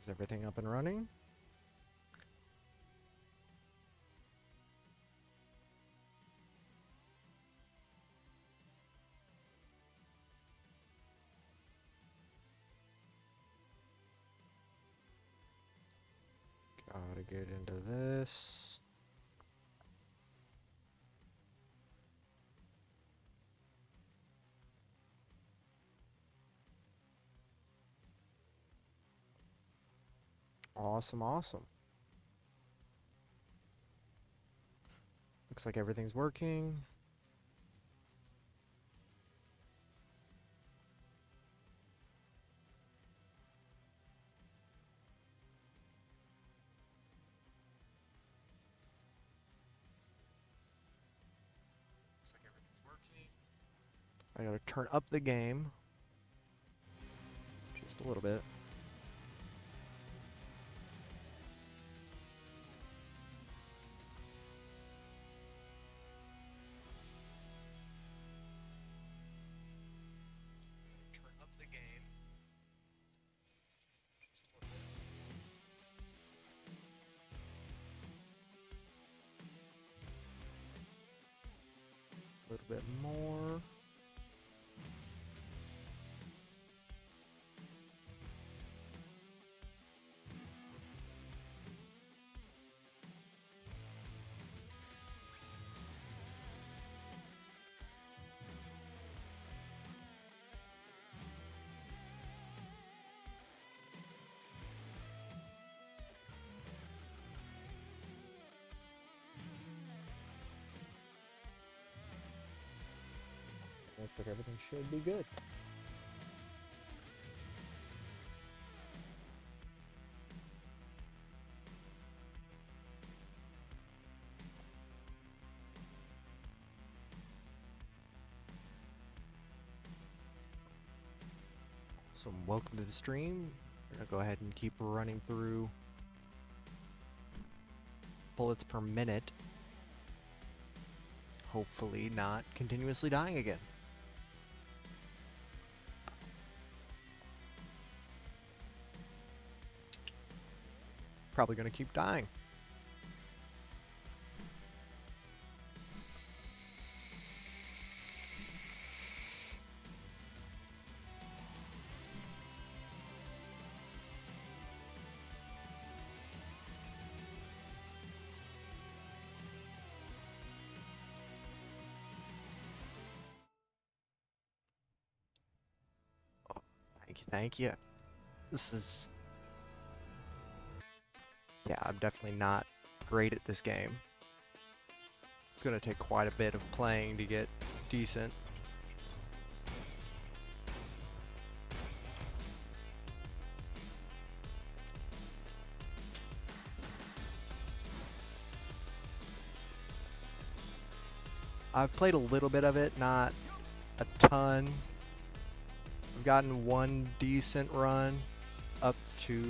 Is everything up and running? Gotta get into this. Awesome, awesome. Looks like everything's working. Looks like everything's working. I gotta turn up the game just a little bit. Turn up the game just a little bit. A little bit more. Looks like everything should be good. So welcome to the stream. We're gonna go ahead and keep running through bullets per minute. Hopefully not continuously dying again. Probably gonna keep dying. Thank you. This is... Yeah, I'm definitely not great at this game. It's gonna take quite a bit of playing to get decent. I've played a little bit of it, not a ton. I've gotten one decent run up to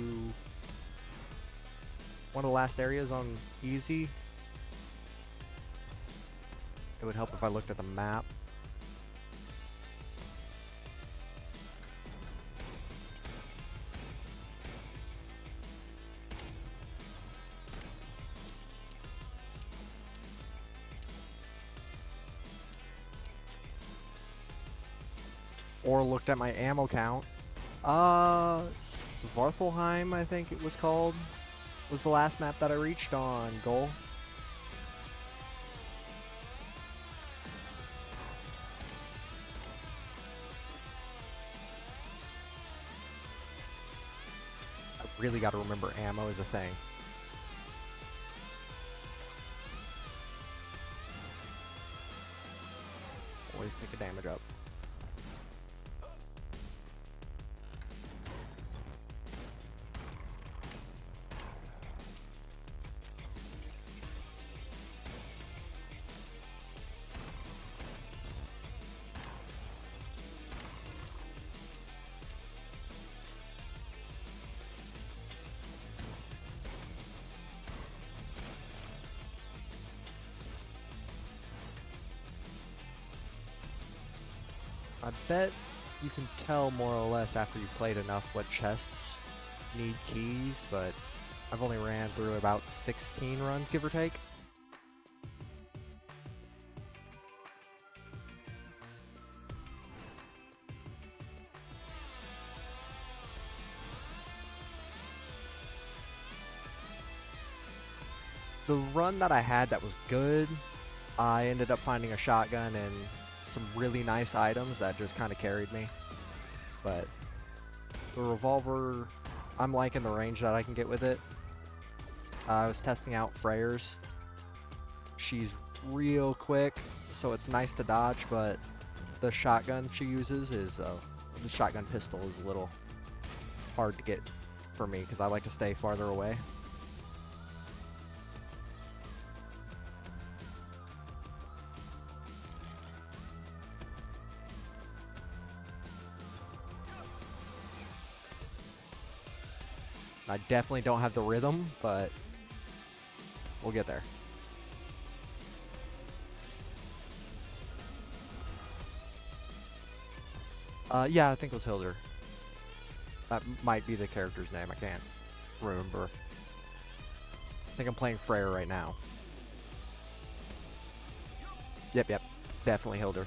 one of the last areas on easy. It would help if I looked at the map. Or looked at my ammo count. Svartalfheim, I think it was called, was the last map that I reached on goal. I really got to remember ammo is a thing. Always take a damage up. I bet you can tell more or less after you played enough what chests need keys, but I've only ran through about 16 runs, give or take. The run that I had that was good, I ended up finding a shotgun and some really nice items that just kind of carried me. But the revolver, I'm liking the range that I can get with it. I was testing out Freyr's. She's real quick, so it's nice to dodge, but the shotgun she uses is, the shotgun pistol is a little hard to get for me because I like to stay farther away. I definitely don't have the rhythm, but we'll get there. Yeah, I think it was Hilder. That might be the character's name, I can't remember. I think I'm playing Freyr right now. Yep, definitely Hilder.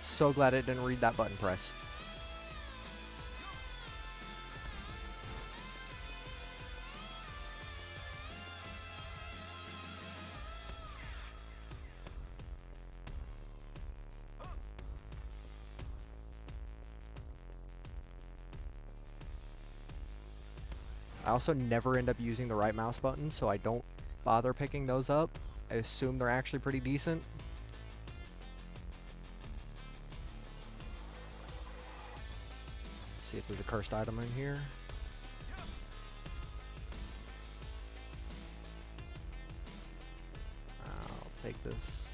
So glad it didn't read that button press. I also never end up using the right mouse button, so I don't bother picking those up. I assume they're actually pretty decent. See if there's a cursed item in here. I'll take this.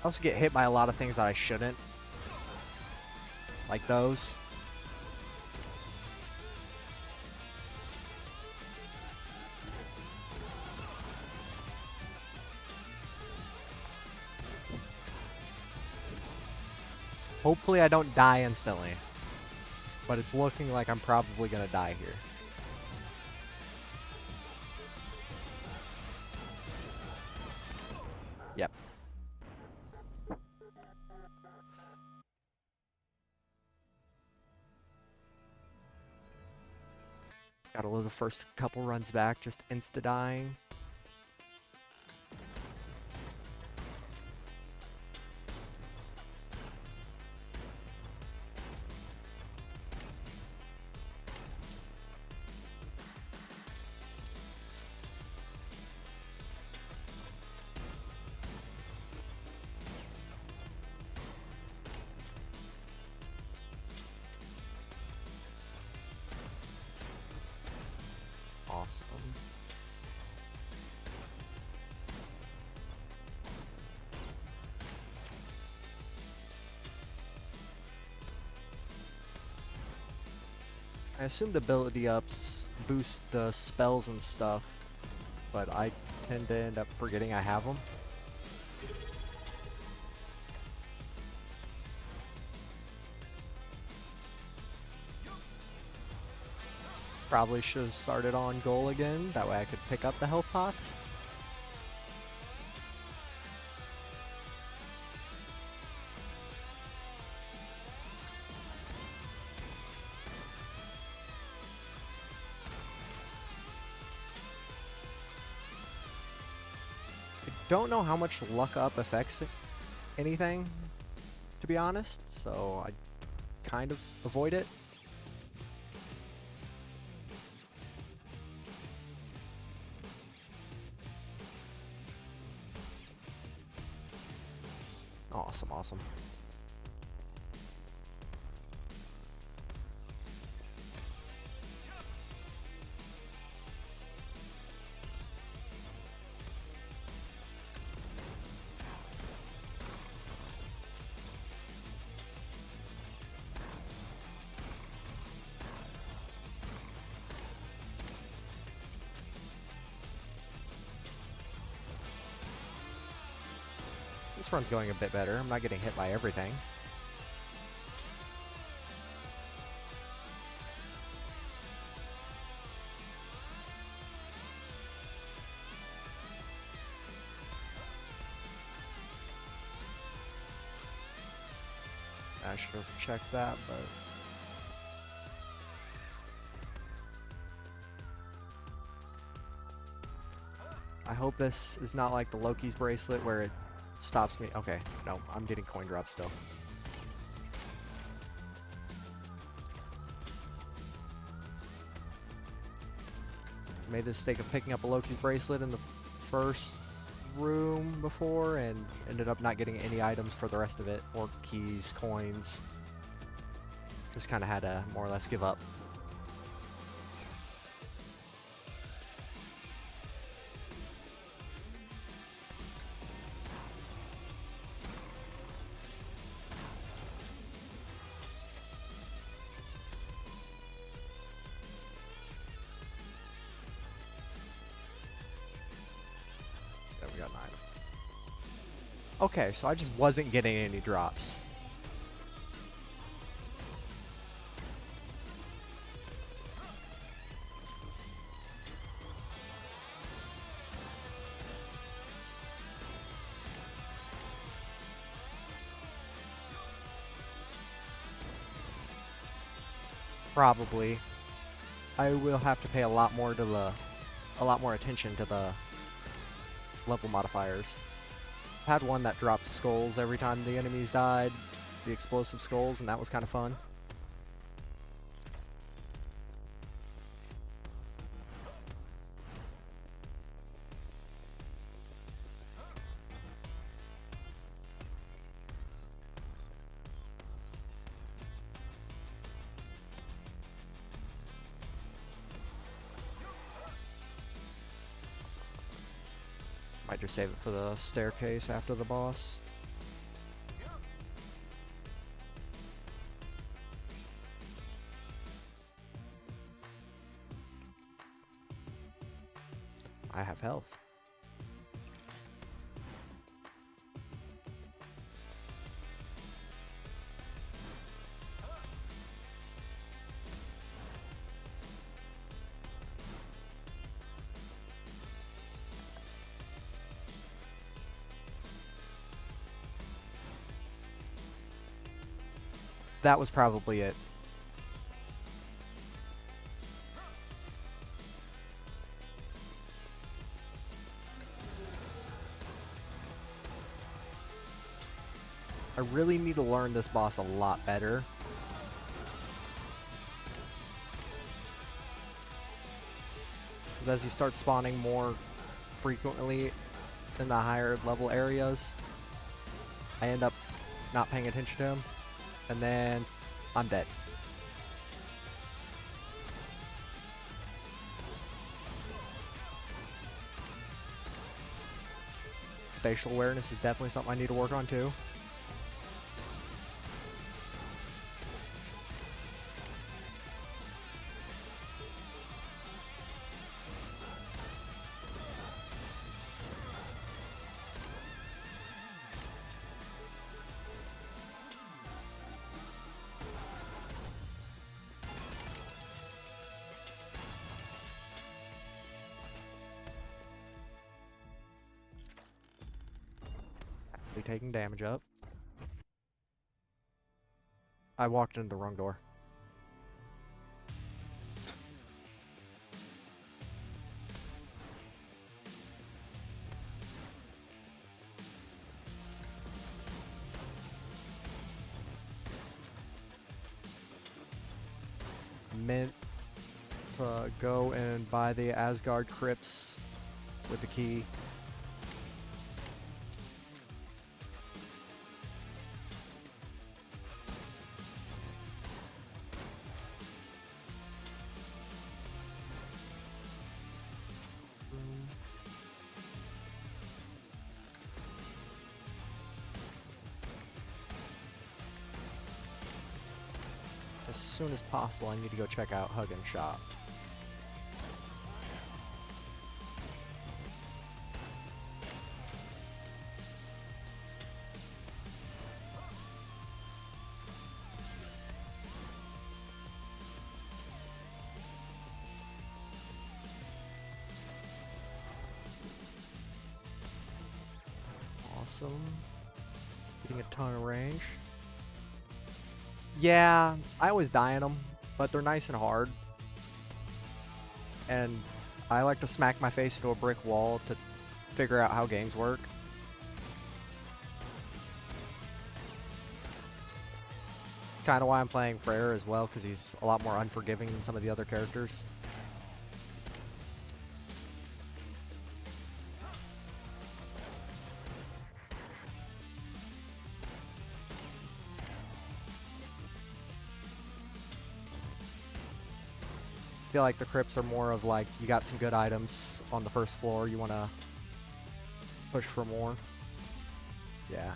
I also get hit by a lot of things that I shouldn't. Like those. Hopefully I don't die instantly. But it's looking like I'm probably gonna die here. Yep. Gotta love the first couple runs back, just insta-dying. Awesome. I assume the ability ups boost the spells and stuff, but I tend to end up forgetting I have them. Probably should have started on goal again, that way I could pick up the health pots. I don't know how much luck up affects anything, to be honest, so I kind of avoid it. Awesome, awesome. This run's going a bit better. I'm not getting hit by everything. I should have checked that, but... I hope this is not like the Loki's bracelet where it stops me. Okay, no, I'm getting coin drops still. Made the mistake of picking up a Loki's bracelet in the first room before and ended up not getting any items for the rest of it, or keys, coins. Just kind of had to more or less give up. There we got an item. Okay, so I just wasn't getting any drops. Probably. I will have to pay a lot more attention to the level modifiers. Had one that dropped skulls every time the enemies died, the explosive skulls, and that was kind of fun. Might just save it for the staircase after the boss. I have health. That was probably it. I really need to learn this boss a lot better. Because as you start spawning more frequently in the higher level areas, I end up not paying attention to him, and then I'm dead. Spatial awareness is definitely something I need to work on too. Taking damage up. I walked into the wrong door. Meant to go and buy the Asgard crypts with the key. as soon as possible, I need to go check out Huggin Shop. Awesome. Getting a ton of range. Yeah, I always die in them, but they're nice and hard. And I like to smack my face into a brick wall to figure out how games work. It's kind of why I'm playing Freyr as well, because he's a lot more unforgiving than some of the other characters. I feel like the crypts are more of like, you got some good items on the first floor, you want to push for more. Yeah.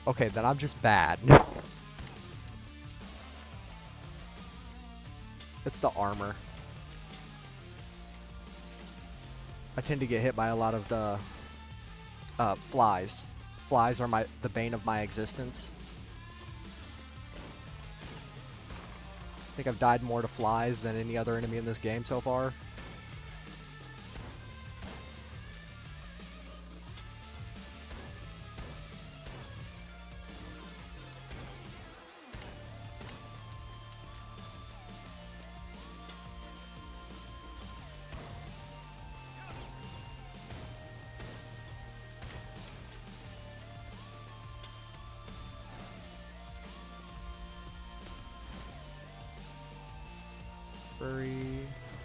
Okay, then I'm just bad. It's the armor. I tend to get hit by a lot of the flies. Flies are the bane of my existence. I think I've died more to flies than any other enemy in this game so far.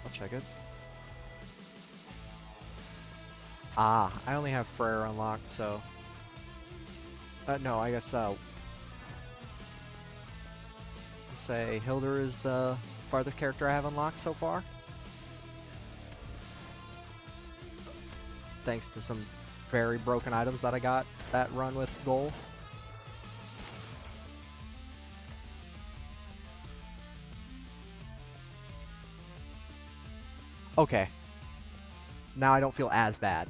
I'll check it. Ah, I only have Freyr unlocked, so... no, I guess, say Hildur is the farthest character I have unlocked so far. Thanks to some very broken items that I got that run with gold. Okay. Now I don't feel as bad.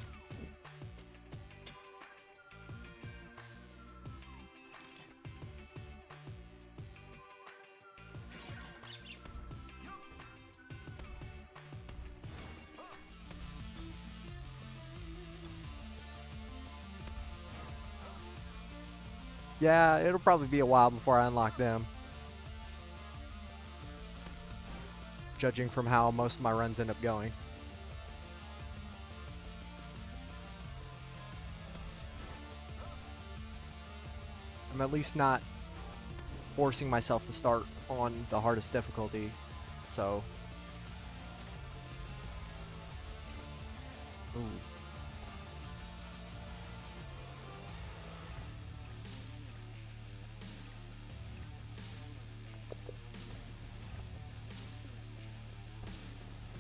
Yeah, it'll probably be a while before I unlock them. Judging from how most of my runs end up going. I'm at least not forcing myself to start on the hardest difficulty, so... Ooh.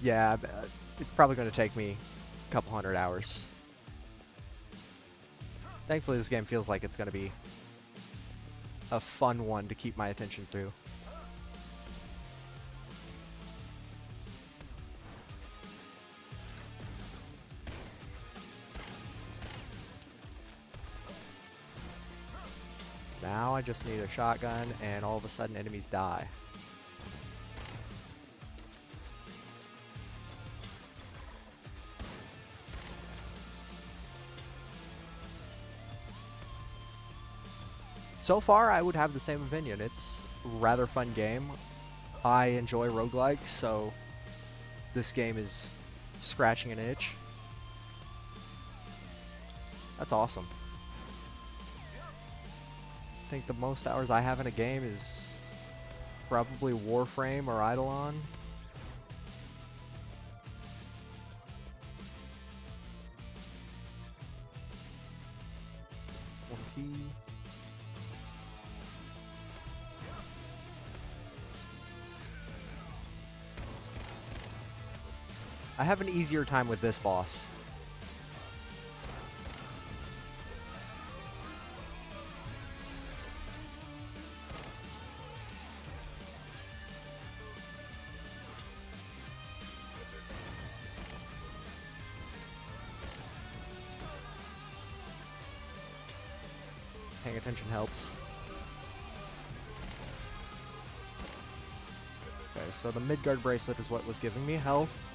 Yeah, it's probably going to take me a couple 100 hours. Thankfully, this game feels like it's going to be a fun one to keep my attention through. Now I just need a shotgun, and all of a sudden enemies die. So far, I would have the same opinion. It's a rather fun game. I enjoy roguelikes, so this game is scratching an itch. That's awesome. I think the most hours I have in a game is probably Warframe or Eidolon. One key. I have an easier time with this boss. Paying attention helps. Okay, so the Midgard bracelet is what was giving me health.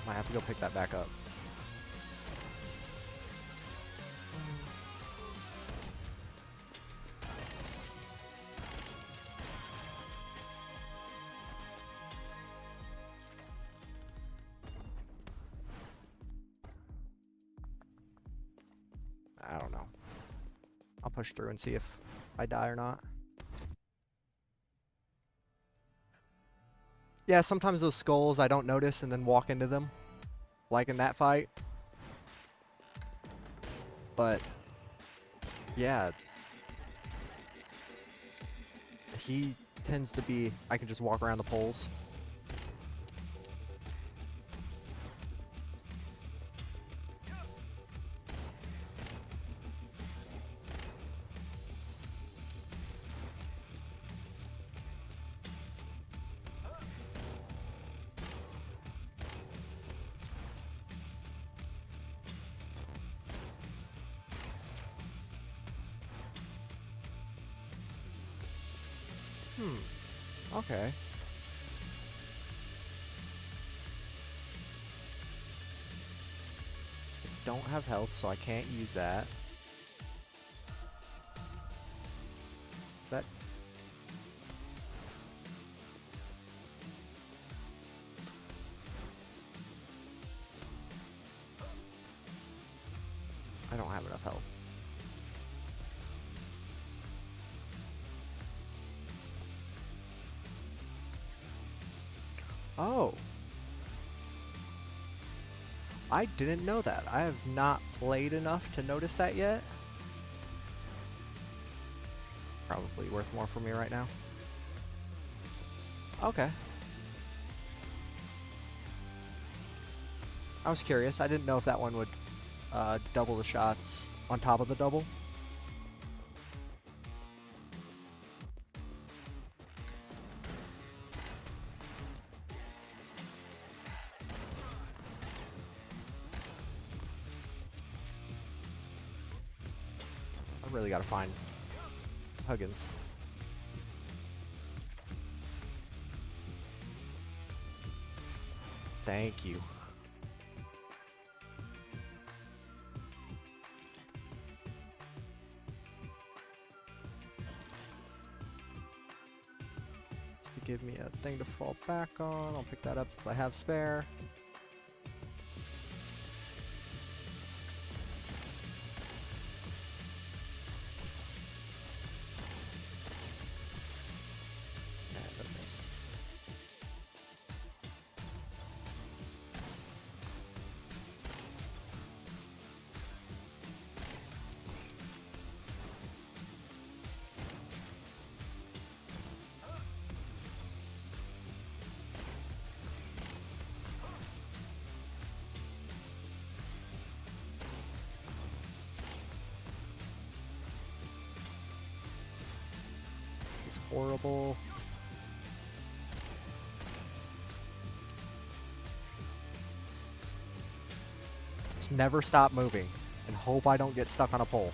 Might have to go pick that back up. I don't know. I'll push through and see if I die or not. Yeah, sometimes those skulls I don't notice and then walk into them. Like in that fight. But yeah. He tends to be, I can just walk around the poles. Okay. I don't have health, so I can't use that. That... I don't have enough health. Oh. I didn't know that. I have not played enough to notice that yet. It's probably worth more for me right now. Okay. I was curious. I didn't know if that one would double the shots on top of the double. I really gotta find Huggins. Thank you. Just to give me a thing to fall back on. I'll pick that up since I have spare. This is horrible. Just never stop moving and hope I don't get stuck on a pole.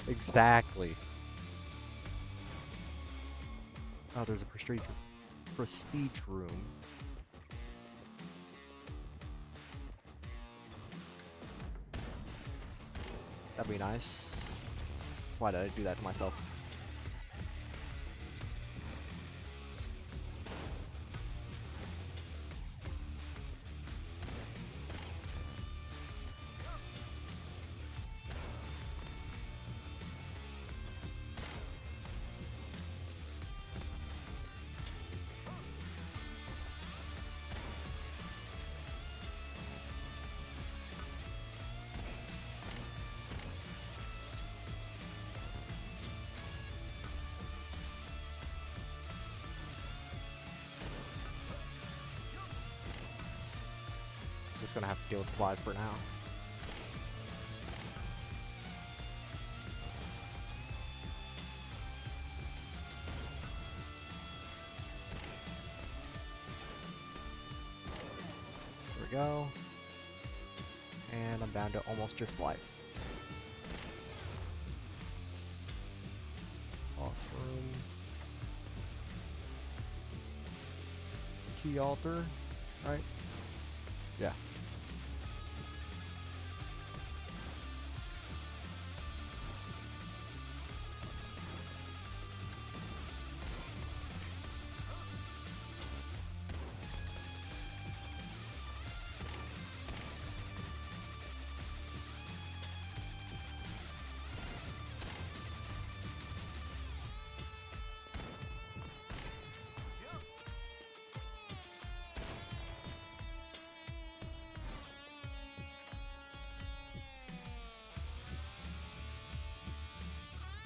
Exactly. Oh, there's a prestige room. That'd be nice. Why did I do that to myself? Just gonna have to deal with the flies for now. we go. And I'm down to almost just life. Boss room. Key altar, right? Yeah.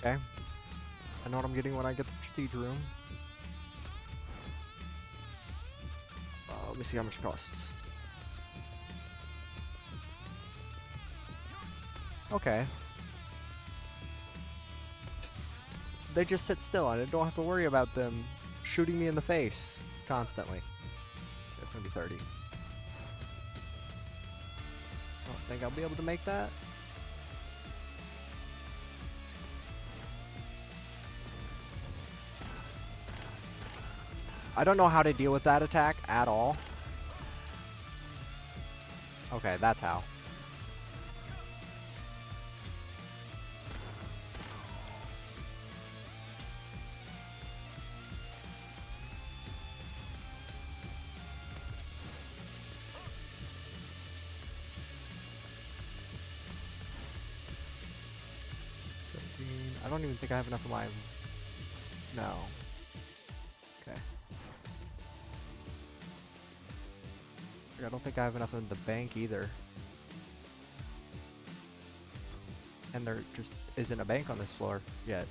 Okay. I know what I'm getting when I get the prestige room. Let me see how much it costs. Okay. They just sit still and I don't have to worry about them shooting me in the face constantly. It's gonna be 30. I don't think I'll be able to make that. I don't know how to deal with that attack at all. Okay, that's how. I don't even think I have enough of my... No. Okay. I don't think I have enough in the bank either. And there just isn't a bank on this floor yet.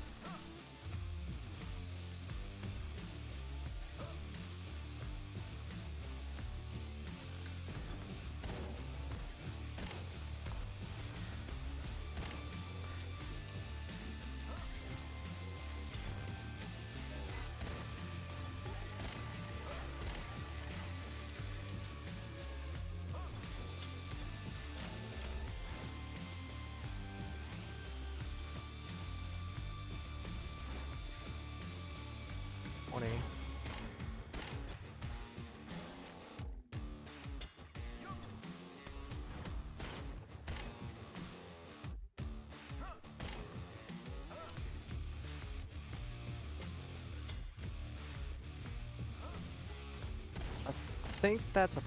I think that's a...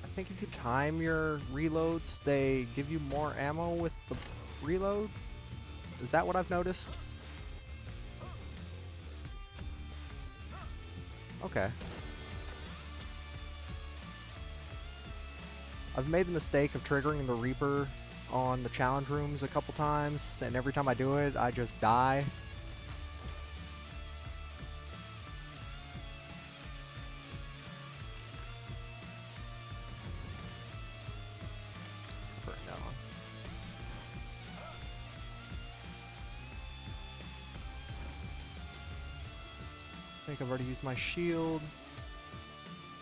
I think if you time your reloads, they give you more ammo with the reload? Is that what I've noticed? Okay. I've made the mistake of triggering the Reaper on the challenge rooms a couple times, and every time I do it, I just die. I think I've already used my shield,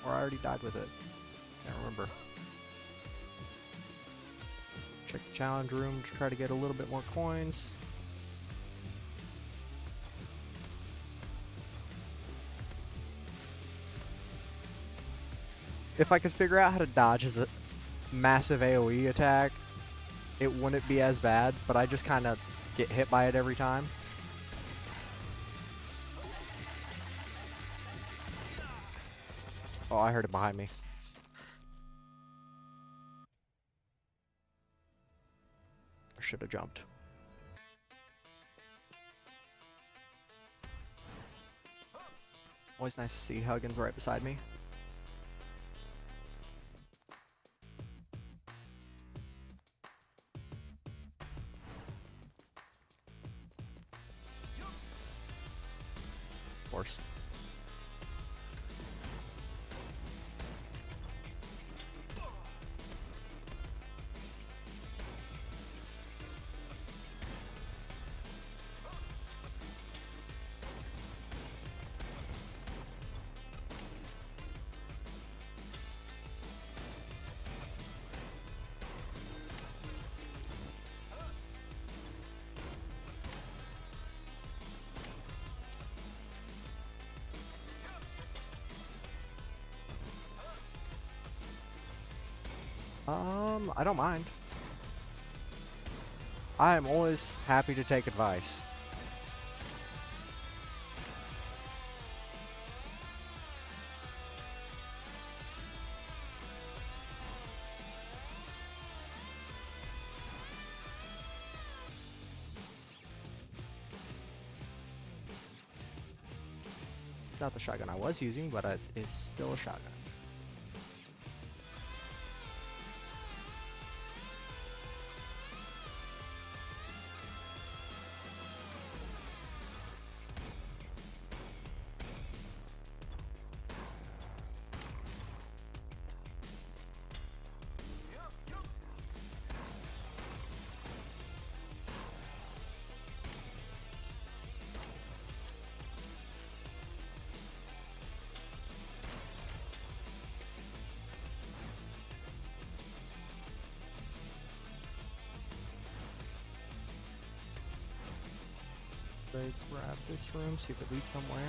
or I already died with it. Can't remember. Check the challenge room to try to get a little bit more coins. If I could figure out how to dodge his massive AoE attack, it wouldn't be as bad, but I just kind of get hit by it every time. Oh, I heard it behind me. I should have jumped. Always nice to see Huggins right beside me. Of course. I don't mind. I am always happy to take advice. It's not the shotgun I was using, but it is still a shotgun. Grab this room, see if it leads somewhere.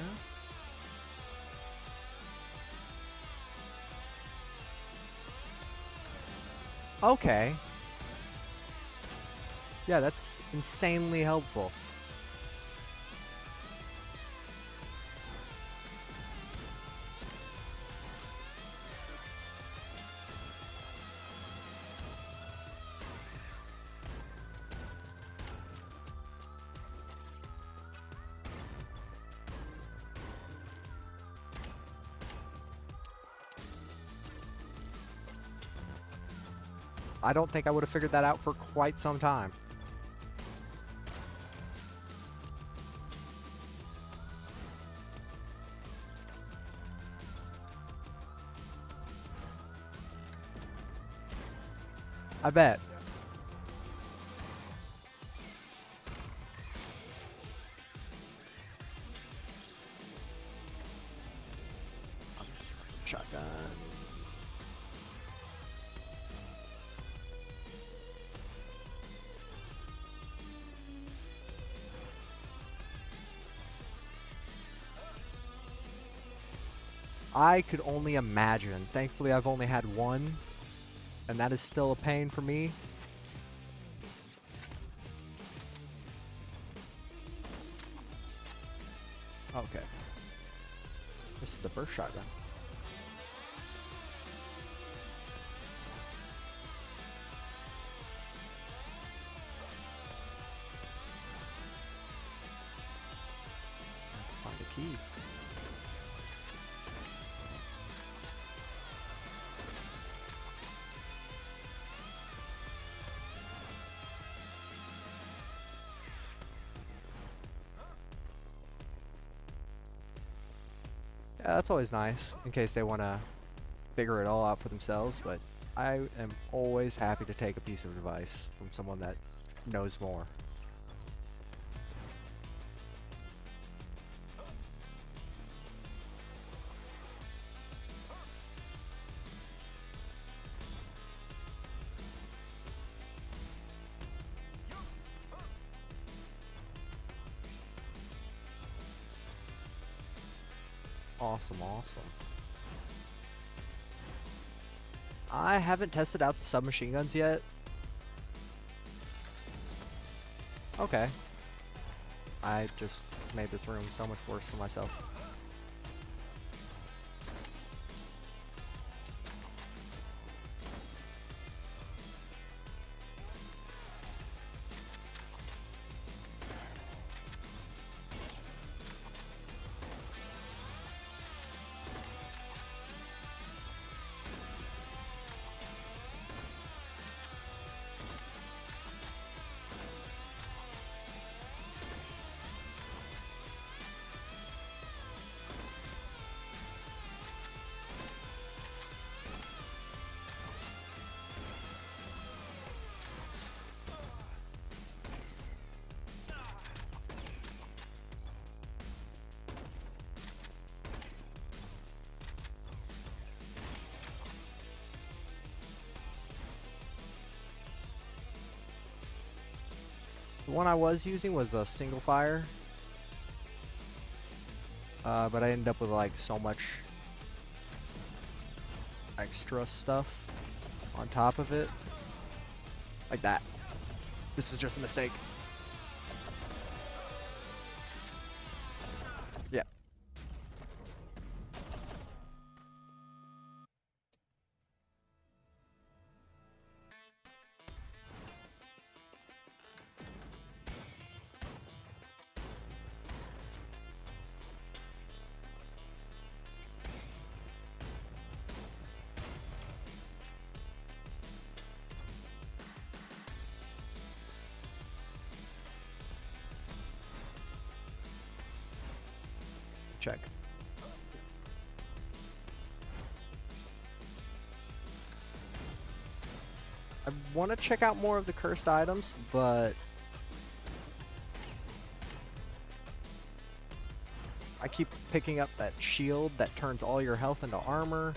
Okay. Yeah, that's insanely helpful. I don't think I would have figured that out for quite some time. I bet. Shotgun. I could only imagine. Thankfully, I've only had one, and that is still a pain for me. Okay. This is the burst shotgun. Find a key. Yeah, that's always nice, in case they want to figure it all out for themselves, but I am always happy to take a piece of advice from someone that knows more. Awesome, awesome. I haven't tested out the submachine guns yet. Okay. I just made this room so much worse for myself. The one I was using was a single fire, but I ended up with like so much extra stuff on top of it. Like that. This was just a mistake. Yeah. Check. I want to check out more of the cursed items, but I keep picking up that shield that turns all your health into armor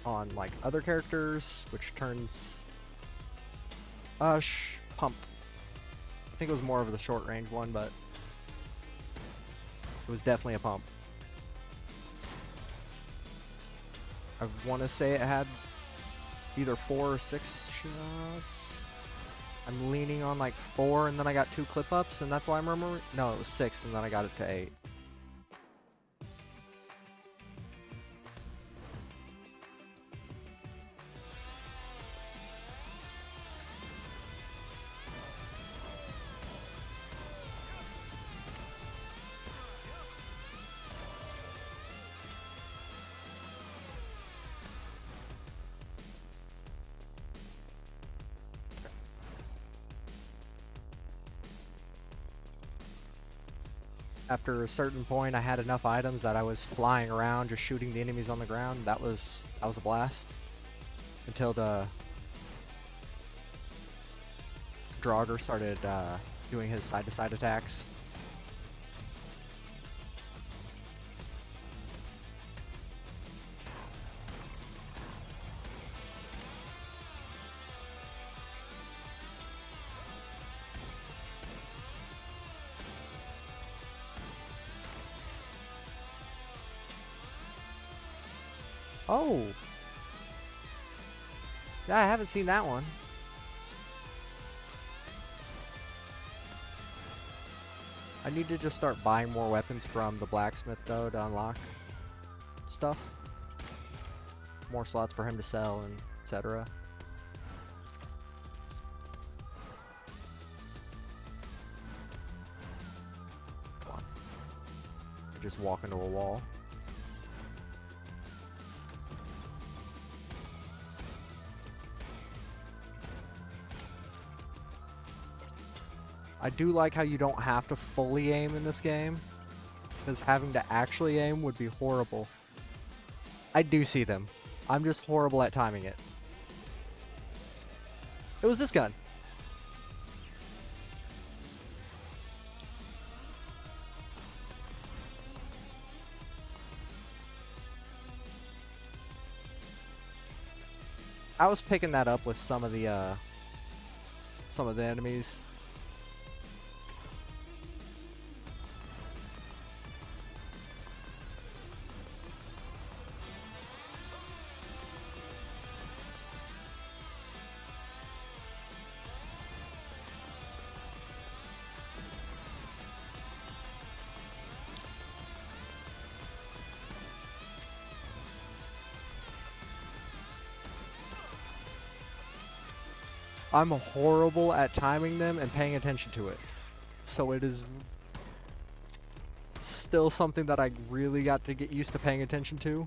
on like other characters, which turns pump. I think it was more of the short range one, but it was definitely a pump. I want to say it had either 4 or 6 shots. I'm leaning on like 4, and then I got 2 clip ups, and that's why I'm remembering. No, it was 6, and then I got it to 8. After a certain point, I had enough items that I was flying around, just shooting the enemies on the ground. That was a blast. Until the Draugr started doing his side-to-side attacks. Oh! Yeah, I haven't seen that one. I need to just start buying more weapons from the blacksmith though to unlock stuff. More slots for him to sell and etc. Come on. Just walk into a wall. I do like how you don't have to fully aim in this game, because having to actually aim would be horrible. I do see them. I'm just horrible at timing it. It was this gun. I was picking that up with some of the enemies. I'm horrible at timing them and paying attention to it. So it is still something that I really got to get used to paying attention to.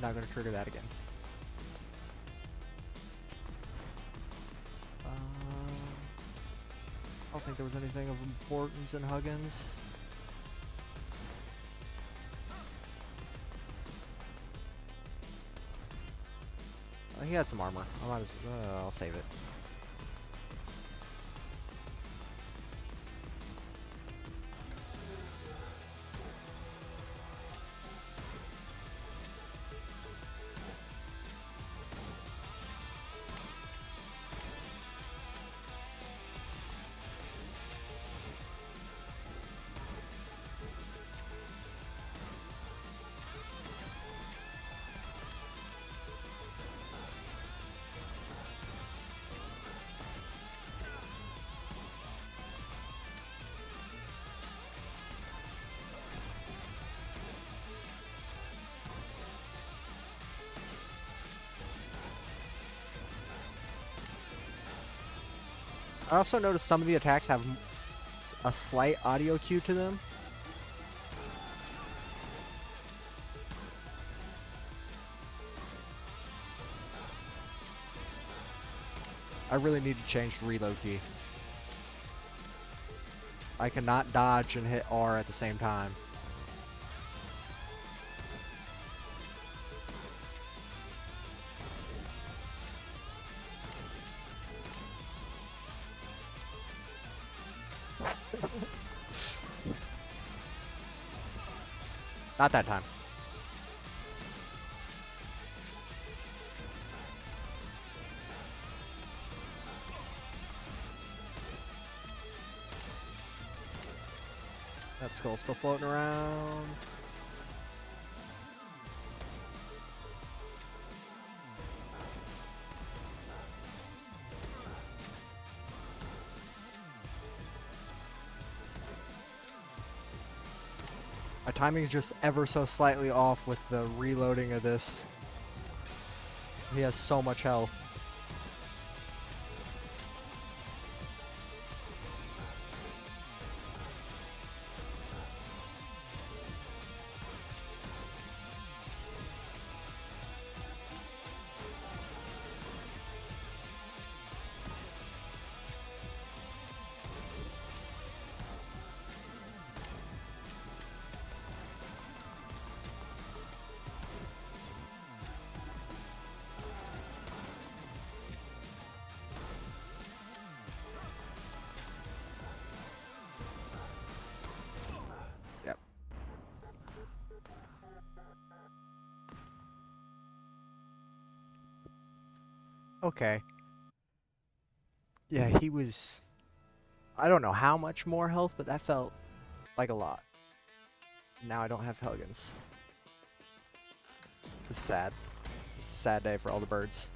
Not gonna trigger that again. I don't think there was anything of importance in Huggins. He had some armor. I'll save it. I also noticed some of the attacks have a slight audio cue to them. I really need to change the reload key. I cannot dodge and hit R at the same time. Not that time. That skull's still floating around. My timing is just ever so slightly off with the reloading of this. He has so much health. Yep. Okay. Yeah, he was... I don't know how much more health, but that felt like a lot. Now I don't have Helgens. This is sad. This is a sad day for all the birds.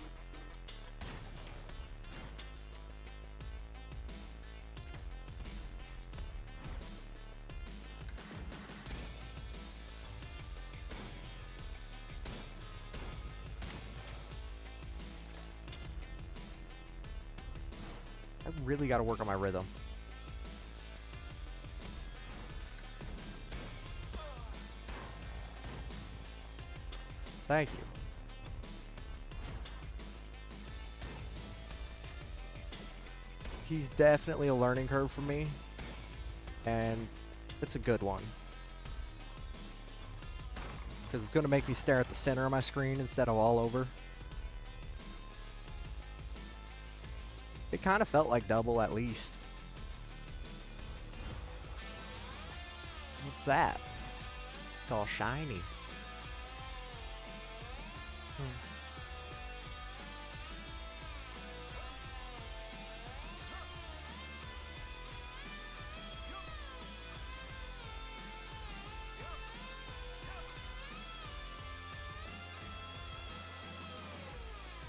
I really got to work on my rhythm. Thank you. He's definitely a learning curve for me, and it's a good one. Because it's going to make me stare at the center of my screen instead of all over. It kind of felt like double at least. What's that? It's all shiny.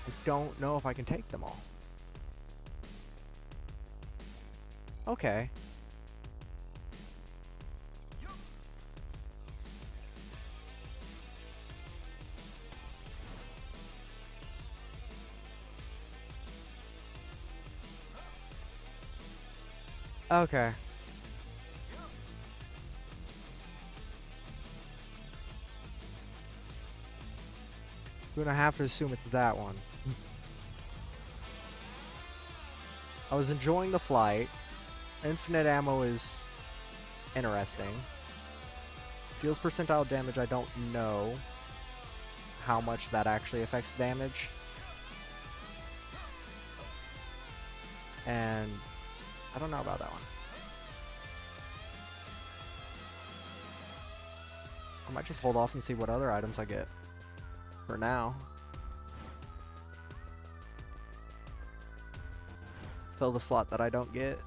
I don't know if I can take them all. Okay. Okay. I'm gonna have to assume it's that one. I was enjoying the flight. Infinite ammo is interesting. Deals percentile damage, I don't know how much that actually affects damage. And I don't know about that one. I might just hold off and see what other items I get for now. Fill the slot that I don't get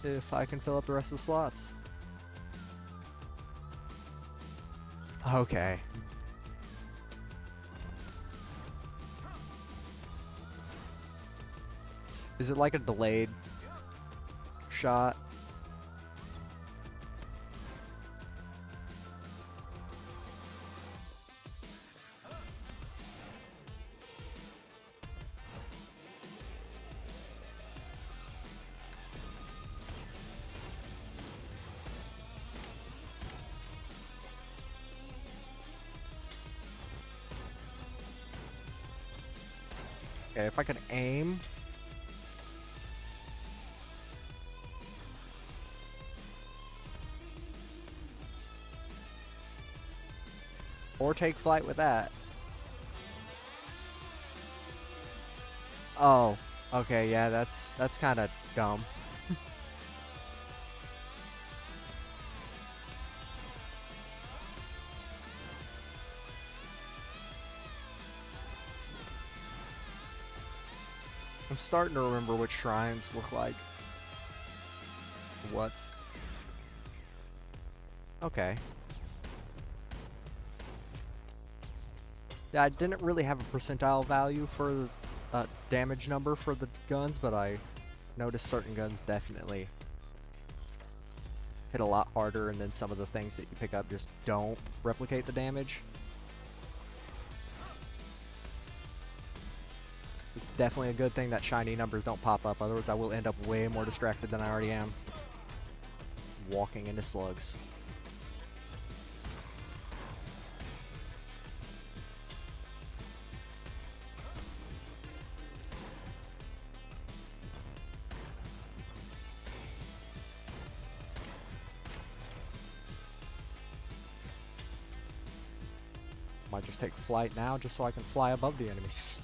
if I can fill up the rest of the slots. Okay. Is it like a delayed shot? Okay, if I could aim. Or take flight with that. Oh, okay, yeah, that's kind of dumb. I'm starting to remember what shrines look like. What? Okay. Yeah, I didn't really have a percentile value for the damage number for the guns, but I noticed certain guns definitely hit a lot harder, and then some of the things that you pick up just don't replicate the damage. It's definitely a good thing that shiny numbers don't pop up, otherwise I will end up way more distracted than I already am. Walking into slugs. Might just take flight now just so I can fly above the enemies.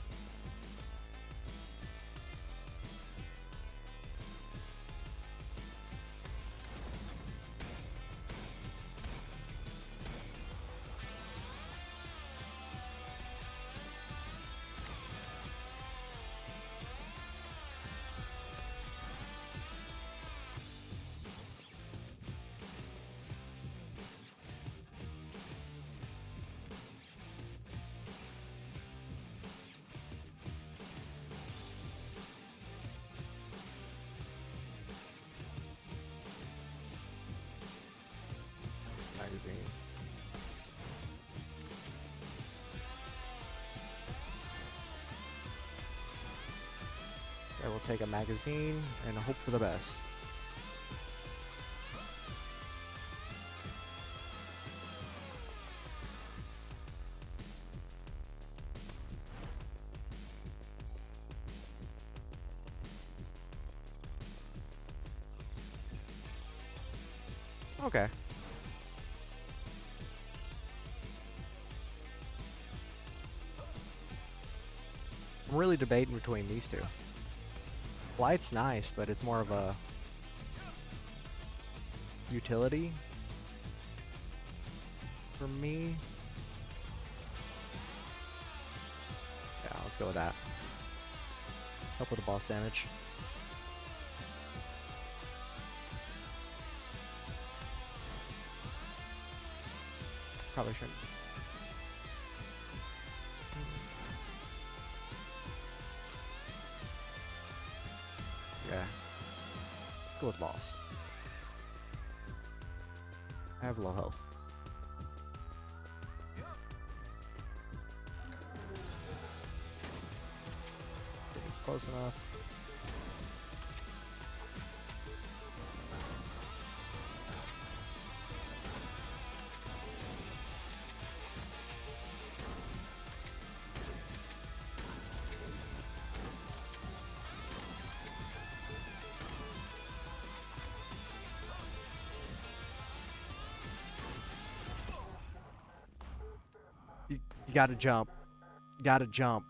Magazine. I will take a magazine and hope for the best. Okay. I'm really debating between these two. Flight's nice, but it's more of a utility for me. Yeah, let's go with that. Help with the boss damage. Probably shouldn't. Yeah. Let's go with boss. I have low health. Getting close enough. You gotta jump. You gotta jump.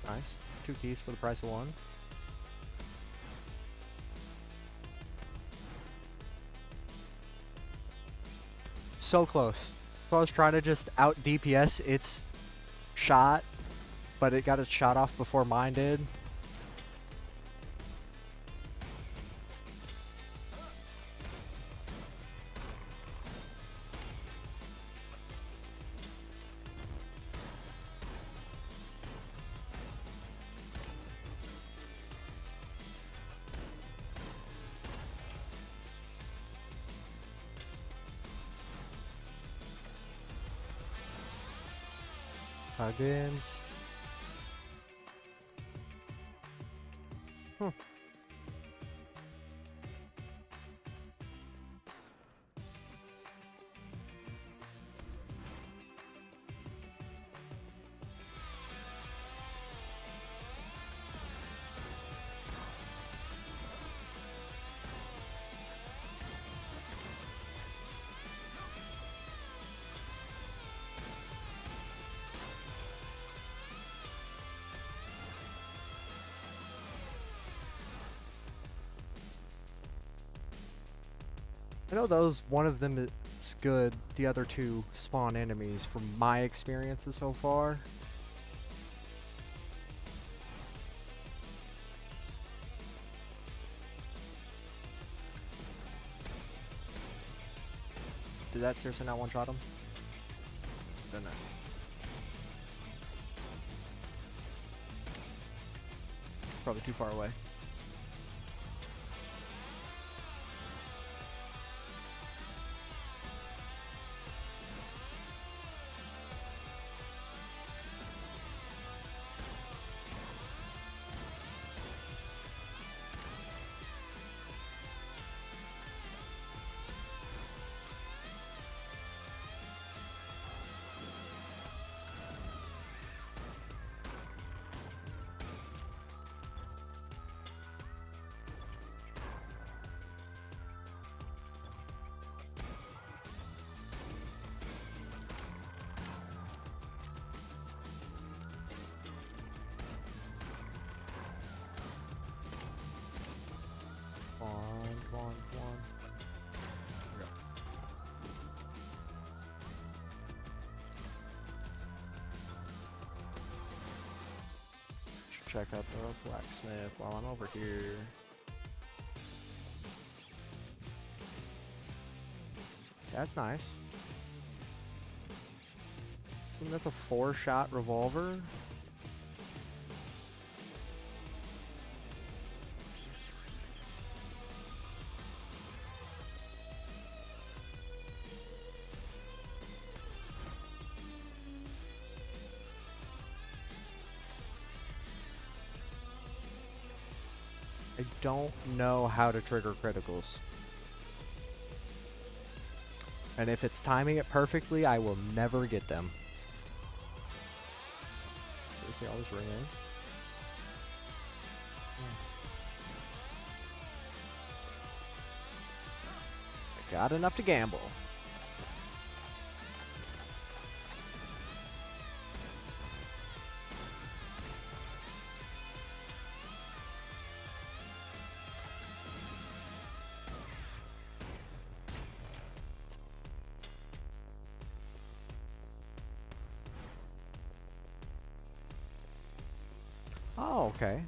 Nice. 2 keys for the price of 1. So close. So I was trying to just out DPS its shot, but it got its shot off before mine did. Huggins. Huh. I know one of them is good, the other two spawn enemies from my experiences so far. Did that seriously not one-shot him? Don't know. Probably too far away. Come on. Okay. Should check out the blacksmith while I'm over here. That's nice. So that's a 4-shot revolver. I don't know how to trigger criticals. And if it's timing it perfectly, I will never get them. So see all this ring is. I got enough to gamble. Oh, okay.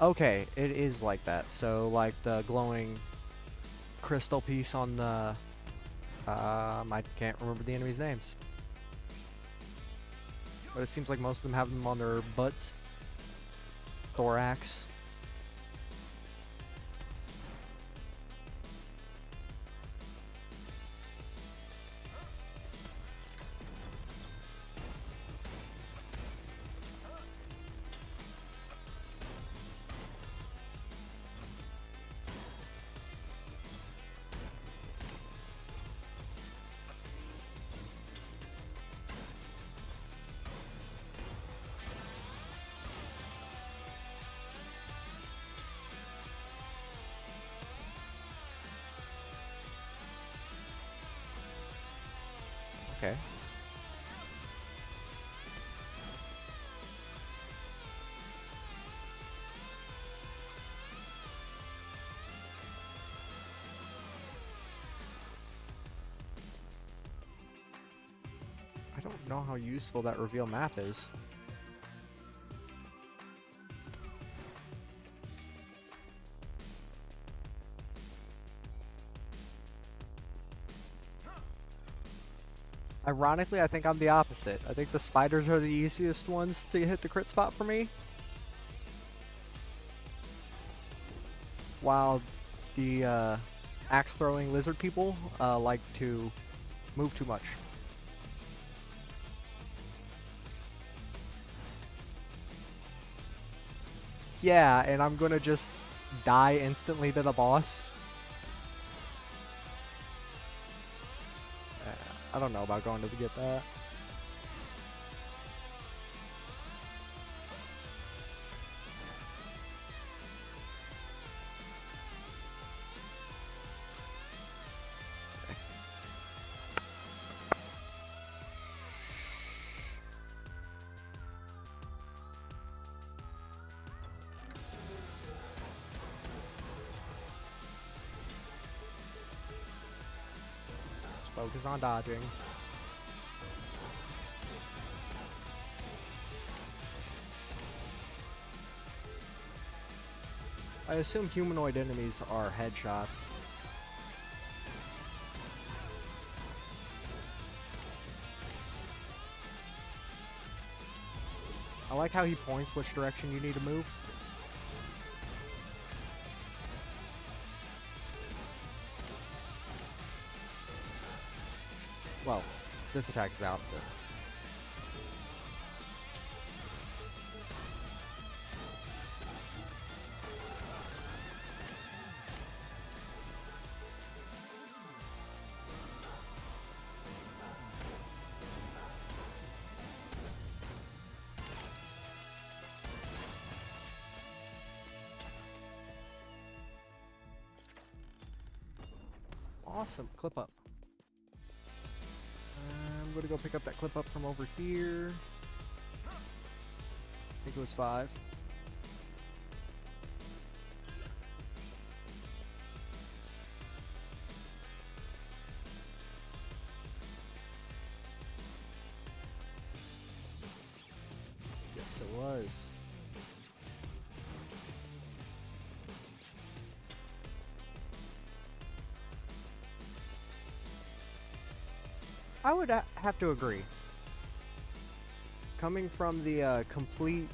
Okay, it is like that. So, like the glowing crystal piece on the... I can't remember the enemy's names. But it seems like most of them have them on their butts. Thorax. Okay. I don't know how useful that reveal map is. Ironically, I think I'm the opposite. I think the spiders are the easiest ones to hit the crit spot for me. while the axe throwing lizard people like to move too much. Yeah, and I'm gonna just die instantly to the boss. I don't know about going to get that. Just focus on dodging. I assume humanoid enemies are headshots. I like how he points which direction you need to move. Well, this attack is the opposite. Awesome, clip up. I'm gonna go pick up that clip up from over here. I think it was 5. Yes, it was. I would have to agree. Coming from the complete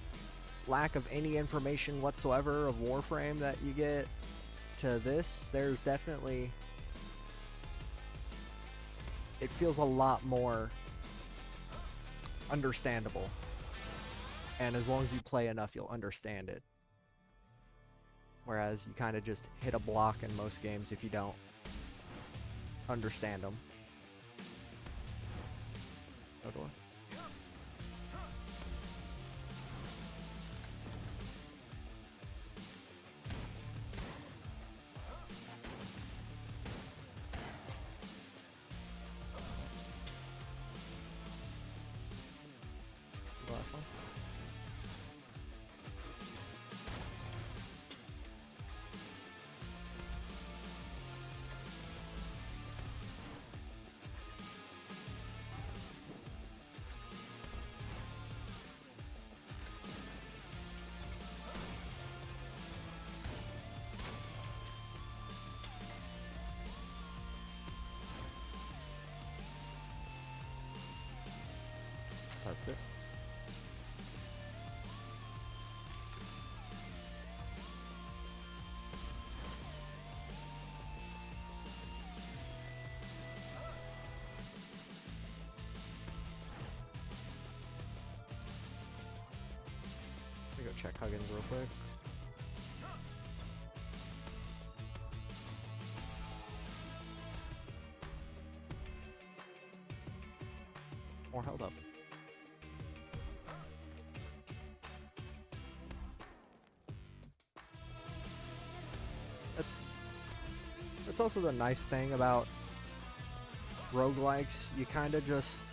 lack of any information whatsoever of Warframe that you get to this, there's definitely... It feels a lot more understandable. And as long as you play enough, you'll understand it. Whereas you kind of just hit a block in most games if you don't understand them. No door. The last one. Test it. Let me go check Huggins real quick. More held up. That's also the nice thing about roguelikes. You kind of just...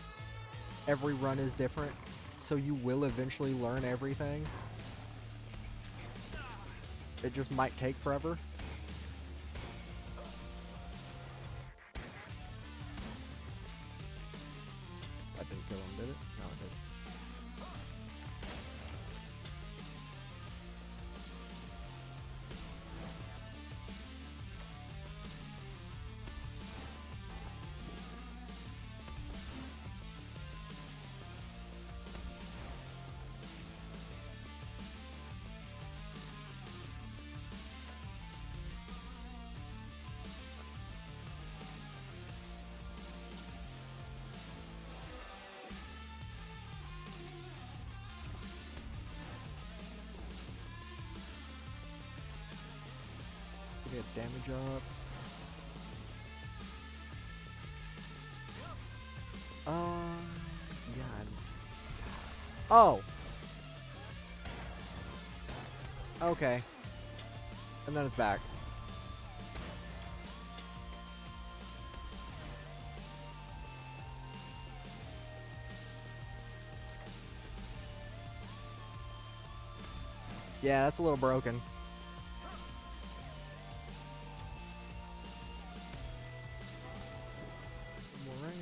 Every run is different, so you will eventually learn everything. It just might take forever. That didn't kill him, did it? No, it did. Get damage up. Yeah. Oh! Okay. And then it's back. Yeah, that's a little broken. More range.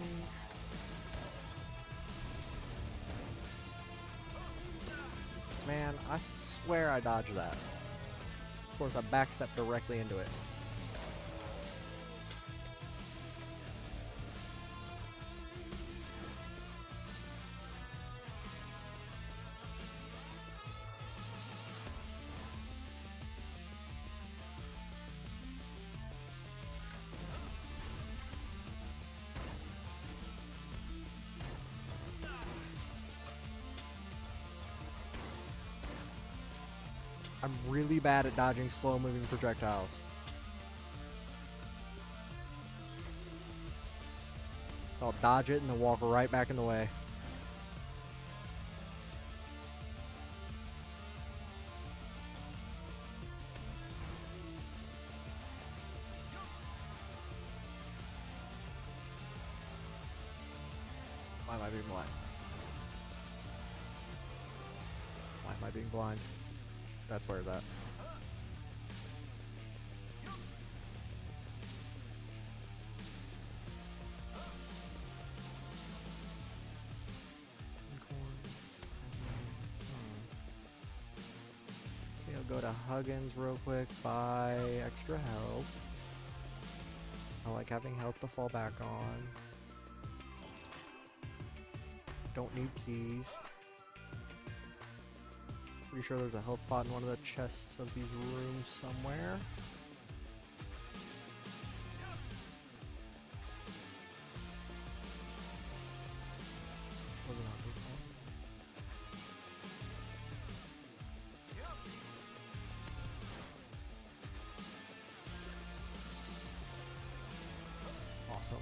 Man, I swear I dodged that. Of course, I backstepped directly into it. I'm really bad at dodging slow-moving projectiles. I'll dodge it and then walk right back in the way. Why am I being blind? Why am I being blind? That's where that. So I'll go to Huggins real quick, buy extra health. I like having health to fall back on. Don't need keys. Pretty sure there's a health pot in one of the chests of these rooms somewhere. Was it not this one? Awesome.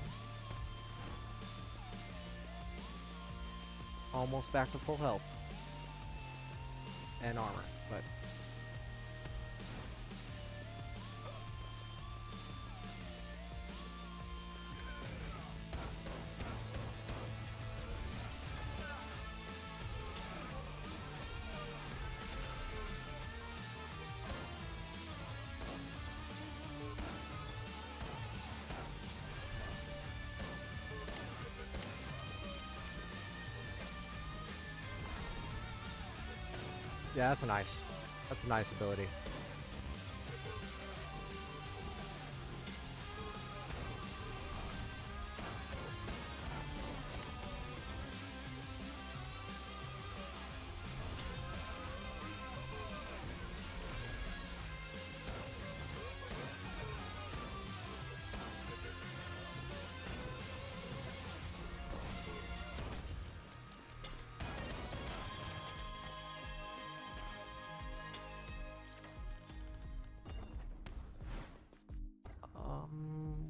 Almost back to full health. And armor, but... Yeah, that's a nice ability.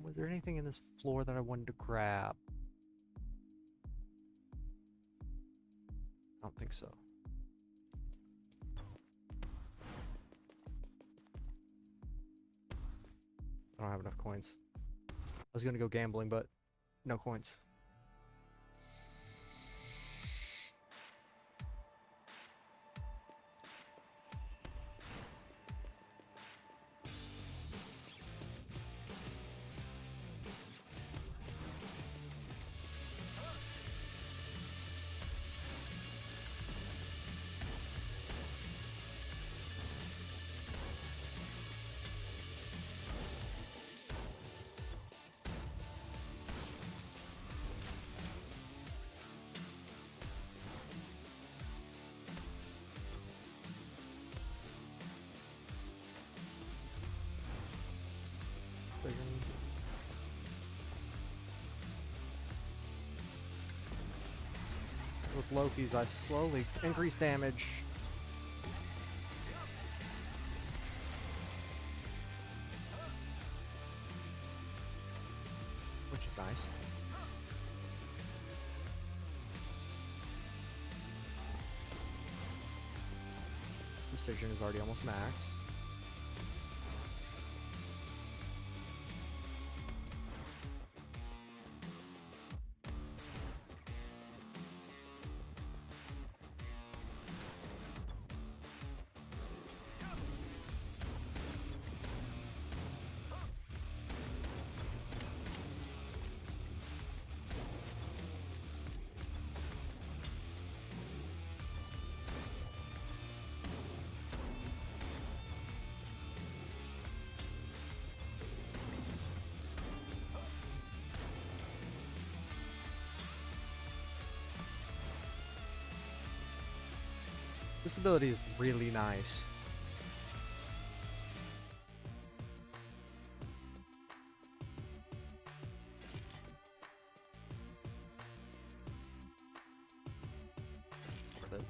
Was there anything in this floor that I wanted to grab? I don't think so. I don't have enough coins. I was gonna go gambling, but no coins. With Loki's, I slowly increase damage. which is nice. Precision is already almost max. This ability is really nice. Worth it.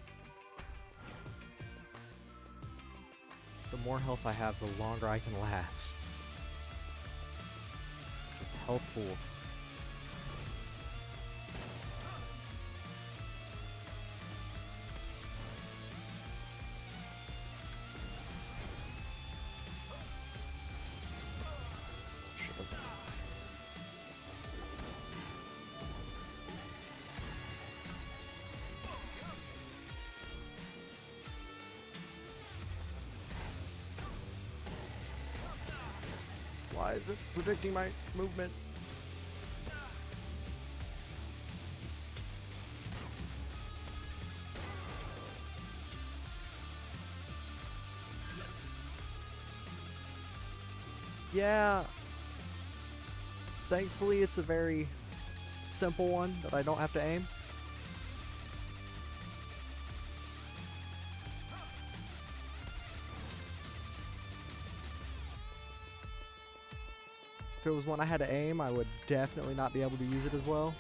The more health I have, the longer I can last. Just health pool. Why is it predicting my movements? Yeah. Thankfully, it's a very simple one that I don't have to aim. If it was one I had to aim, I would definitely not be able to use it as well.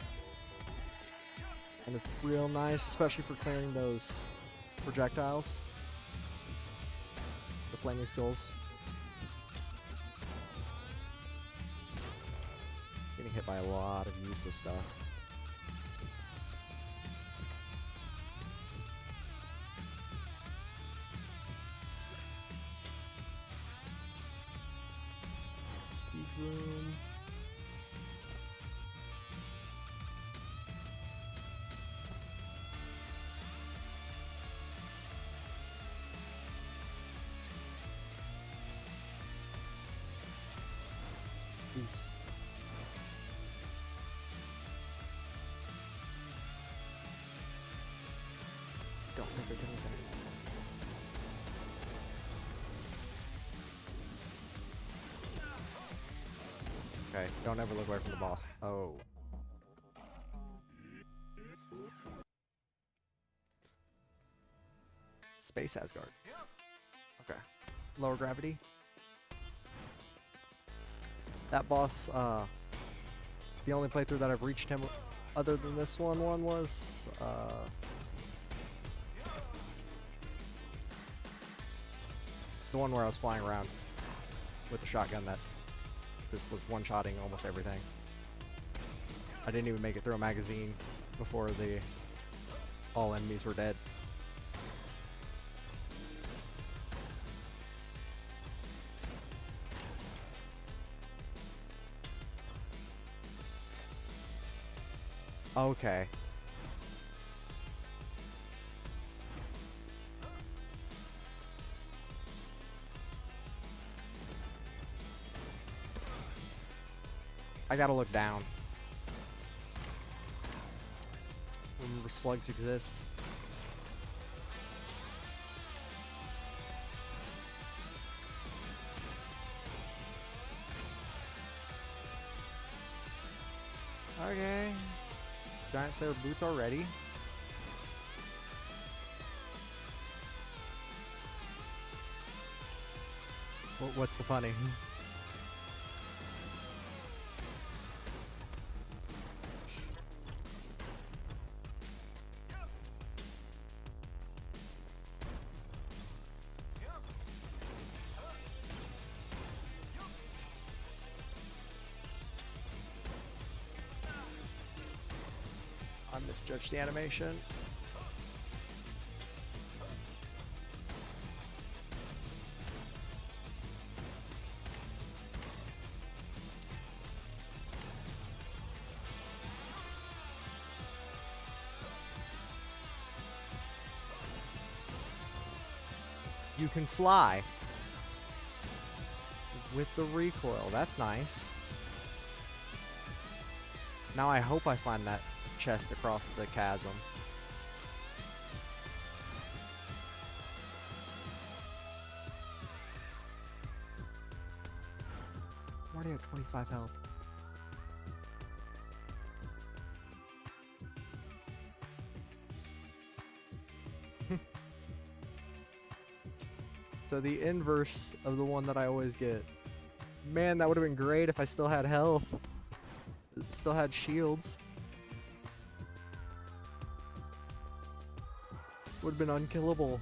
And it's real nice, especially for clearing those projectiles. The flaming skulls. Getting hit by a lot of useless stuff. Prestige room. These. Don't think there's anything. Okay, don't ever look away from the boss. Oh. Space Asgard. Okay. Lower gravity. That boss, the only playthrough that I've reached him other than this one was, the one where I was flying around with the shotgun that just was one-shotting almost everything. I didn't even make it through a magazine before all enemies were dead. Okay. I gotta look down. Remember, slugs exist. Okay. Giant Slayer boots already. What's the funny? misjudged the animation. You can fly with the recoil. That's nice. Now I hope I find that chest across the chasm. I'm already at 25 health. So the inverse of the one that I always get. Man, that would have been great if I still had health. Still had shields. Would have been unkillable.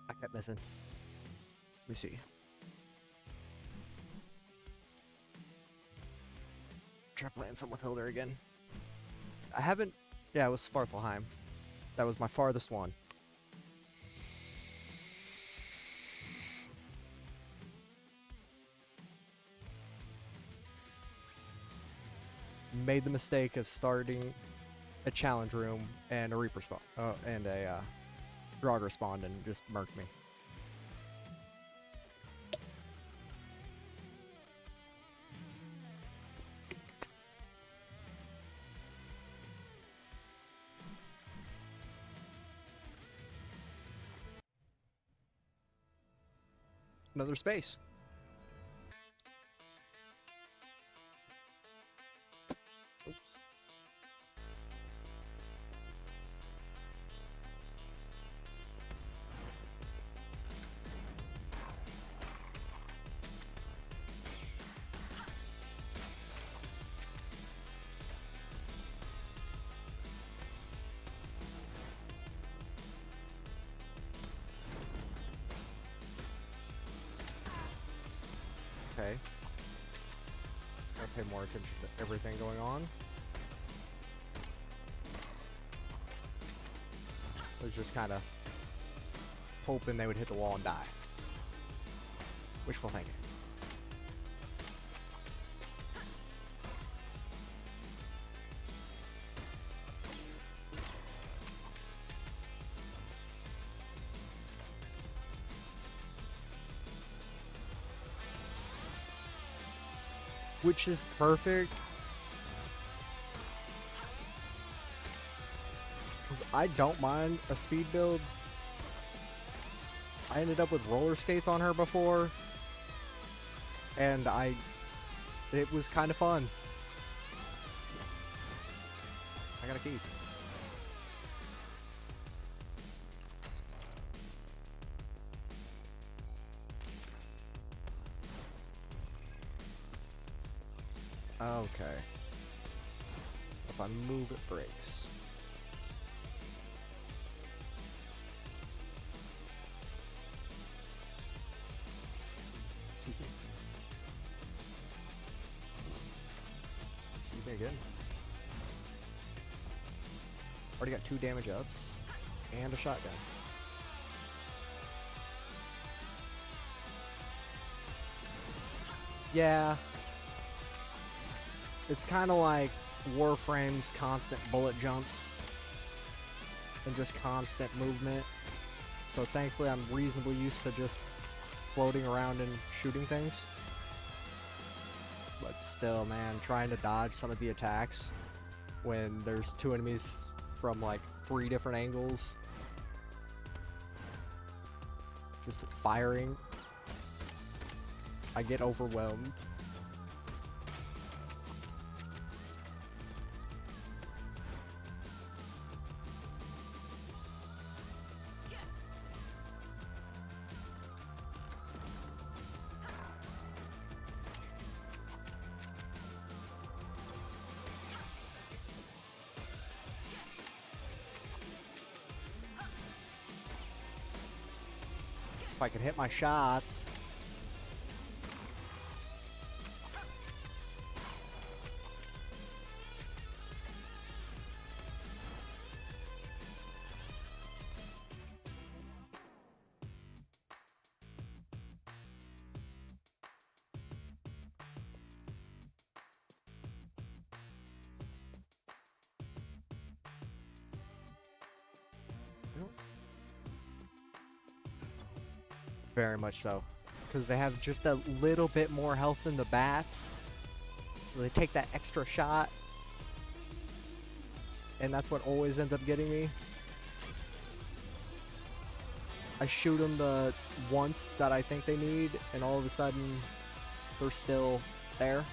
I kept missing. Let me see. Try playing some with Hilda again. I haven't... Yeah, it was Svartalheim. That was my farthest one. Made the mistake of starting a challenge room and a Reaper spawn, and a Draugr spawned and just murked me. Another space. Oops. Okay. Gotta pay more attention to everything going on. I was just kind of hoping they would hit the wall and die. Wishful thinking. Which is perfect. Because I don't mind a speed build. I ended up with roller skates on her before. And it was kind of fun. I got a key. Okay. If I move, it breaks. Excuse me. Excuse me again. Already got 2 damage ups and a shotgun. Yeah. It's kind of like Warframe's constant bullet jumps and just constant movement. So thankfully I'm reasonably used to just floating around and shooting things. But still, man, trying to dodge some of the attacks when there's 2 enemies from like 3 different angles. Just firing. I get overwhelmed. I could hit my shots. Very much so. Because they have just a little bit more health than the bats. So they take that extra shot. And that's what always ends up getting me. I shoot them the once that I think they need, and all of a sudden, they're still there.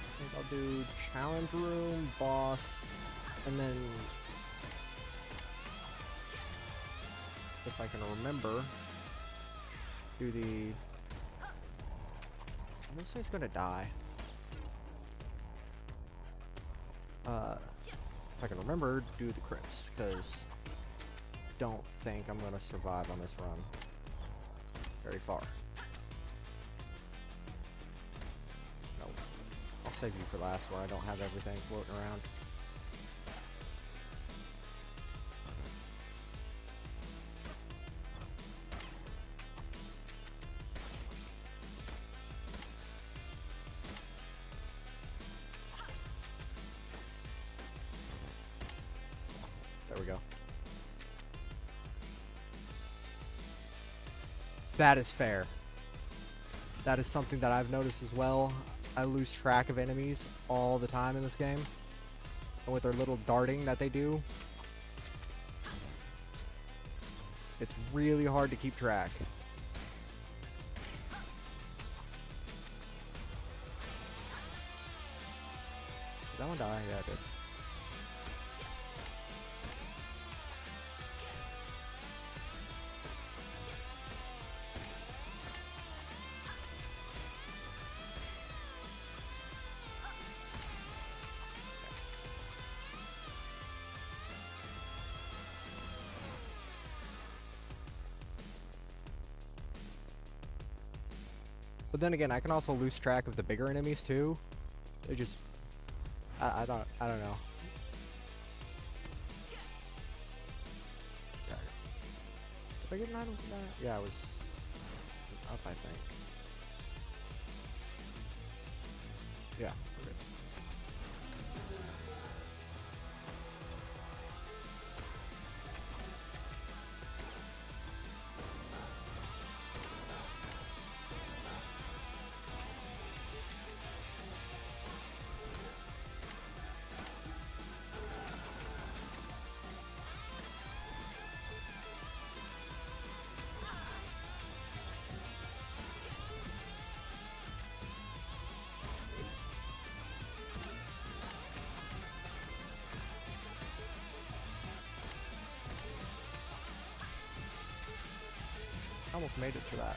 I think I'll do challenge room, boss, and then, if I can remember, do the, this thing's gonna die. If I can remember, do the crypts, because don't think I'm gonna survive on this run very far. No, I'll save you for last where I don't have everything floating around. There we go. That is fair. That is something that I've noticed as well. I lose track of enemies all the time in this game. And with their little darting that they do, it's really hard to keep track. Did that one die? Yeah, it did. But then again, I can also lose track of the bigger enemies too. They just, I don't know. Yeah. Did I get an item from that? Yeah, I was up, I think. Yeah, we're good. Almost made it to that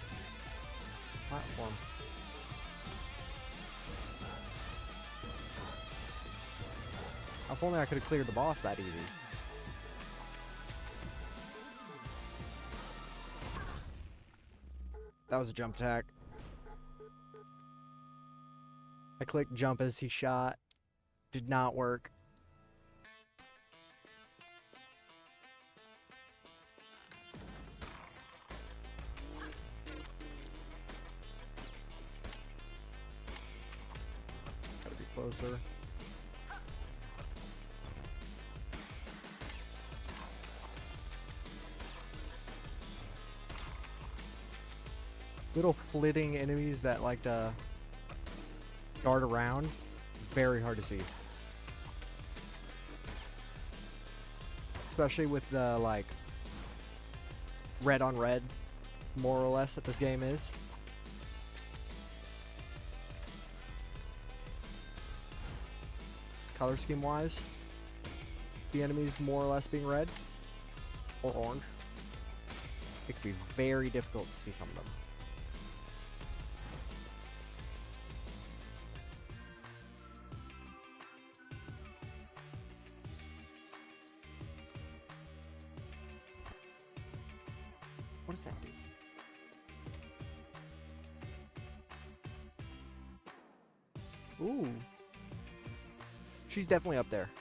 platform. If only I could have cleared the boss that easy. That was a jump attack. I clicked jump as he shot. Did not work. Gotta be closer. Little flitting enemies that like to dart around. Very hard to see. Especially with the like red on red, more or less, that this game is. Color scheme wise, the enemies more or less being red or orange. It can be very difficult to see some of them. What does that do? Ooh. She's definitely up there.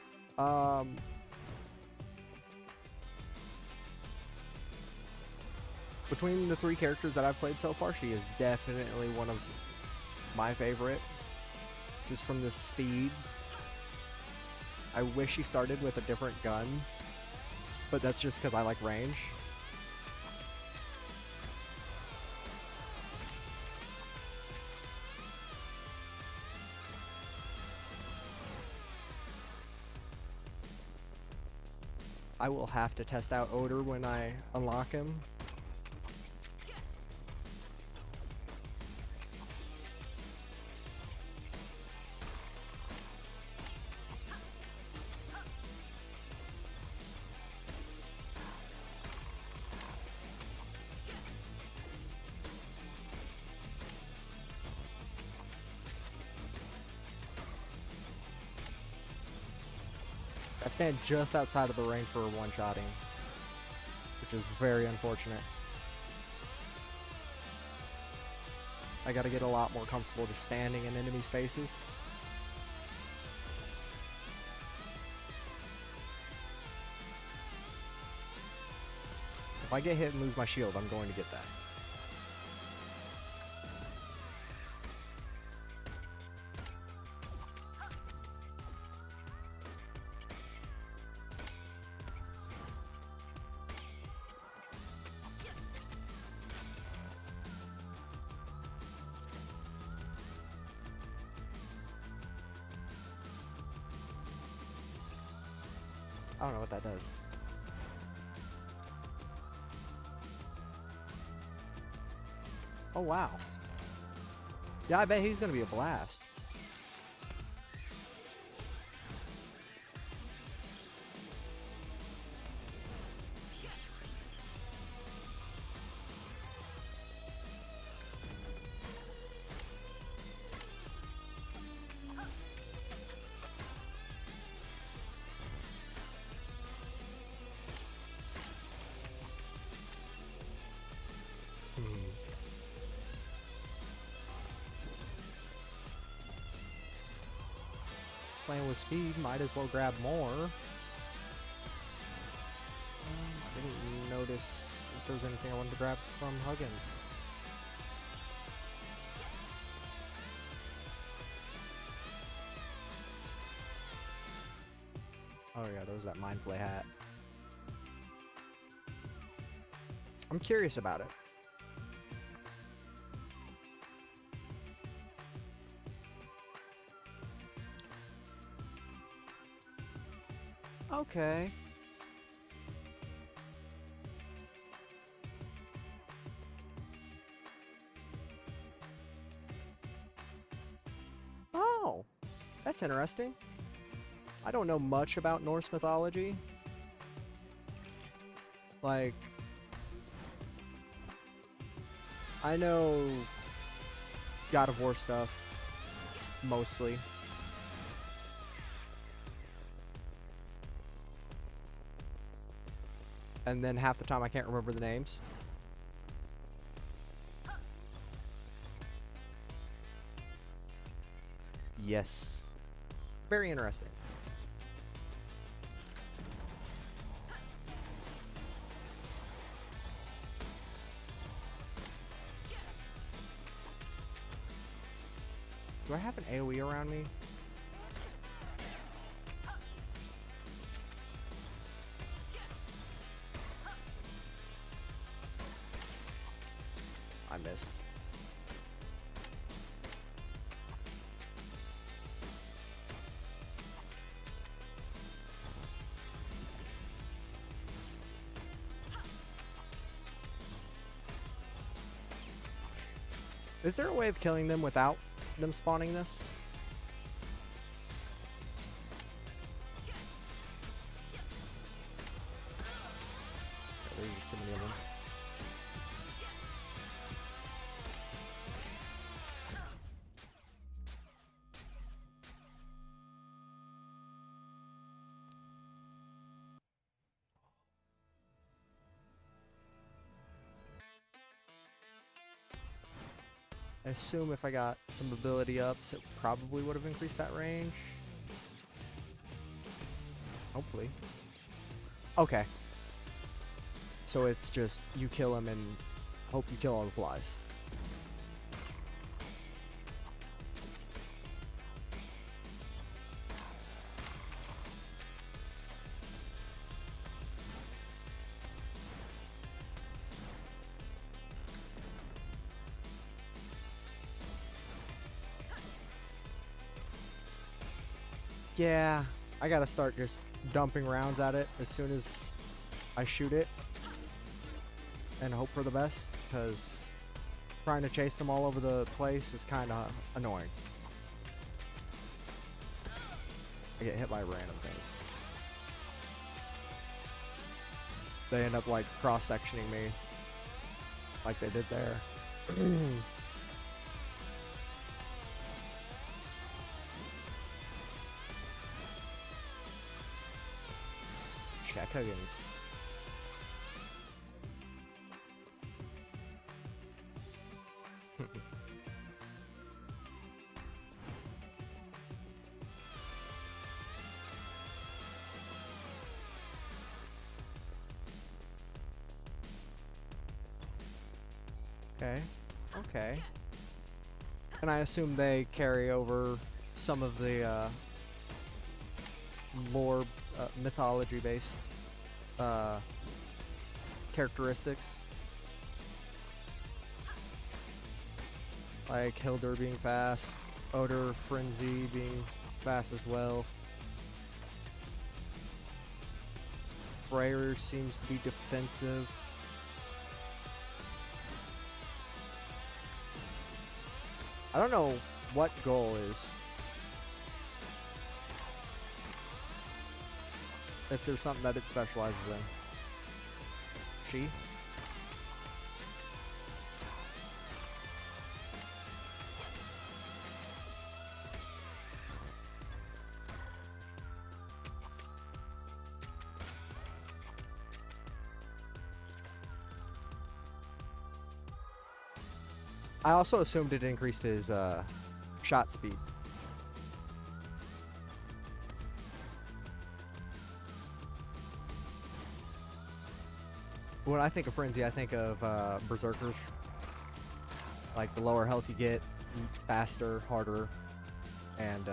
Between the 3 characters that I've played so far, she is definitely one of my favorite. Just from the speed. I wish she started with a different gun, but that's just because I like range. I will have to test out Odor when I unlock him. I stand just outside of the range for one-shotting, which is very unfortunate. I gotta get a lot more comfortable just standing in enemies' faces. If I get hit and lose my shield, I'm going to get that. I don't know what that does. Oh, wow. Yeah, I bet he's gonna be a blast. Playing with speed, might as well grab more. I didn't notice if there was anything I wanted to grab from Huggins. Oh yeah, there was that Mind Flay hat. I'm curious about it. Okay. Oh, that's interesting. I don't know much about Norse mythology. Like, I know God of War stuff, mostly. And then half the time I can't remember the names. Yes. Very interesting. Do I have an AoE around me? I missed. Is there a way of killing them without them spawning this? Yeah, there's just too many of them. I assume if I got some ability ups, it probably would have increased that range. Hopefully. Okay. So it's just you kill him and hope you kill all the flies. Yeah, I gotta start just dumping rounds at it as soon as I shoot it and hope for the best, because trying to chase them all over the place is kind of annoying. I get hit by random things. They end up like cross-sectioning me like they did there. Check Huggins. Okay, okay. And I assume they carry over some of the lore, mythology-based characteristics. Like Hildur being fast, Oder Frenzy being fast as well. Freyr seems to be defensive. I don't know what goal is. If there's something that it specializes in. She? I also assumed it increased his shot speed. When I think of Frenzy, I think of Berserkers. Like, the lower health you get, faster, harder, and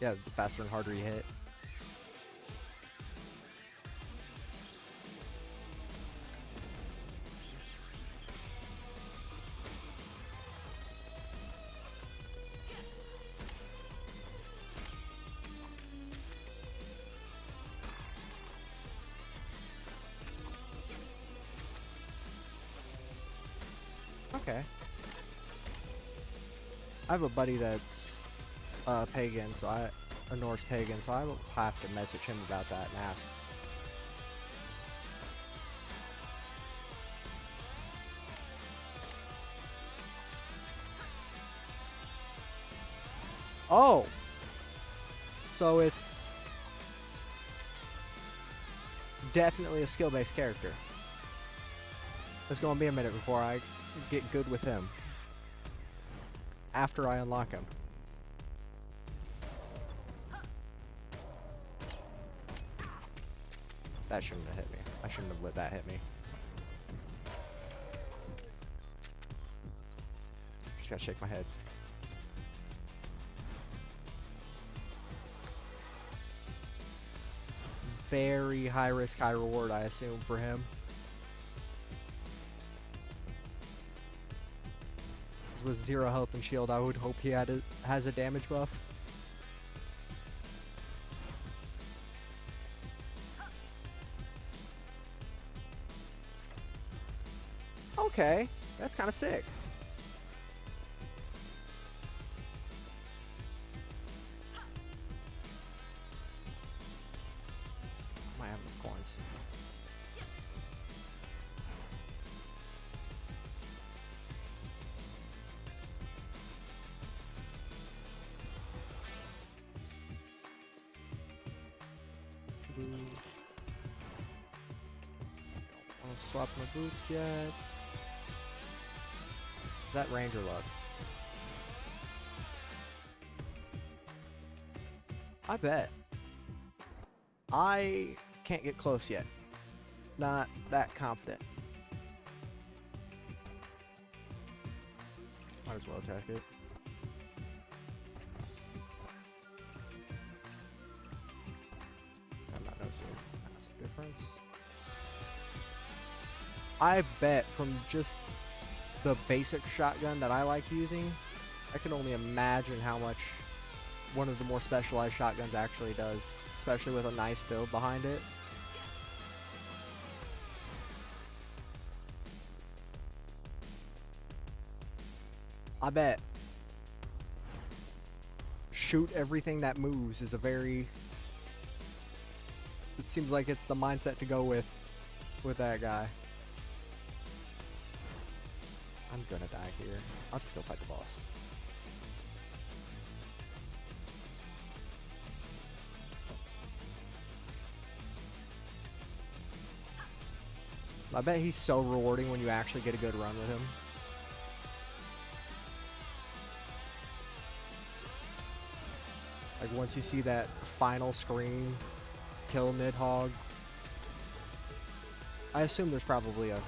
yeah, the faster and harder you hit. Okay. I have a buddy that's pagan, a Norse pagan, so I will have to message him about that and ask. Oh! So it's definitely a skill-based character. It's gonna be a minute before I get good with him. After I unlock him. That shouldn't have hit me. I shouldn't have let that hit me. Just gotta shake my head. Very high risk, high reward, I assume, for him. With 0 health and shield, I would hope he has a damage buff. Okay, that's kind of sick. Might have enough coins. Don't want to swap my boots yet. Is that range or luck? I bet. I can't get close yet. Not that confident. Might as well attack it. I'm not noticing a massive difference. I bet from just the basic shotgun that I like using, I can only imagine how much one of the more specialized shotguns actually does, especially with a nice build behind it. I bet shoot everything that moves is a very... It seems like it's the mindset to go with that guy. I'm gonna die here. I'll just go fight the boss. I bet he's so rewarding when you actually get a good run with him. Like once you see that final screen, kill Nidhogg. I assume there's probably a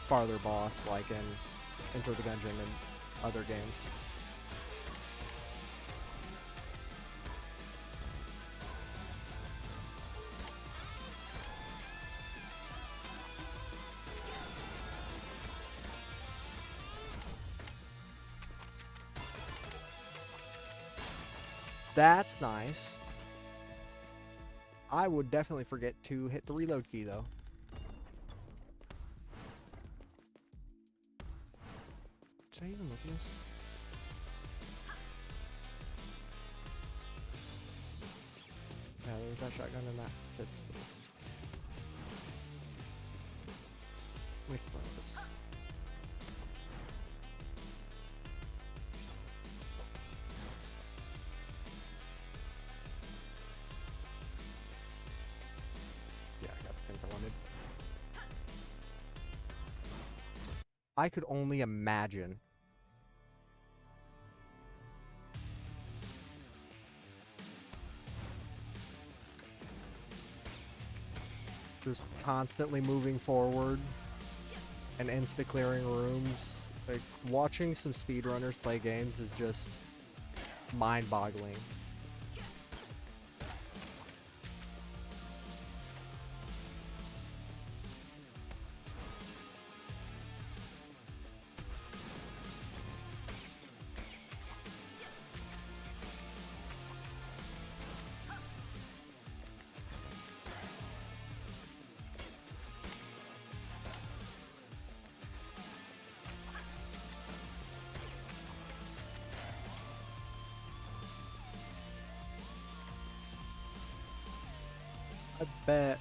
farther boss like in Enter the Gungeon and other games. That's nice. I would definitely forget to hit the reload key though. Did I even look at this? Yeah, there's that shotgun and that pistol. Let me keep running this. Yeah, I got the things I wanted. I could only imagine just constantly moving forward and insta-clearing rooms. Like, watching some speedrunners play games is just mind-boggling. I bet.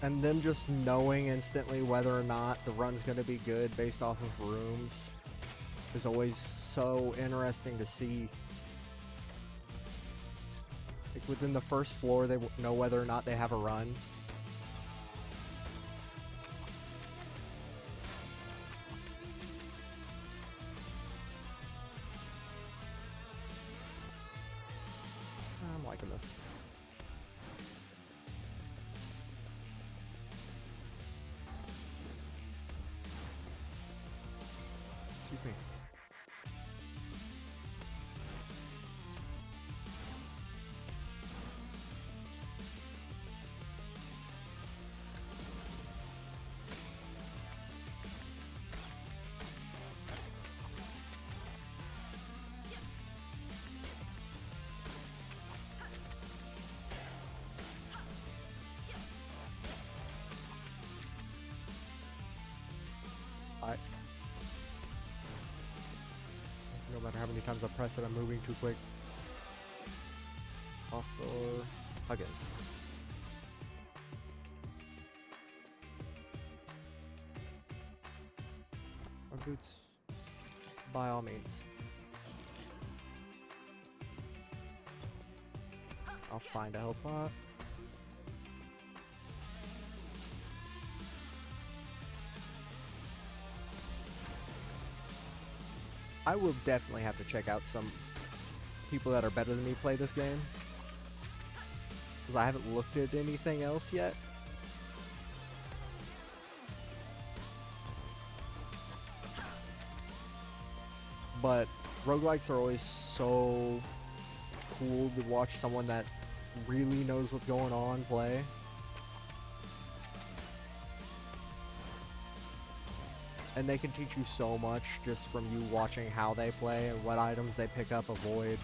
And them just knowing instantly whether or not the run's going to be good based off of rooms is always so interesting to see. Like within the first floor, they know whether or not they have a run. I'm liking this. Excuse me. No matter how many times I press it, I'm moving too quick. Hospital Huggins. Or boots. By all means. I'll find a health pot. I will definitely have to check out some people that are better than me play this game, because I haven't looked at anything else yet. But roguelikes are always so cool to watch someone that really knows what's going on play. And they can teach you so much just from you watching how they play and what items they pick up, avoid,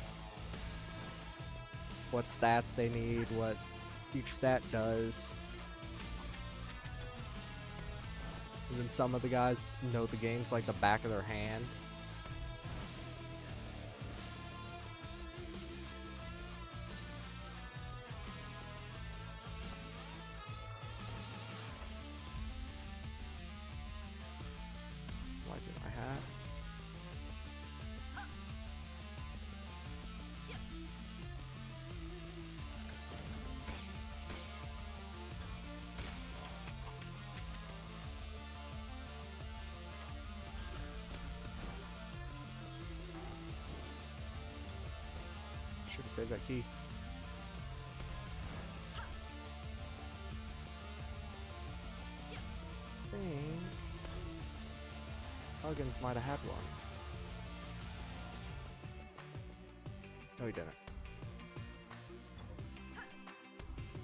what stats they need, what each stat does. Even some of the guys know the games like the back of their hand. Liking my hat. Should have saved that key. I think Huggins might have had one. No, he didn't.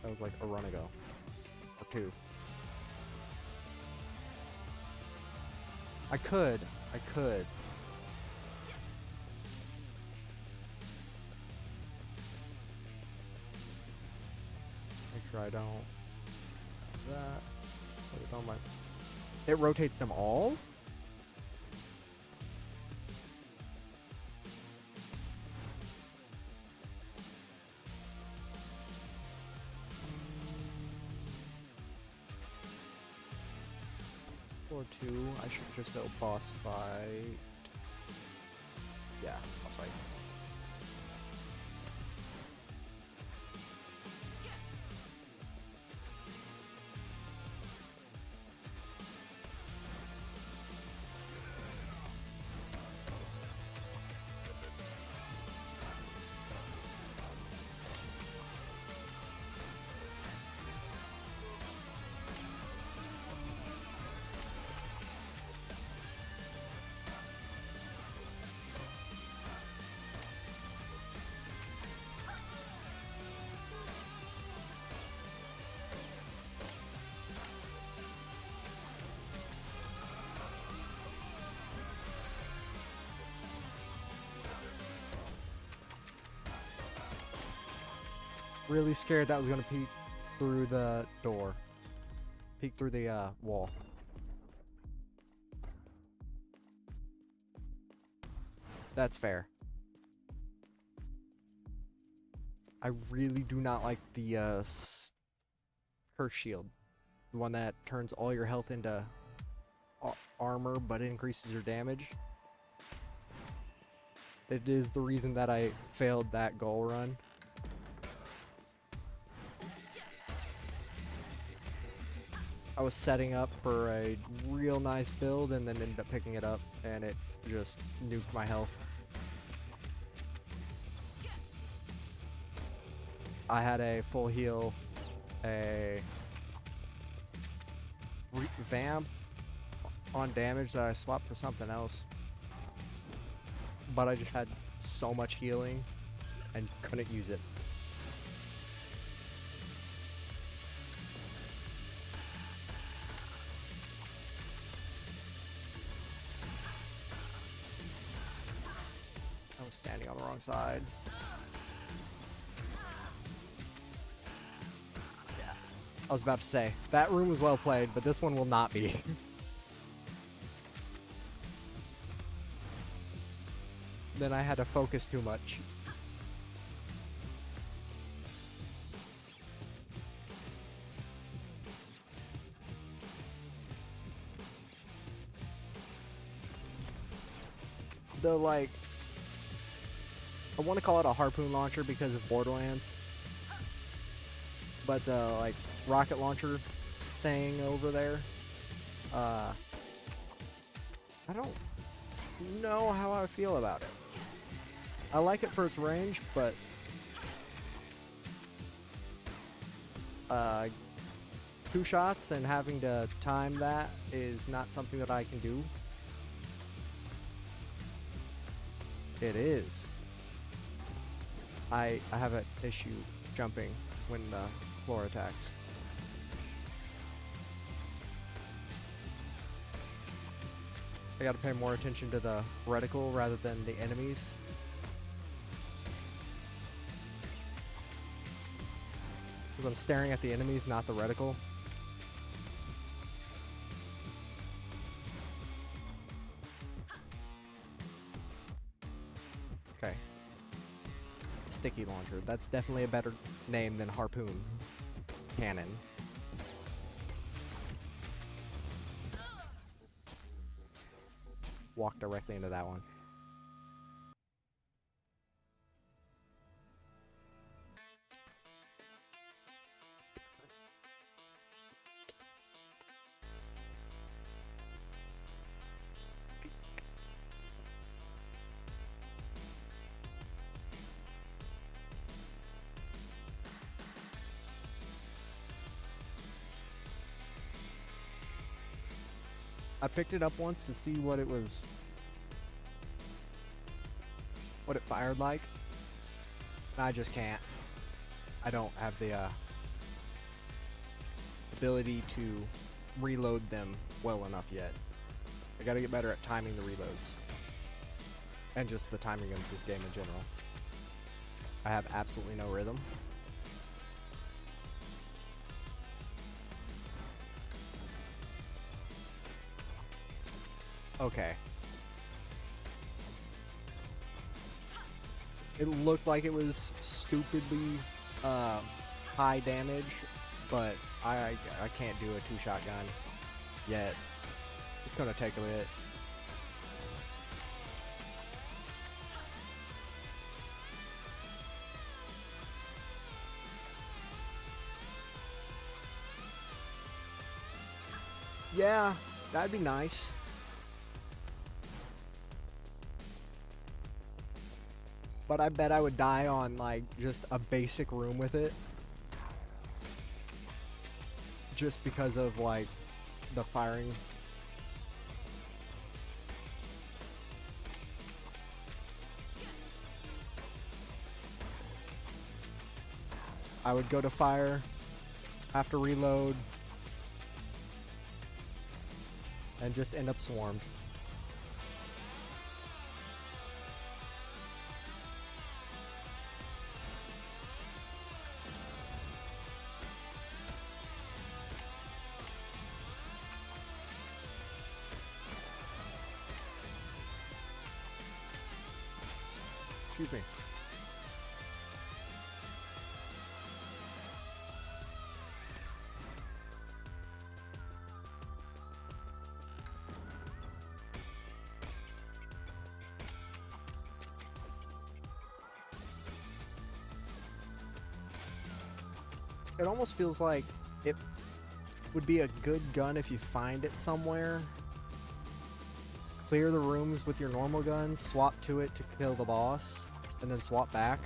That was like a run ago. Or two. I could. Make sure I don't do that. Put it on my... It rotates them all? Floor 2, I should just go boss fight. Yeah, boss fight. Really scared that was gonna peek through the door. Peek through the wall. That's fair. I really do not like the curse shield. The one that turns all your health into armor but increases your damage. It is the reason that I failed that goal run. I was setting up for a real nice build and then ended up picking it up and it just nuked my health. I had a full heal, a vamp on damage that I swapped for something else. But I just had so much healing and couldn't use it. I was standing on the wrong side. Yeah. I was about to say, that room was well played, but this one will not be. Then I had to focus too much. The, like, I want to call it a harpoon launcher because of Borderlands. but the like rocket launcher thing over there, I don't know how I feel about it. I like it for its range, but two shots and having to time that is not something that I can do. It is. I have an issue jumping when the floor attacks. I gotta pay more attention to the reticle rather than the enemies. Because I'm staring at the enemies, not the reticle. Okay. Sticky launcher. That's definitely a better name than harpoon cannon. Walk directly into that one. I picked it up once to see what it was, what it fired like, and I just can't. I don't have the ability to reload them well enough yet. I gotta get better at timing the reloads, and just the timing of this game in general. I have absolutely no rhythm. Okay. It looked like it was stupidly high damage, but I can't do a two-shot gun yet. It's gonna take a bit. Yeah, that'd be nice. But I bet I would die on like just a basic room with it. Just because of like the firing. I would go to fire, have to reload, and just end up swarmed. Excuse me. It almost feels like it would be a good gun if you find it somewhere. Clear the rooms with your normal gun, swap to it to kill the boss, and then swap back.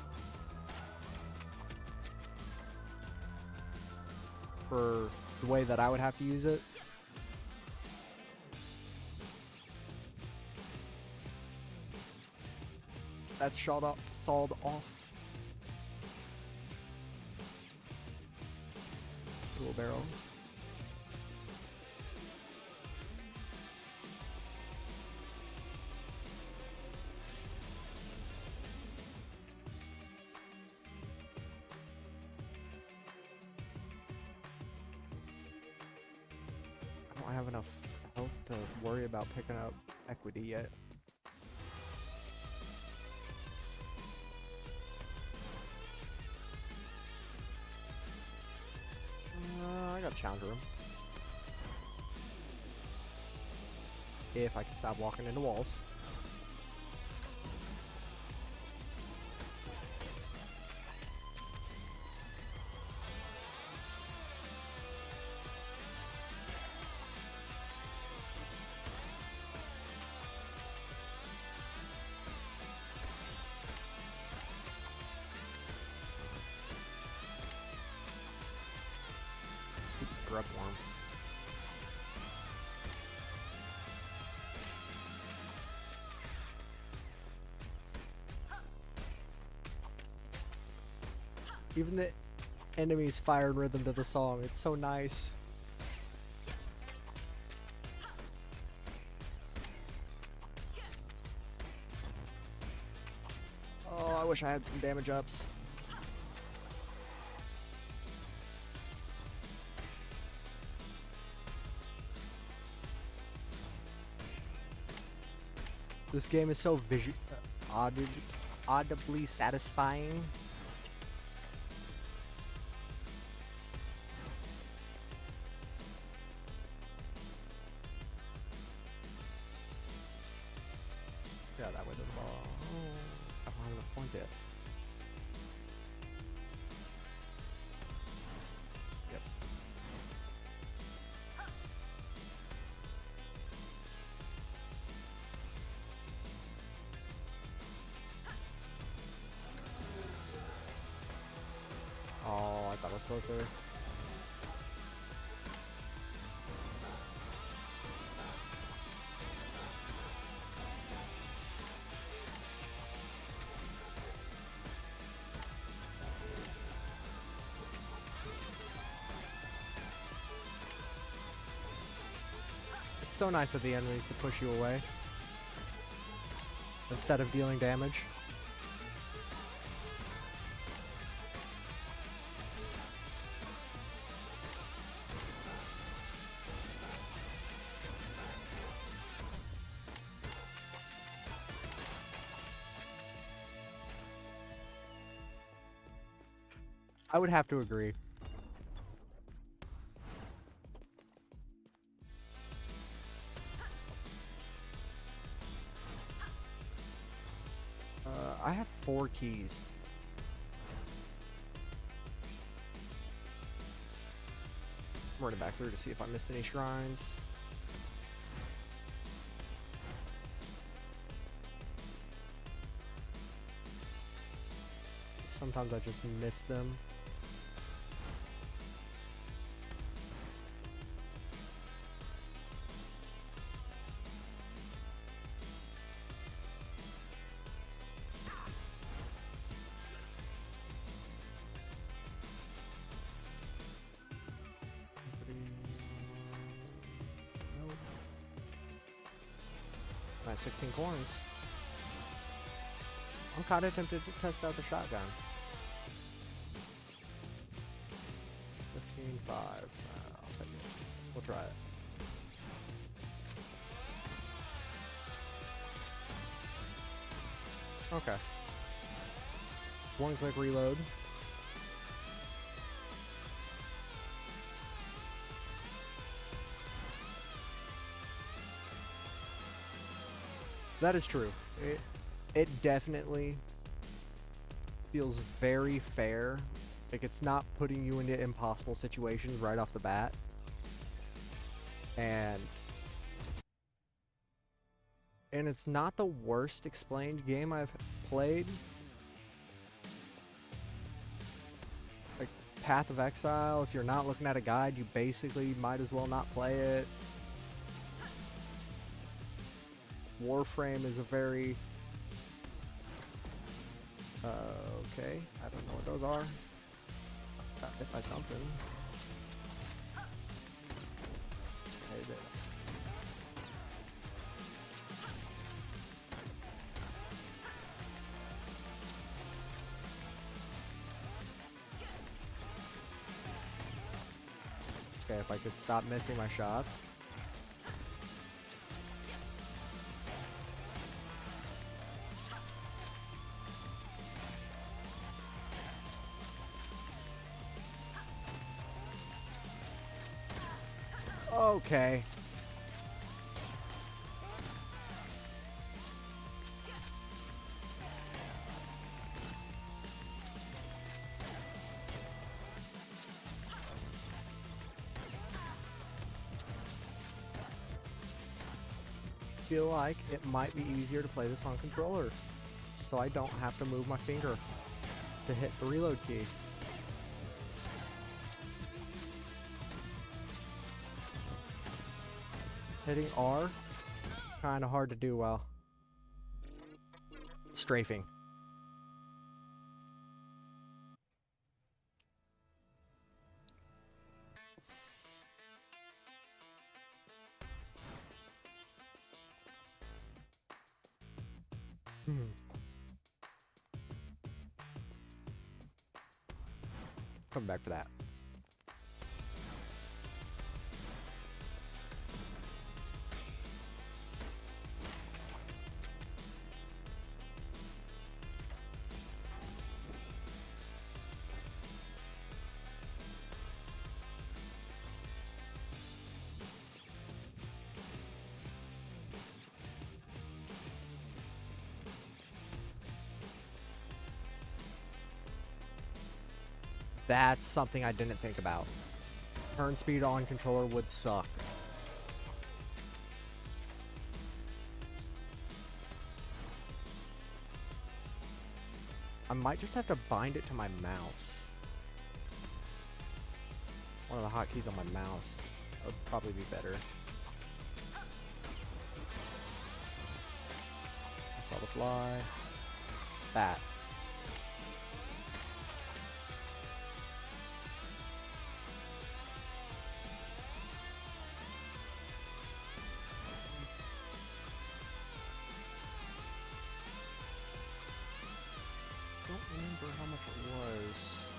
For the way that I would have to use it. That's sawed off. Dual barrel. I don't have enough health to worry about picking up equity yet. I got a challenge room. If I can stop walking into walls. grub worm. Even the enemies fire in rhythm to the song. It's so nice. Oh, I wish I had some damage ups. This game is so audibly satisfying. Yeah, that way to the ball. Oh, I don't have enough points yet. Yep. Oh, I thought it was closer. It's so nice of the enemies to push you away instead of dealing damage. I would have to agree. I have 4 keys. I'm running back through to see if I missed any shrines. Sometimes I just miss them. Nice 16 coins. I'm kinda tempted to test out the shotgun. 15.5. I'll take it. We'll try it. Okay. 1-click reload. That is true. It definitely feels very fair. Like, it's not putting you into impossible situations right off the bat. And it's not the worst explained game I've played. Like, Path of Exile, if you're not looking at a guide, you basically might as well not play it. Warframe is a very... okay, I don't know what those are. Got hit by something. Okay, if I could stop missing my shots. Okay. Feel like it might be easier to play this on controller, so I don't have to move my finger to hit the reload key. Hitting R, kind of hard to do well. Strafing. Come back for that. That's something I didn't think about. Turn speed on controller would suck. I might just have to bind it to my mouse. One of the hotkeys on my mouse. That would probably be better. I saw the fly. Bat. I don't remember how much it was.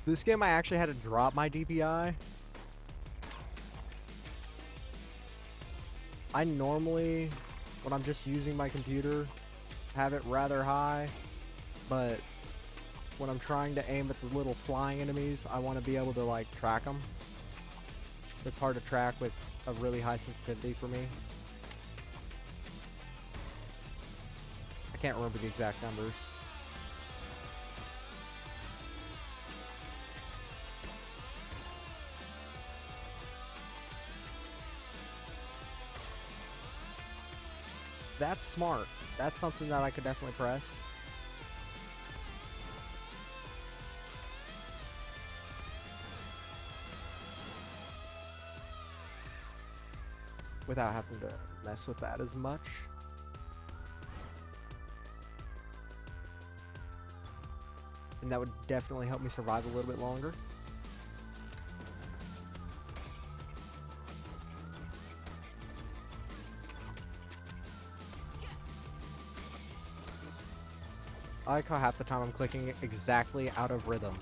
This game I actually had to drop my DPI. I normally, when I'm just using my computer, have it rather high, but when I'm trying to aim at the little flying enemies, I want to be able to like track them. It's hard to track with a really high sensitivity for me. I can't remember the exact numbers. That's smart. That's something that I could definitely press. Without having to mess with that as much. And that would definitely help me survive a little bit longer. I like how half the time I'm clicking exactly out of rhythm.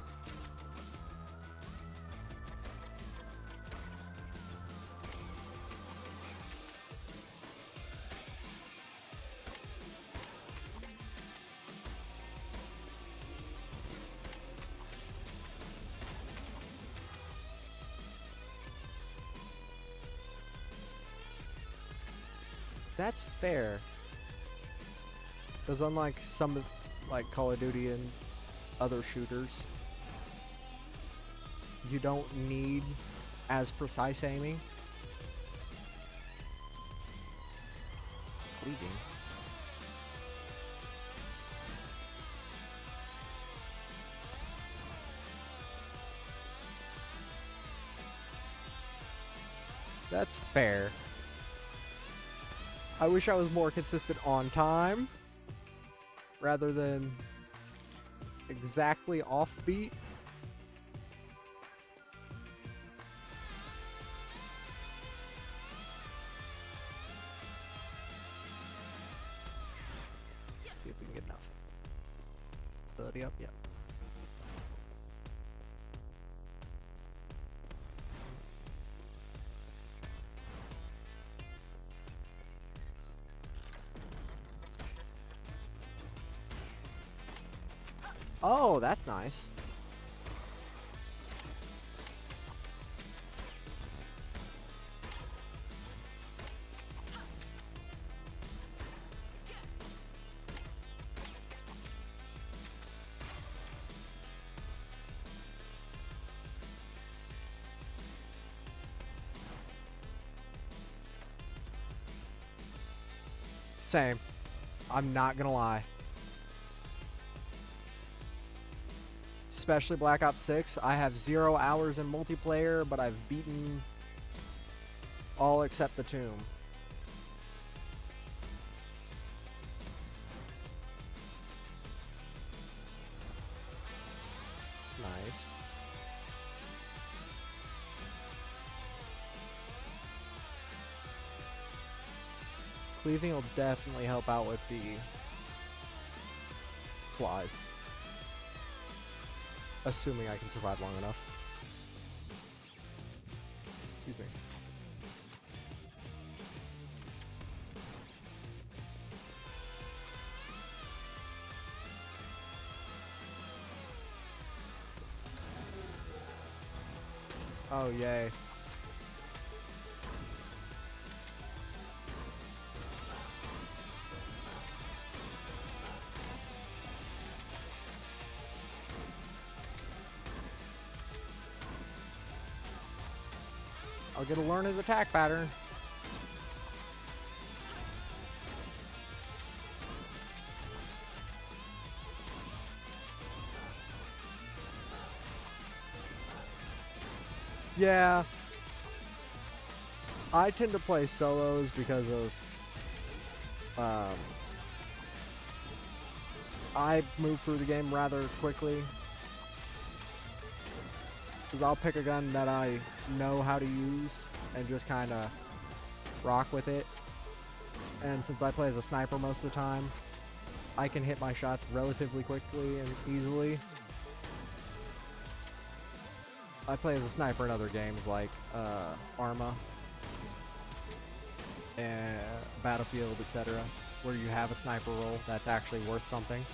That's fair. Because unlike some, like Call of Duty and other shooters, you don't need as precise aiming. Cleaving. That's fair. I wish I was more consistent on time, rather than exactly offbeat. See if we can get enough. Ability up, yeah. Oh, that's nice. Same. I'm not gonna lie. especially Black Ops 6. I have 0 hours in multiplayer, but I've beaten all except the tomb. It's nice. Cleaving will definitely help out with the flies. Assuming I can survive long enough. Excuse me. Oh, yay. I'll get to learn his attack pattern. Yeah. I tend to play solos because of I move through the game rather quickly. Because I'll pick a gun that I know how to use and just kind of rock with it. And since I play as a sniper most of the time, I can hit my shots relatively quickly and easily. I play as a sniper in other games like Arma and Battlefield, etc., where you have a sniper role that's actually worth something,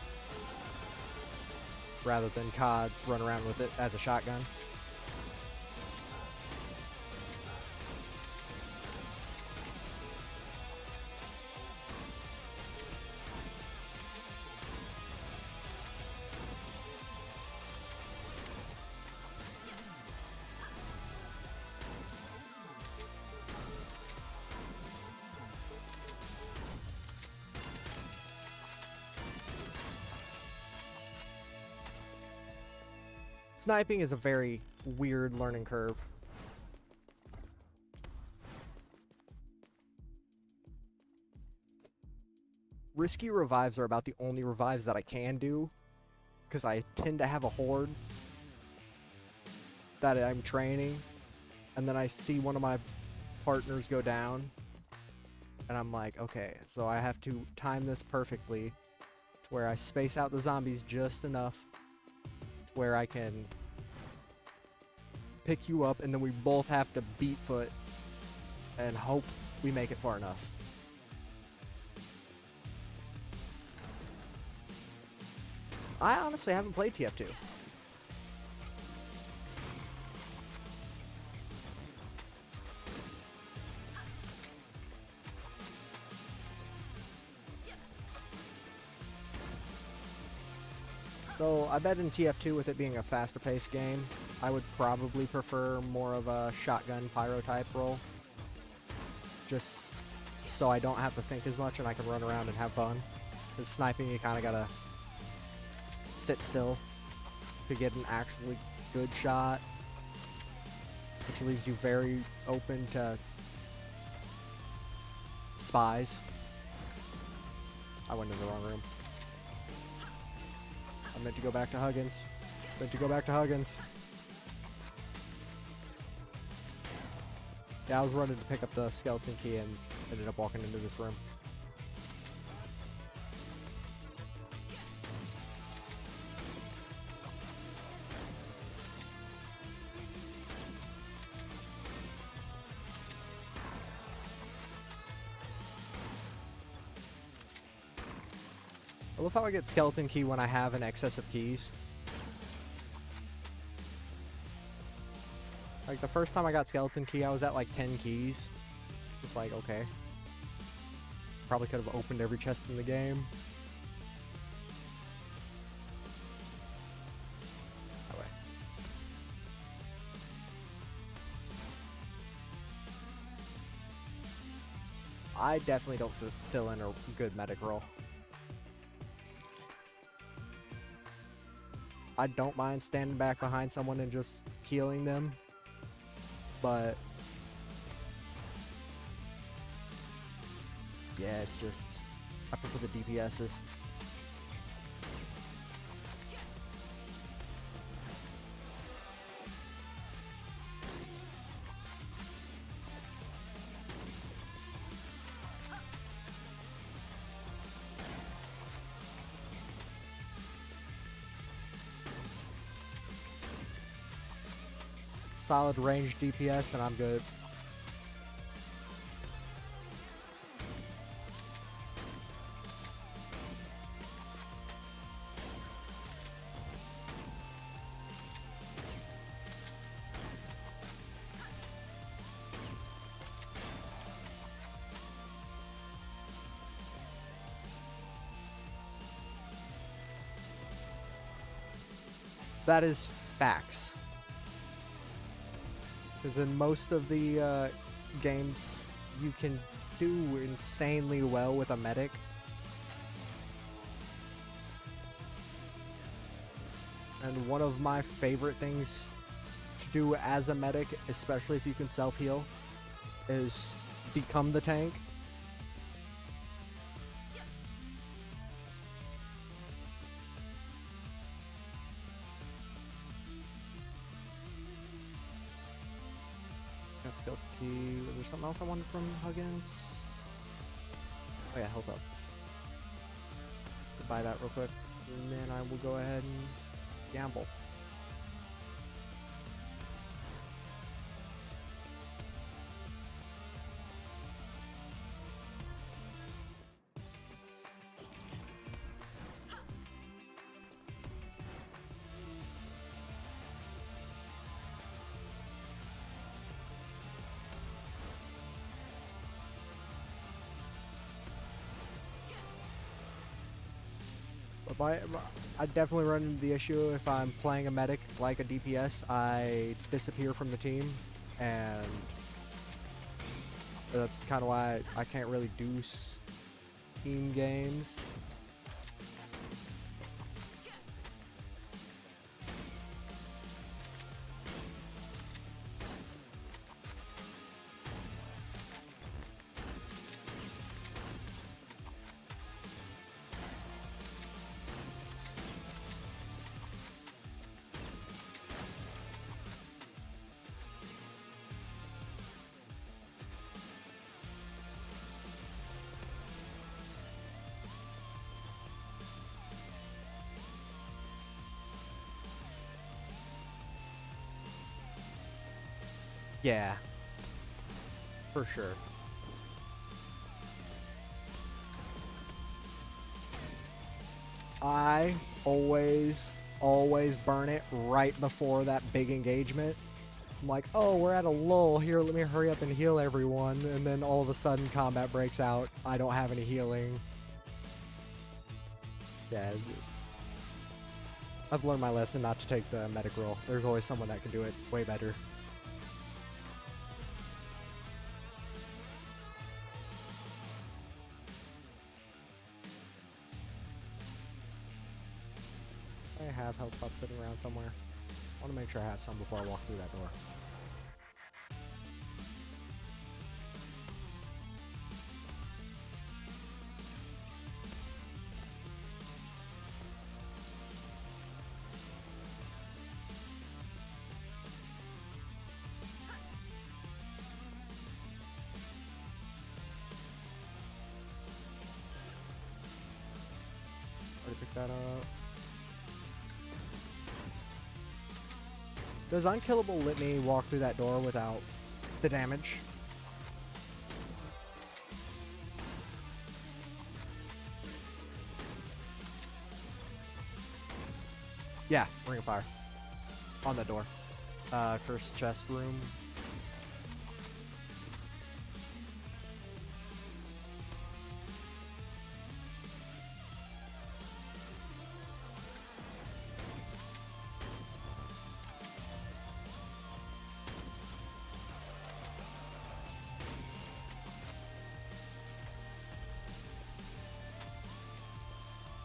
rather than CODs run around with it as a shotgun. Sniping is a very weird learning curve. Risky revives are about the only revives that I can do, because I tend to have a horde that I'm training, and then I see one of my partners go down, and I'm like, okay, so I have to time this perfectly to where I space out the zombies just enough to where I can pick you up, and then we both have to beat foot and hope we make it far enough. I honestly haven't played TF2. So I bet in TF2, with it being a faster paced game, I would probably prefer more of a shotgun pyro type role. Just so I don't have to think as much and I can run around and have fun. Because sniping, you kind of gotta sit still to get an actually good shot, which leaves you very open to spies. I went in the wrong room. I meant to go back to Huggins. Yeah, I was running to pick up the skeleton key and ended up walking into this room. I love how I get skeleton key when I have an excess of keys. Like the first time I got skeleton key, I was at like 10 keys. It's like, okay. Probably could have opened every chest in the game. That way. I definitely don't fill in a good medic role. I don't mind standing back behind someone and just healing them, but yeah, it's just, I prefer the DPSs. Solid range DPS and I'm good. That is facts. Because in most of the games, you can do insanely well with a medic. And one of my favorite things to do as a medic, especially if you can self-heal, is become the tank. Got stealth key. Was there something else I wanted from Huggins? Oh yeah, health up. Buy that real quick, and then I will go ahead and gamble. But I definitely run into the issue if I'm playing a medic like a DPS, I disappear from the team, and that's kind of why I can't really do team games. Yeah, for sure. I always burn it right before that big engagement. I'm like, oh, we're at a lull here, let me hurry up and heal everyone, and then all of a sudden combat breaks out, I don't have any healing. Yeah, I've learned my lesson not to take the medic role. There's always someone that can do it way better. I have health pots sitting around somewhere. I want to make sure I have some before I walk through that door. Already picked that up. Does Unkillable let me walk through that door without the damage? Yeah, Ring of Fire. On the door. Cursed chest room.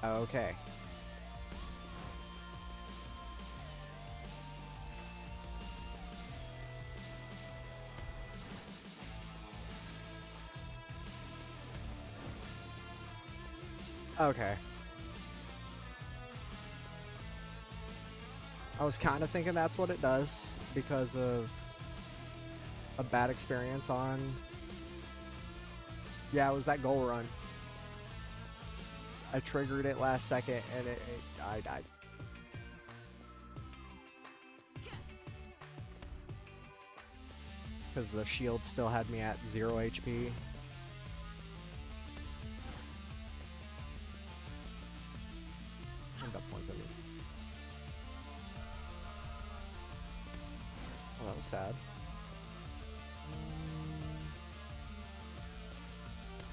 Okay. Okay. I was kind of thinking that's what it does because of a bad experience on... Yeah, it was that goal run. I triggered it last second and I died. Because the shield still had me at 0 HP. And that points at me. Oh, that was sad.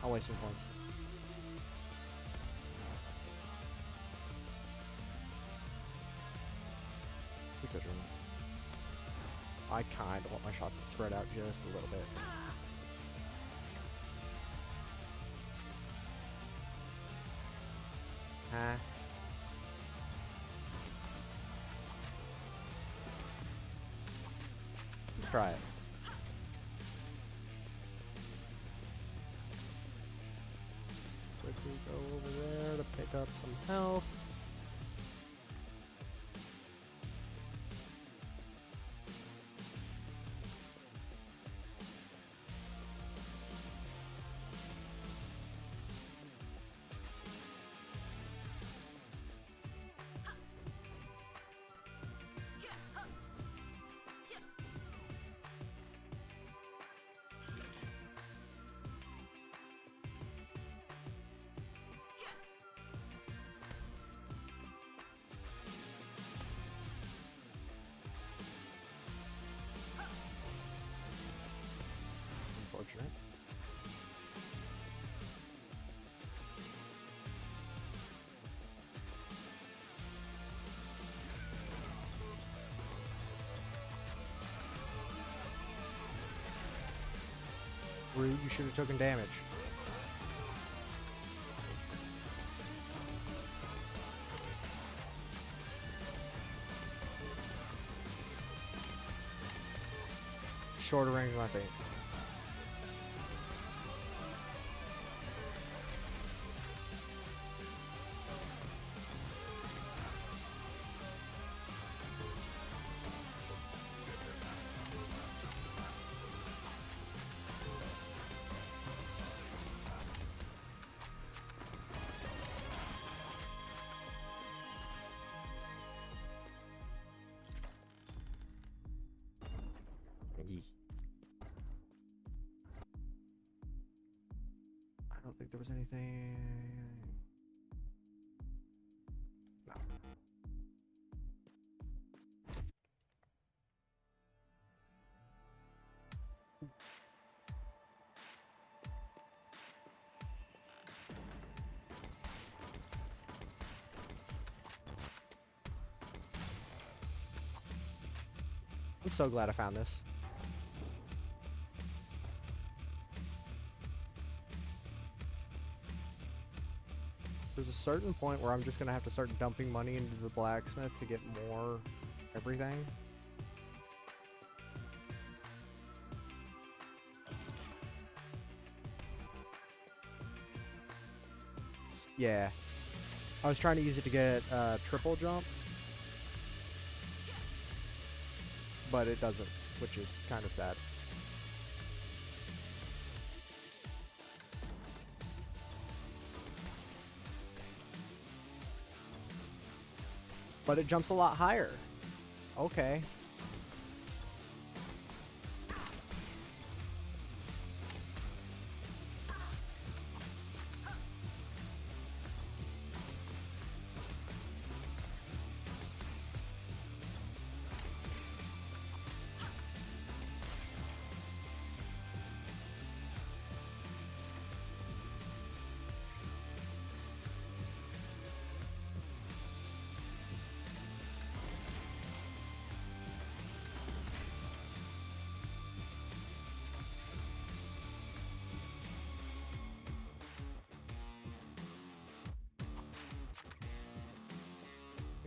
I'll waste some points. He's such a... I kind of want my shots to spread out just a little bit. Huh? Try it. Quickly go over there to pick up some health. Unfortunate. Rude, you should have taken damage. Shorter range, I think. I don't think there was anything. No. I'm so glad I found this. There's a certain point where I'm just gonna have to start dumping money into the blacksmith to get more everything. Yeah. I was trying to use it to get triple jump, but it doesn't, which is kind of sad. But it jumps a lot higher. Okay.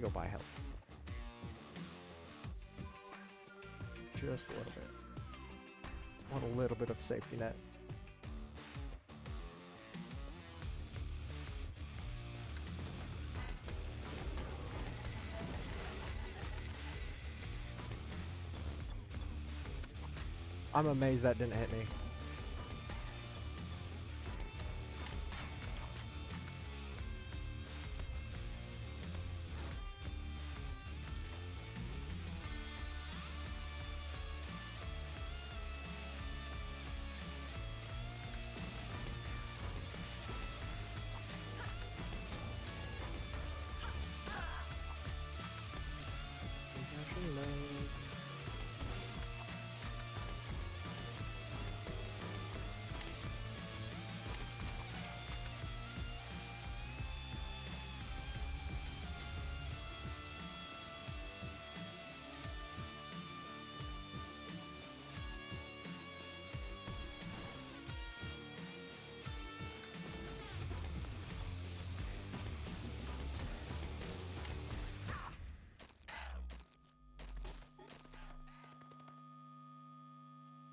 Go buy health. Just a little bit. Want a little bit of safety net. I'm amazed that didn't hit me.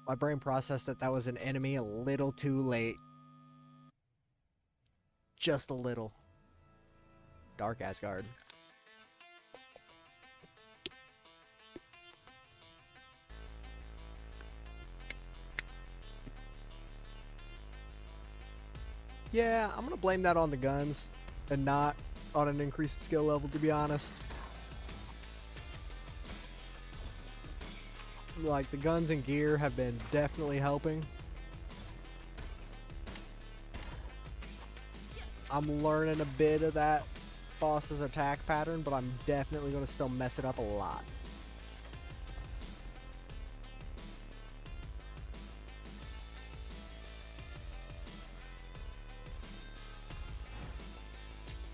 My brain processed that that was an enemy a little too late. Just a little. Dark Asgard. Yeah, I'm gonna blame that on the guns and not on an increased skill level, to be honest. Like, the guns and gear have been definitely helping. I'm learning a bit of that boss's attack pattern, but I'm definitely going to still mess it up a lot.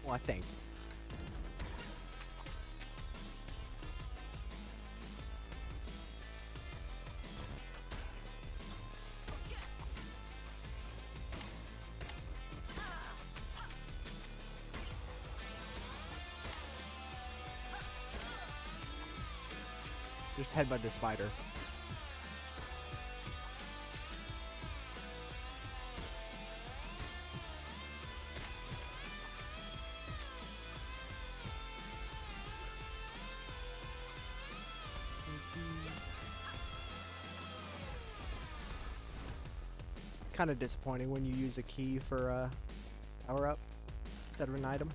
Well, thank you. Just headbutt the spider. It's kind of disappointing when you use a key for a power up instead of an item.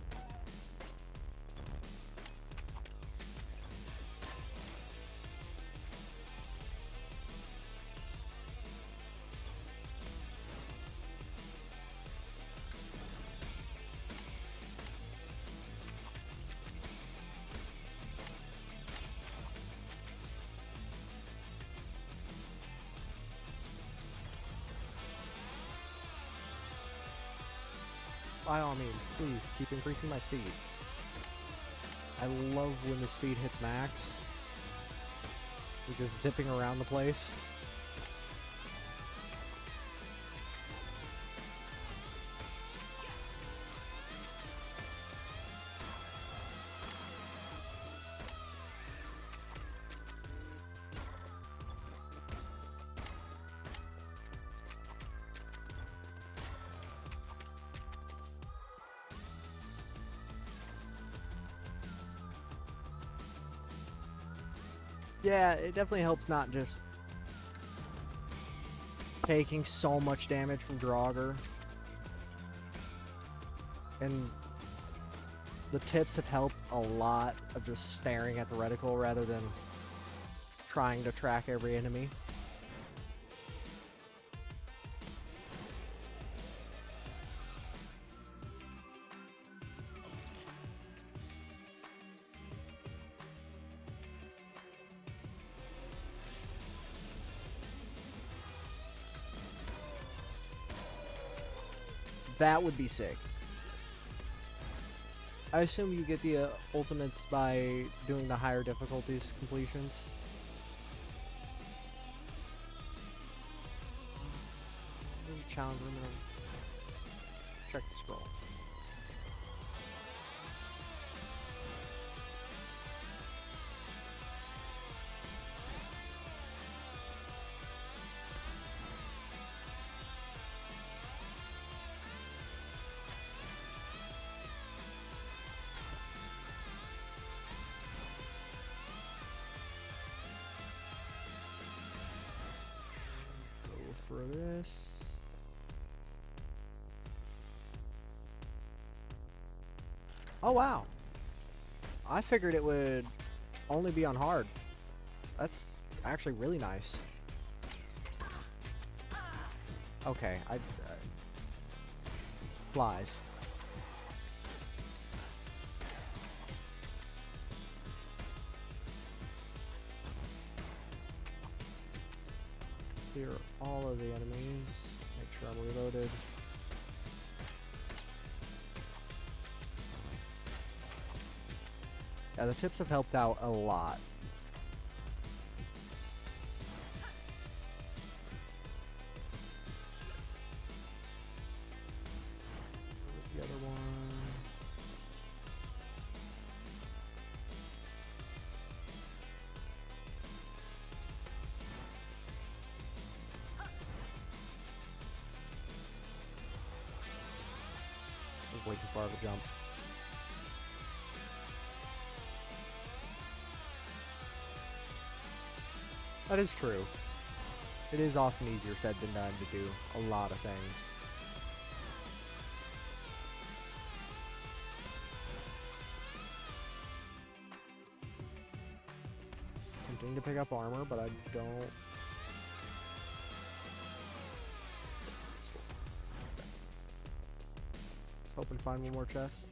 By all means, please keep increasing my speed. I love when the speed hits max. We're just zipping around the place. Yeah, it definitely helps not just taking so much damage from Draugr. And the tips have helped a lot of just staring at the reticle rather than trying to track every enemy. That would be sick. I assume you get the ultimates by doing the higher difficulties completions. There's a challenge room. Check the scroll. this. Oh wow! I figured it would only be on hard. That's actually really nice. Okay, flies. Clear all of the enemies. Make sure I'm reloaded. Yeah, the tips have helped out a lot. Where's the other one? That was way too far of a jump. That is true. It is often easier said than done to do a lot of things. It's tempting to pick up armor, but I don't. Let's hope and find one more chest.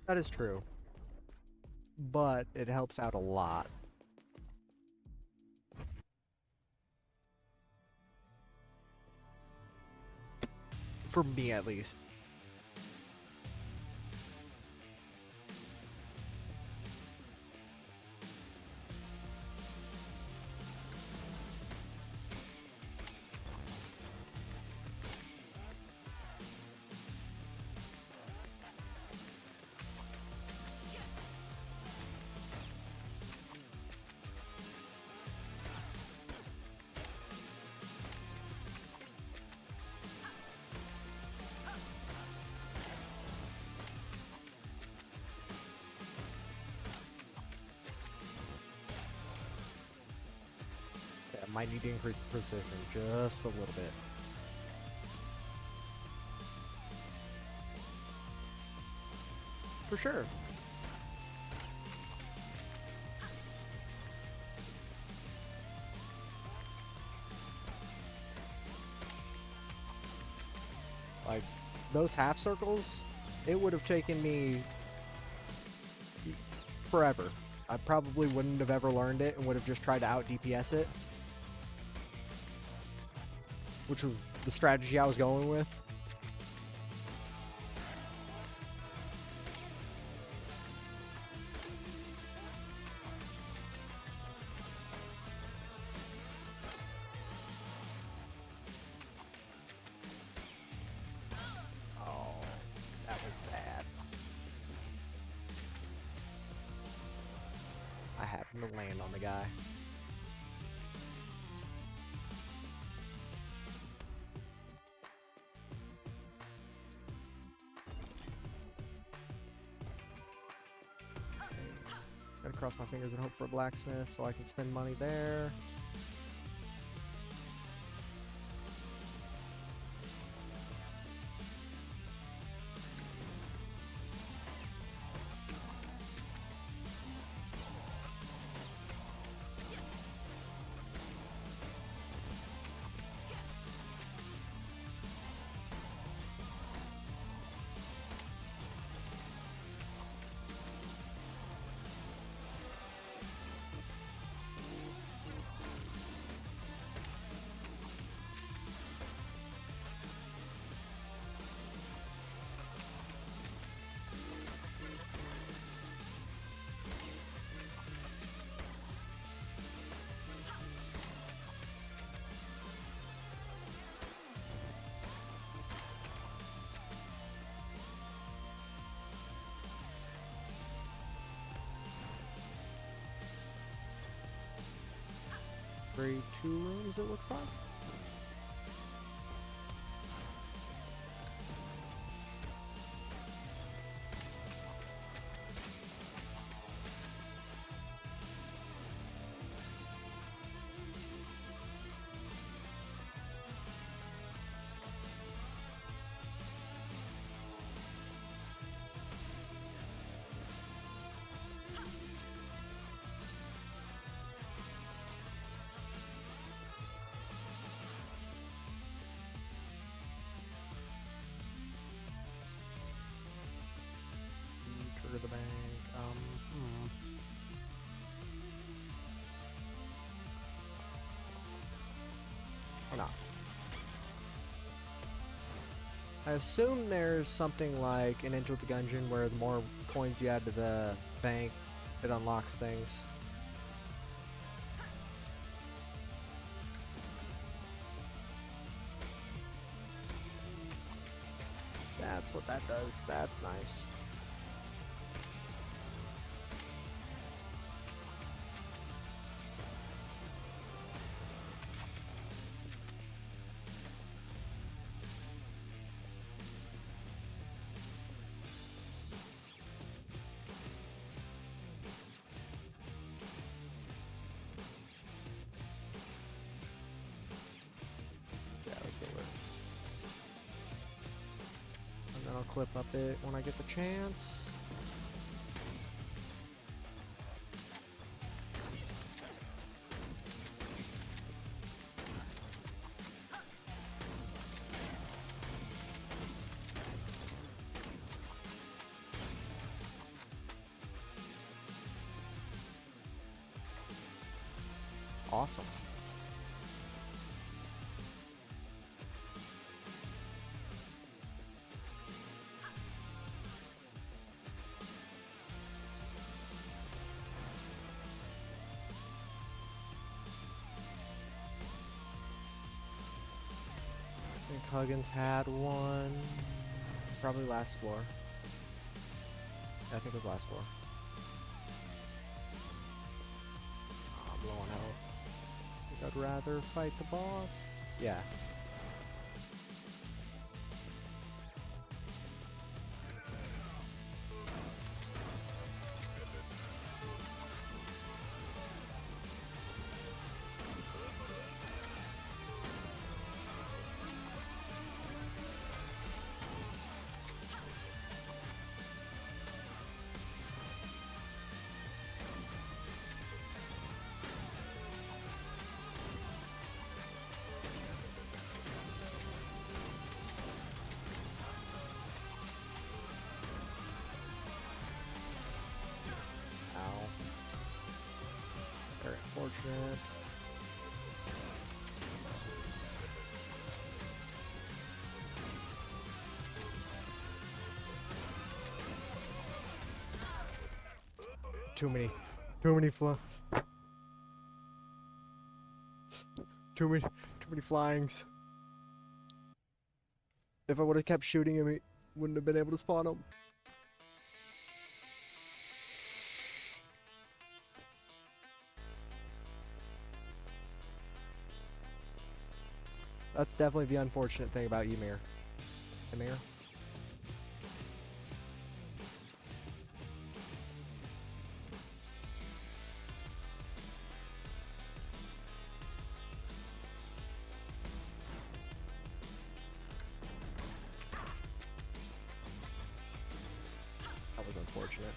That is true. But it helps out a lot. For me, at least. Yeah, might need to increase the precision just a little bit. For sure. Like, those half circles, it would have taken me forever. I probably wouldn't have ever learned it and would have just tried to out DPS it. Which was the strategy I was going with. Oh, that was sad. I happened to land on the guy. Gotta cross my fingers and hope for a blacksmith so I can spend money there. Grade 2 rooms, it looks like. Trigger the bank. Or not. I assume there's something like an Enter the Gungeon where the more coins you add to the bank, it unlocks things. That's what that does. That's nice. Yeah, let's get it. And then I'll clip up it when I get the chance. Awesome. I think Huggins had one. Probably last floor. Yeah, I think it was last floor. Oh, I'm blowing out. I think I'd rather fight the boss. Yeah. Very unfortunate. Too many too many flyings. If I would have kept shooting him, he wouldn't have been able to spawn him. That's definitely the unfortunate thing about Ymir. Ymir? That was unfortunate.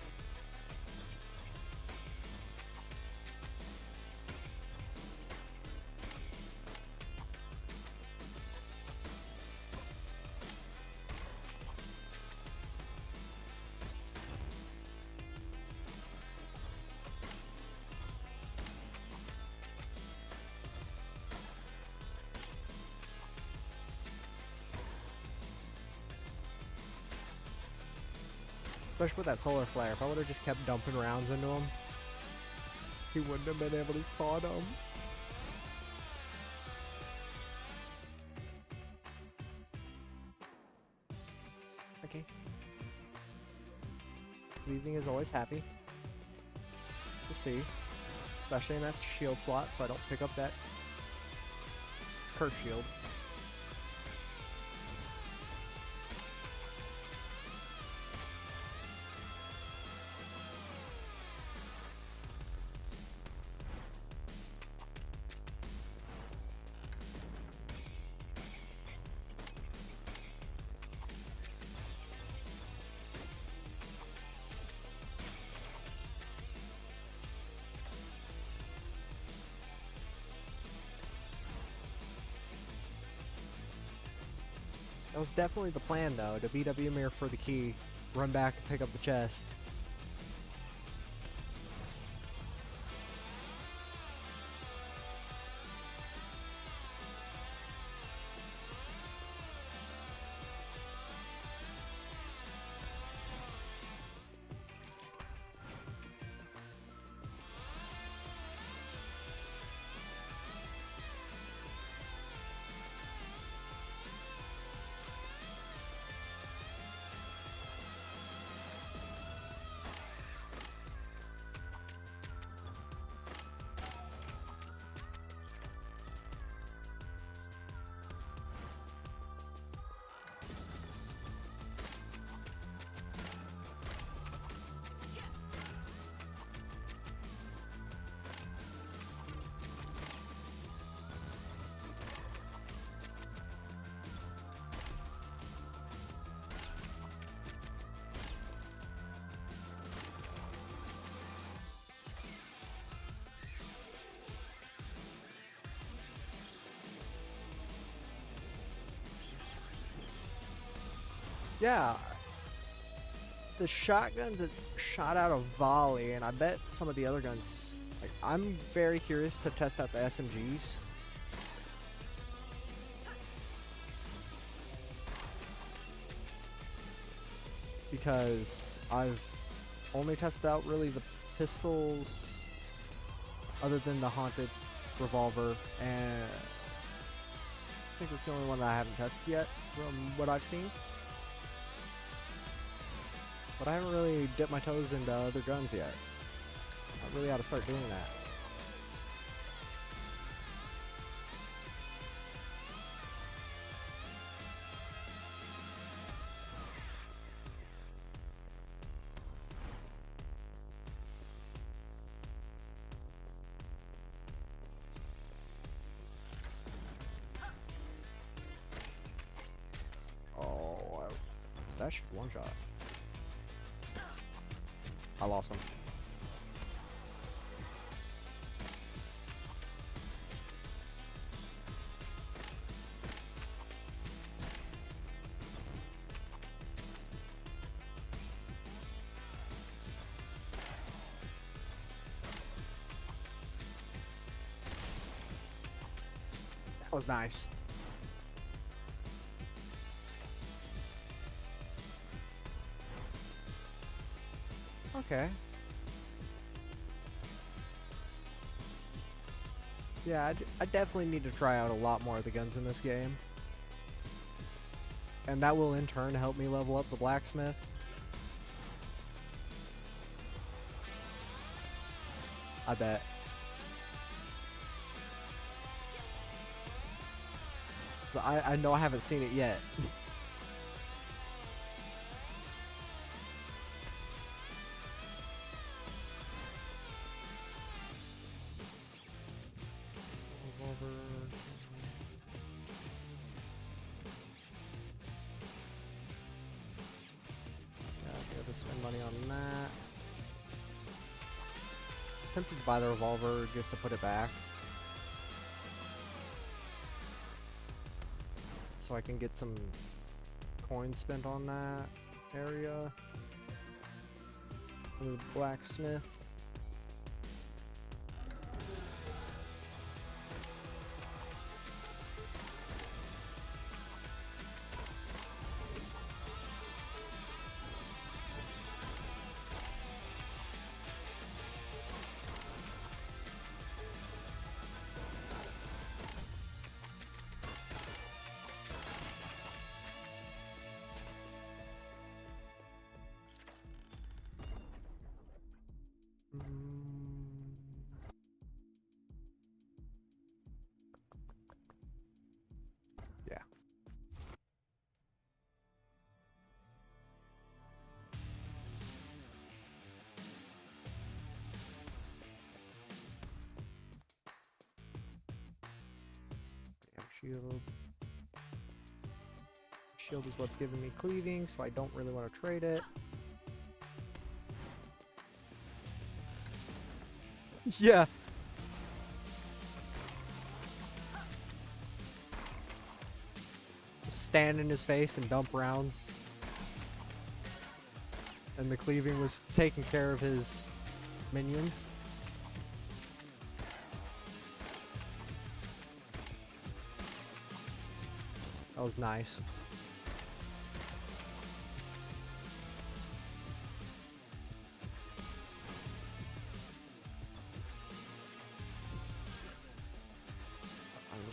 Especially with that solar flare. If I would have just kept dumping rounds into him, he wouldn't have been able to spawn him. Okay. Leaving is always happy to see. especially in that shield slot, so I don't pick up that curse shield. That was definitely the plan, though, to beat up Ymir for the key, run back and pick up the chest. Yeah, the shotguns that shot out a volley, and I bet some of the other guns. Like, I'm very curious to test out the SMGs. Because I've only tested out really the pistols, other than the haunted revolver, and I think it's the only one that I haven't tested yet from what I've seen. But I haven't really dipped my toes into other guns yet. I really ought to start doing that. Oh, that should one shot. I lost him. That was nice. Okay. Yeah, I definitely need to try out a lot more of the guns in this game. And that will in turn help me level up the blacksmith. I bet. So I know I haven't seen it yet. Revolver. Yeah, I gotta spend money on that. I was tempted to buy the revolver just to put it back. So I can get some coins spent on that area. From the blacksmith. Shield. Shield is what's giving me cleaving, so I don't really want to trade it. Yeah. Stand in his face and dump rounds. And the cleaving was taking care of his minions. That was nice.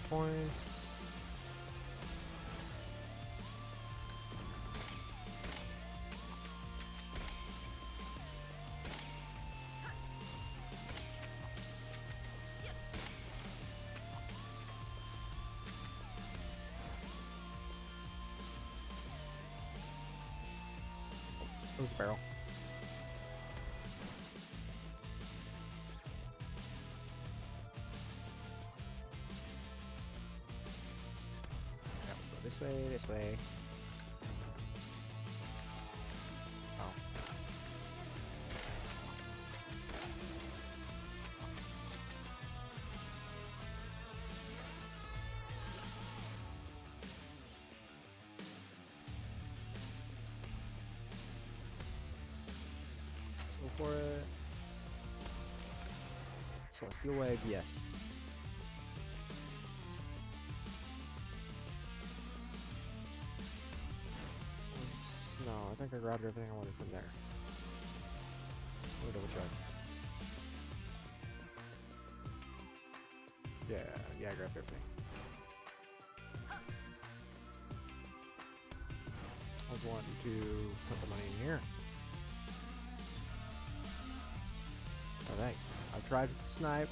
Points. There's a barrel. This way, this way. Oh. Go for it. Celestial Wave, yes. No, I think I grabbed everything I wanted from there. Let me double check. Yeah, I grabbed everything. I was wanting to put the money in here. Oh, thanks. I tried to snipe.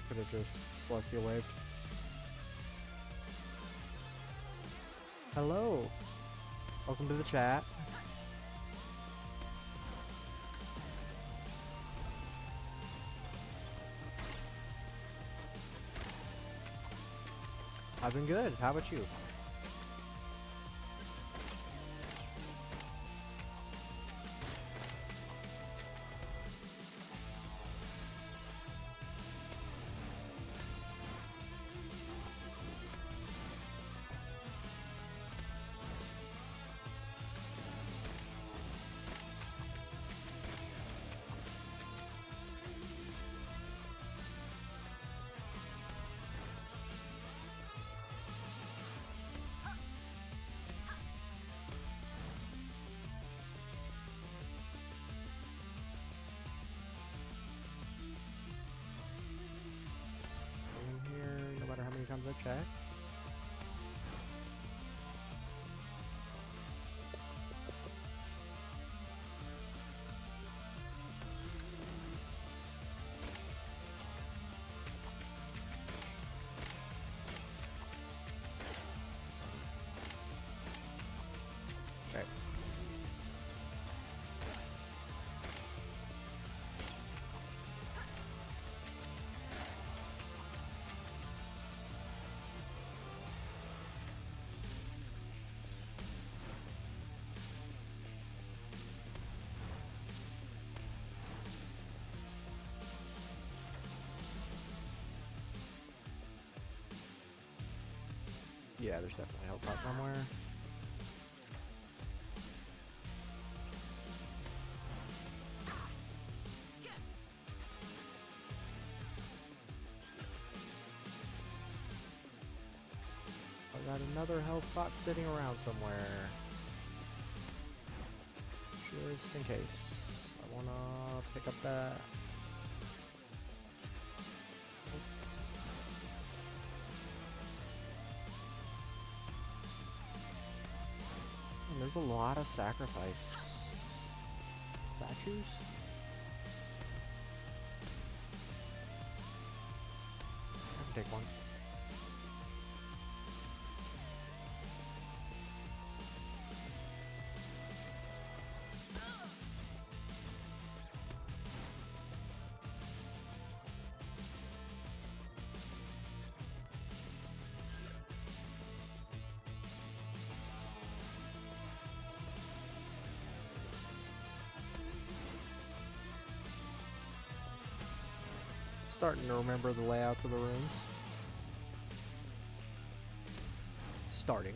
Could have just Celestial Waved. Hello! Welcome to the chat. I've been good. How about you? How many times I check? Okay. Yeah, there's definitely a health pot somewhere. I got another health pot sitting around somewhere. Just in case. I wanna pick up that. there's a lot of sacrifice statues. I can take one. Starting to remember the layouts of the rooms. Starting.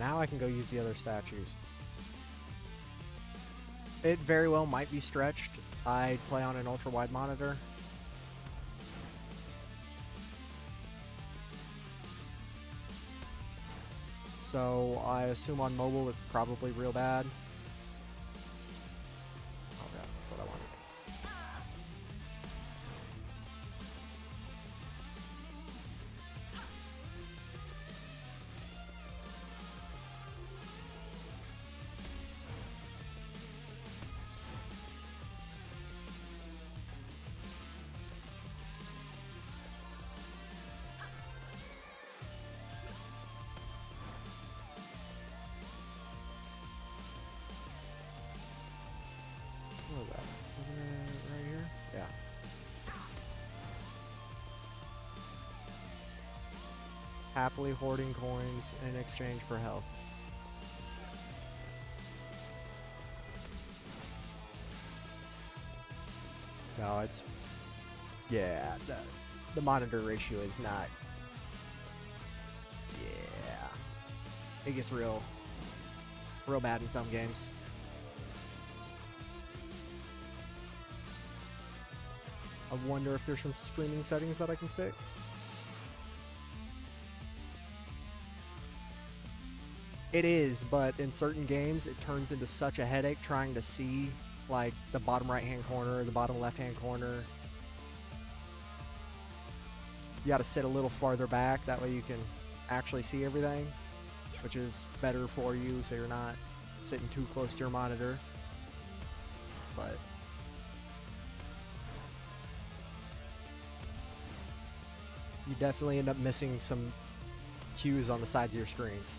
Now I can go use the other statues. It very well might be stretched. I'd play on an ultra-wide monitor. So I assume on mobile it's probably real bad. Oh yeah, that's what I wanted. What was that? Wasn't it right here? Yeah. Happily hoarding coins in exchange for health. No, it's... Yeah, the monitor ratio is not... Yeah. It gets real bad in some games. I wonder if there's some screening settings that I can fix. It is, but in certain games it turns into such a headache trying to see like the bottom right hand corner, the bottom left hand corner. You gotta sit a little farther back, that way you can actually see everything, which is better for you so you're not sitting too close to your monitor. But you definitely end up missing some cues on the sides of your screens.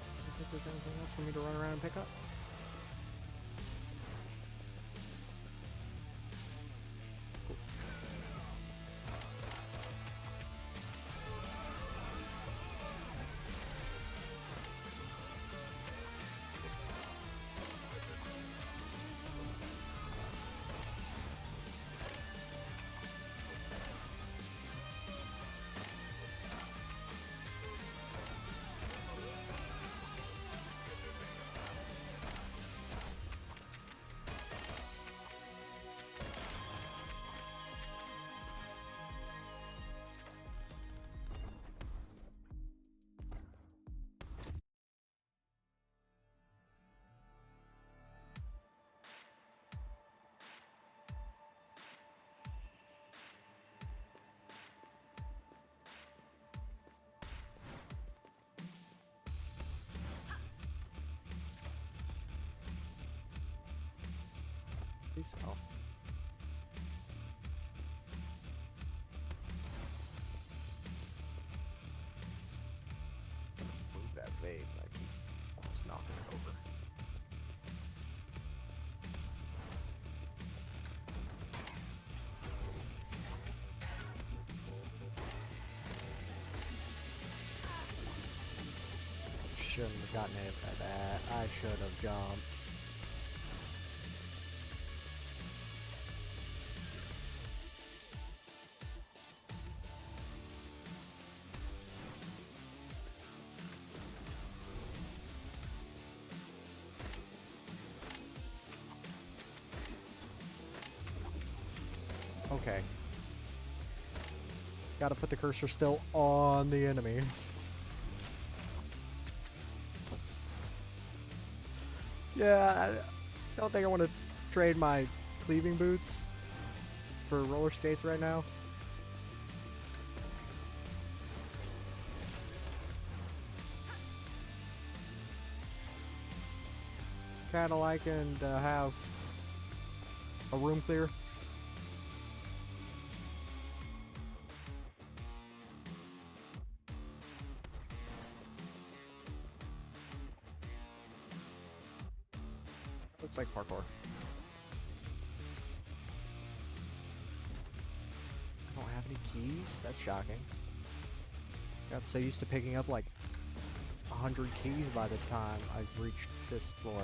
I don't think there's anything else for me to run around and pick up. Cool. So. Move that vape, I keep almost knocking it over. Shouldn't have gotten hit by that. I should have jumped. Okay. Gotta put the cursor still on the enemy. Yeah, I don't think I want to trade my cleaving boots for roller skates right now. Kinda liking to have a room clear. Looks like parkour. I don't have any keys? That's shocking. Got so used to picking up like 100 keys by the time I've reached this floor.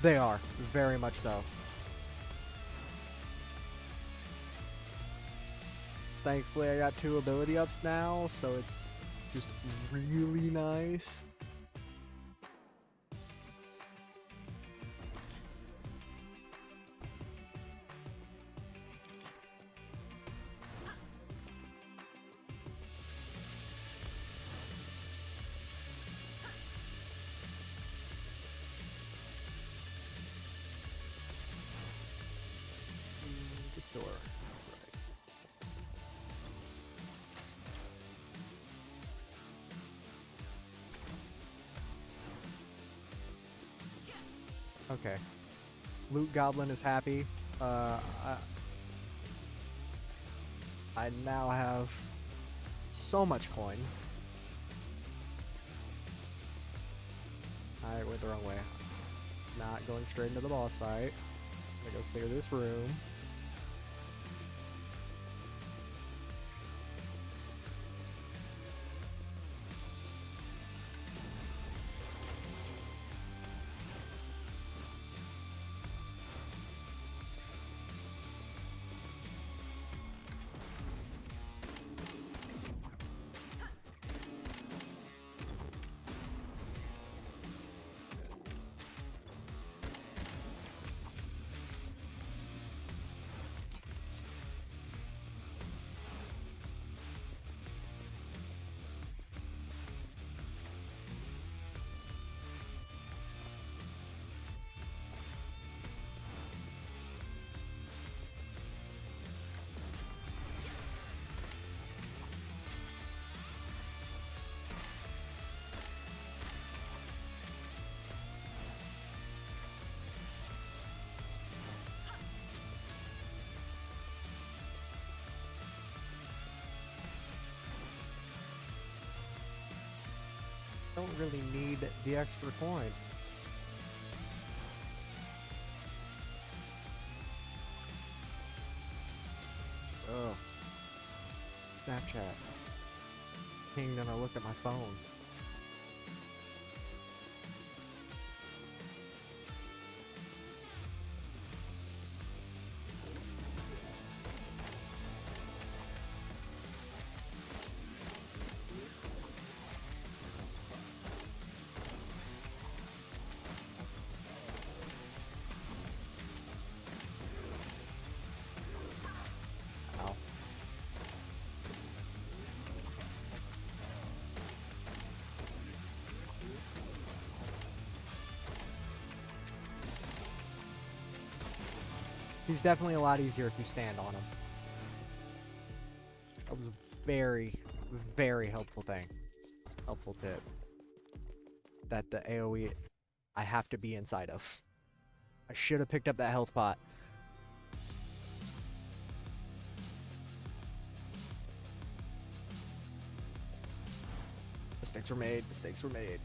They are, very much so. Thankfully I got 2 ability ups now, so it's just really nice. This door. Okay. Loot Goblin is happy. I now have so much coin. I went the wrong way. Not going straight into the boss fight. I'm gonna go clear this room. Don't really need the extra coin. Oh. Snapchat. Pinged and I looked at my phone. Ow. He's definitely a lot easier if you stand on him. That was a very, very helpful thing. Helpful tip. That the AoE I have to be inside of. I should have picked up that health pot. Mistakes were made. Mistakes were made.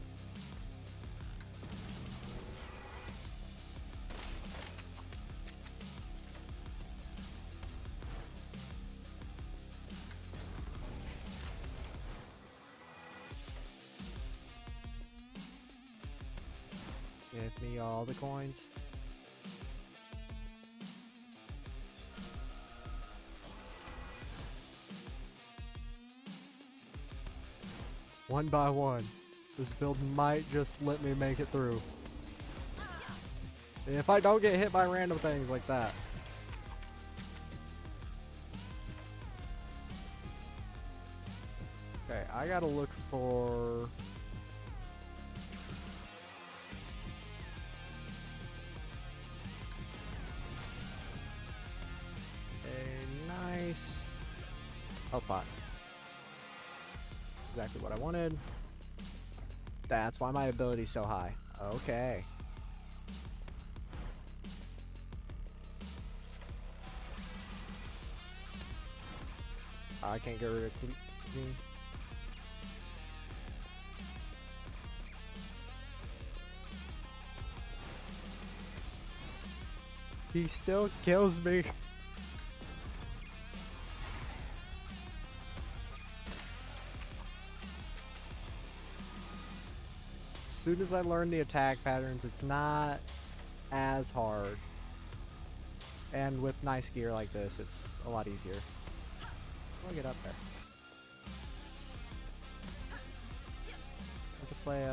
Give me all the coins. One by one. This build might just let me make it through. If I don't get hit by random things like that. Okay, I gotta look for... a nice health pot. Exactly what I wanted. That's why my ability's so high. Okay. I can't get rid of clean. He still kills me. As soon as I learn the attack patterns, it's not as hard. And with nice gear like this, it's a lot easier. I'll get up there. I have to play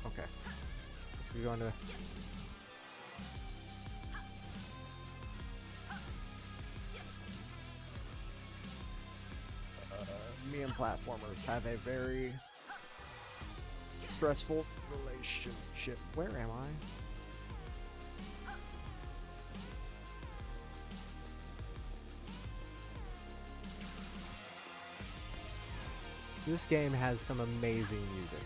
okay. Let's go into... me and platformers have a very stressful relationship. Where am I? This game has some amazing music.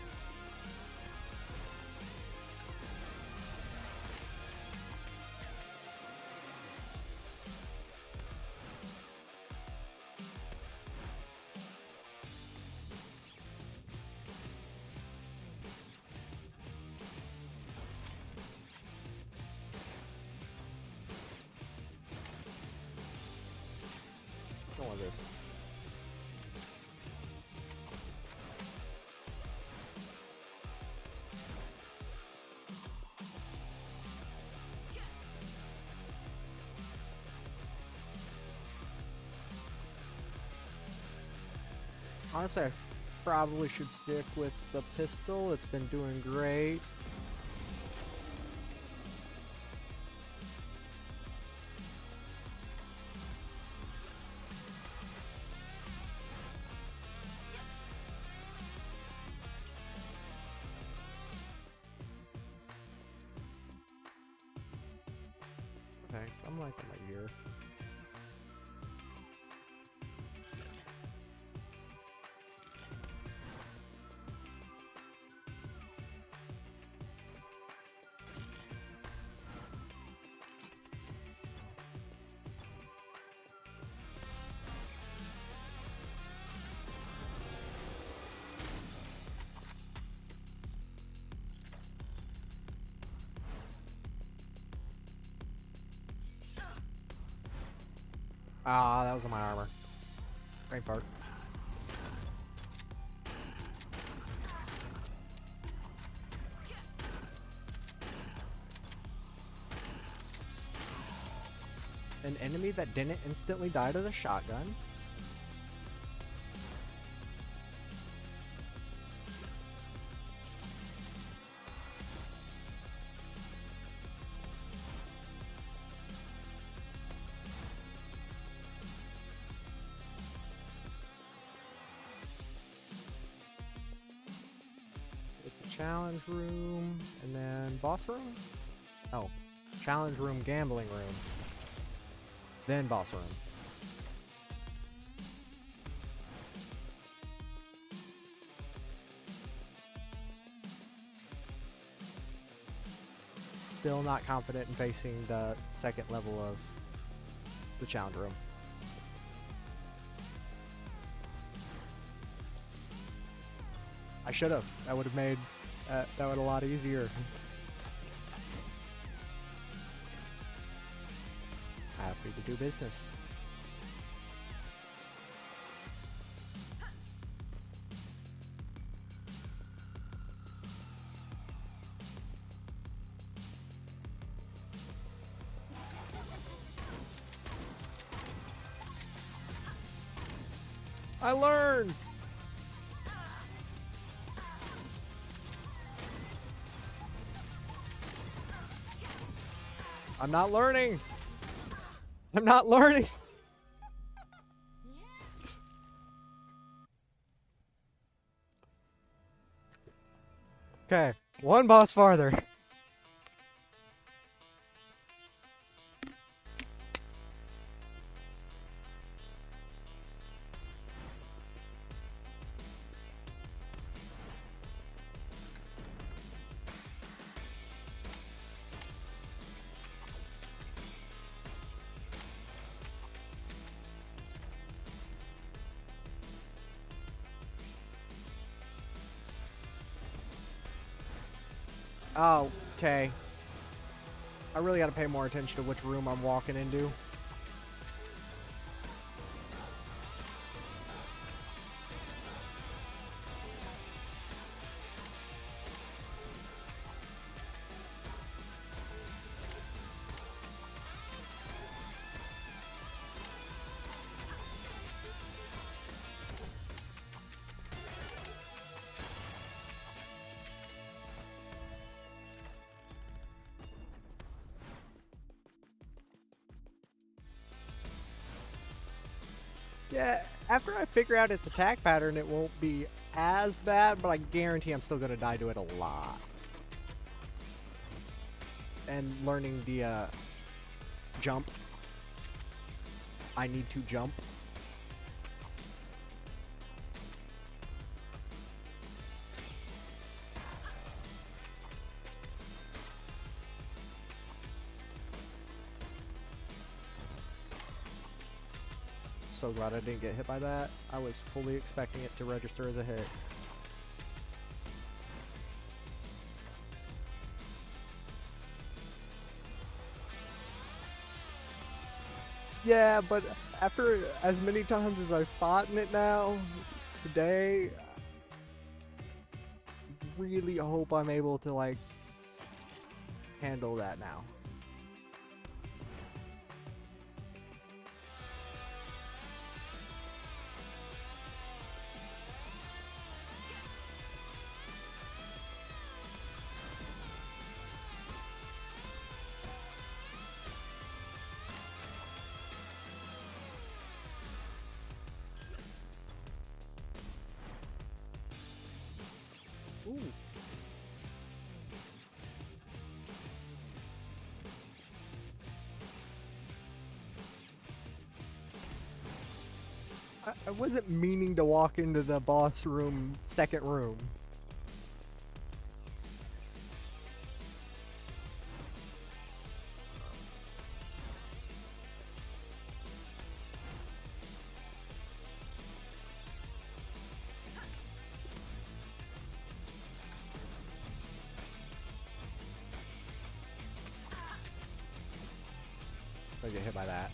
Don't want this. Honestly, I probably should stick with the pistol. It's been doing great. Thanks, I'm liking my gear. Ah, that was on my armor. Brain fart. An enemy that didn't instantly die to the shotgun? Challenge room, and then boss room? Oh, challenge room, gambling room, then boss room. Still not confident in facing the second level of the challenge room. I should have. That would have made that would a lot easier. Happy to do business. I learned! I'm not learning! I'm not learning! Okay, one boss farther. Oh, okay. I really gotta pay more attention to which room I'm walking into. Yeah, after I figure out its attack pattern, it won't be as bad, but I guarantee I'm still gonna die to it a lot. And learning the jump. I need to jump. So glad I didn't get hit by that. I was fully expecting it to register as a hit. Yeah, but after as many times as I've fought in it now, today, really hope I'm able to, like, handle that now. Ooh. I wasn't meaning to walk into the boss room, second room. I get hit by that.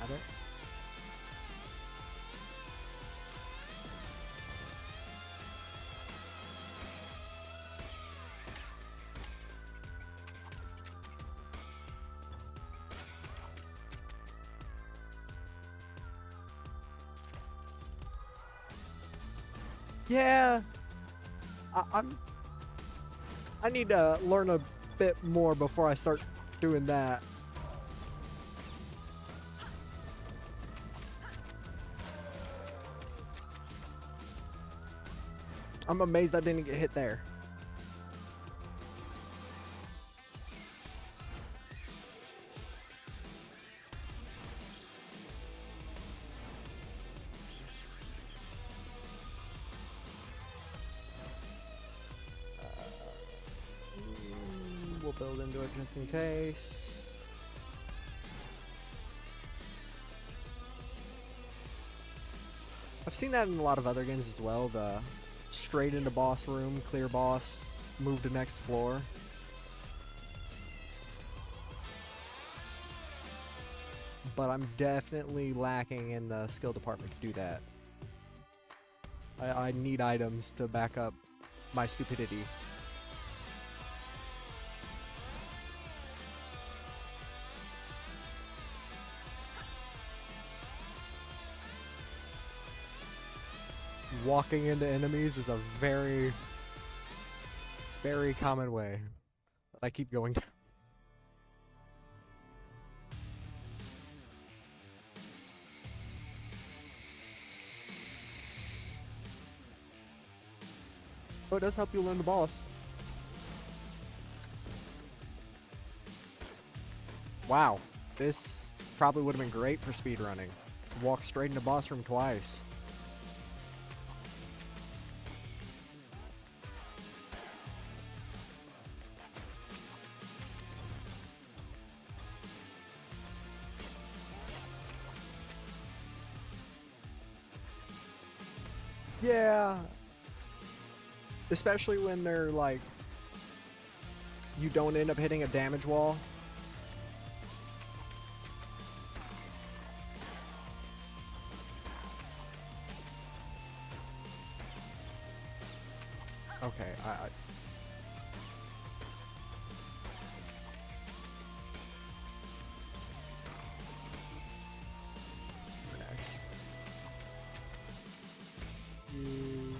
Have it? Yeah, I need to learn a bit more before I start doing that. I'm amazed I didn't get hit there. We'll build into it just in case. I've seen that in a lot of other games as well, the straight into boss room, clear boss, move to next floor. But I'm definitely lacking in the skill department to do that. I need items to back up my stupidity. Walking into enemies is a very, very common way that I keep going down. Oh, it does help you learn the boss. Wow, this probably would have been great for speedrunning. To walk straight into boss room twice. Yeah. Especially when they're like, you don't end up hitting a damage wall. Okay, next. You...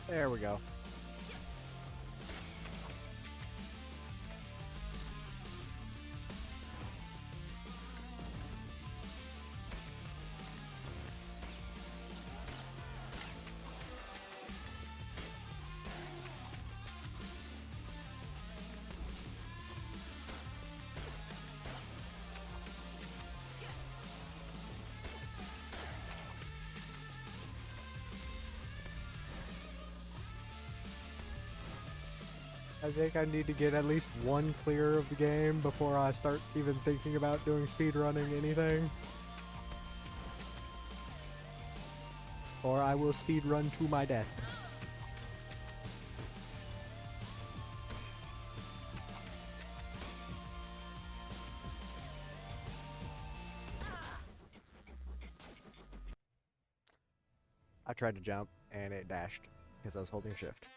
There we go. I think I need to get at least one clear of the game before I start even thinking about doing speedrunning anything. Or I will speedrun to my death. I tried to jump and it dashed because I was holding shift.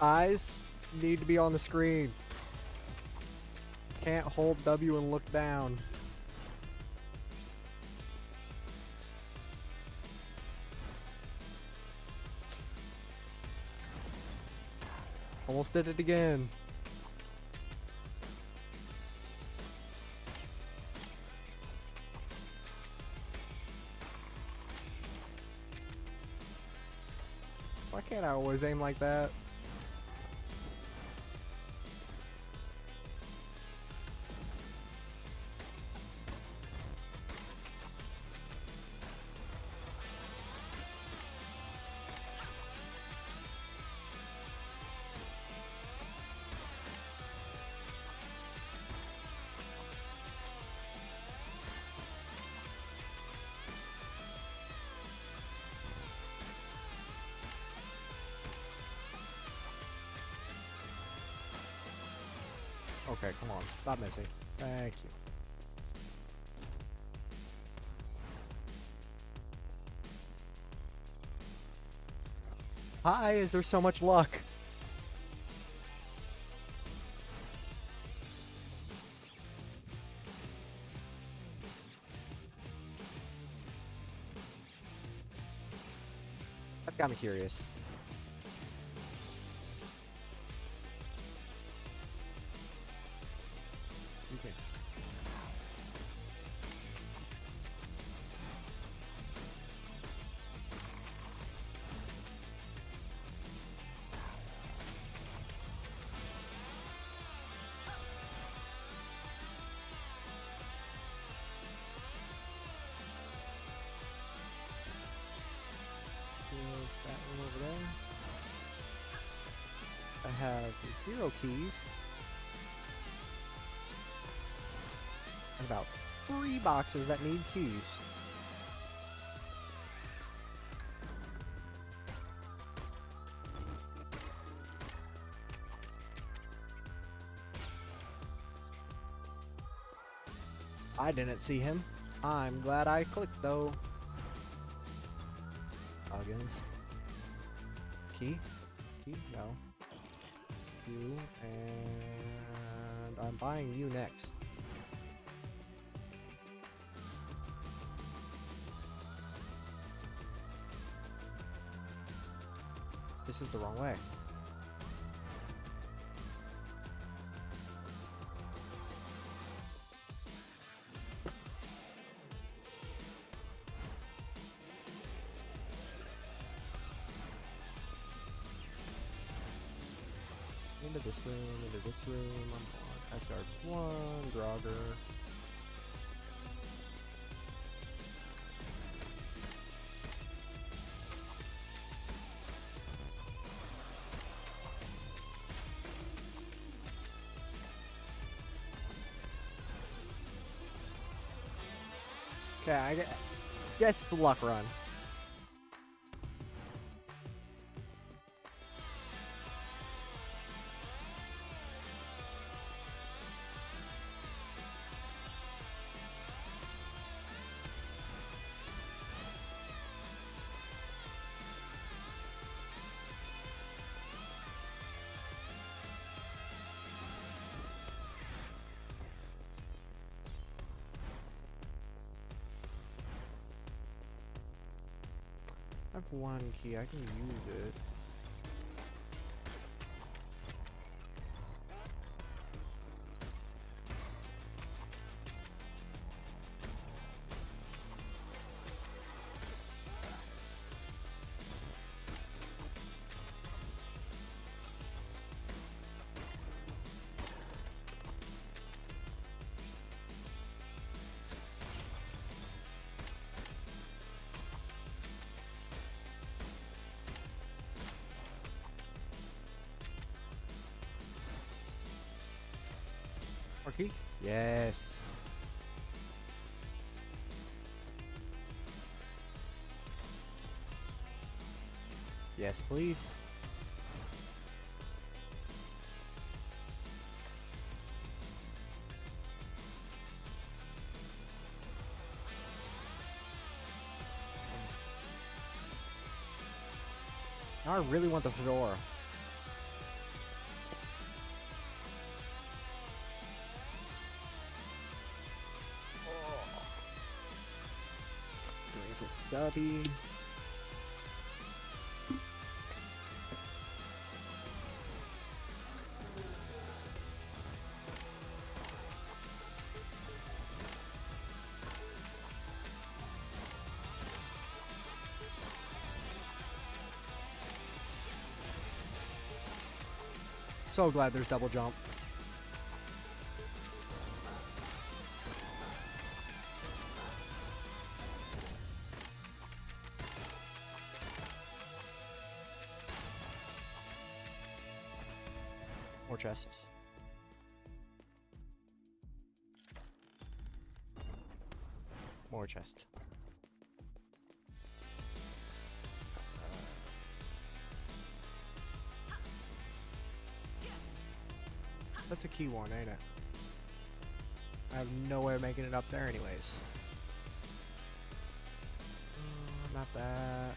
Eyes need to be on the screen. Can't hold W and look down. Almost did it again. Why can't I always aim like that? Okay, come on. Stop missing. Thank you. Hi, is there so much luck? Got me curious. Excuse me. There's that one over there. I have 0 keys. And about 3 boxes that need keys. I didn't see him. I'm glad I clicked though. Huggins. Key? Key? No. You, and I'm buying you next. This is the wrong way. Into this room, into this room. I'm on Asgard 1, Draugr. Okay, I guess it's a luck run. I have 1 key, I can use it. More key? Yes. Yes, please. Now I really want the fedora. Dubby. So glad there's double jump. More chests. More chests. That's a key one, ain't it? I have no way of making it up there anyways. Not that.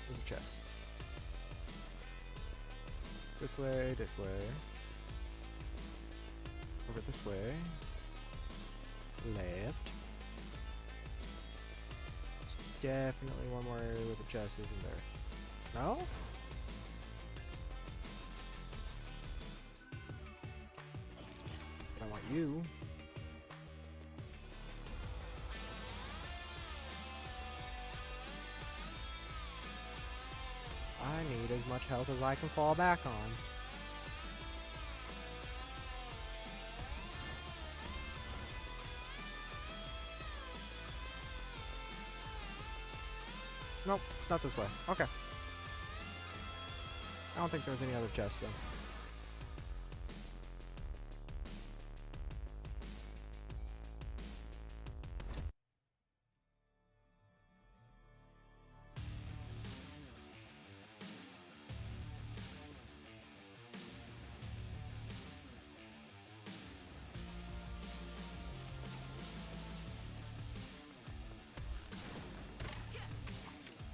There's a chest. This way, this way. Over this way. Left. definitely one more area with a chest, isn't there? No? But I want you. I need as much health as I can fall back on. Nope, not this way. Okay. I don't think there's any other chests then.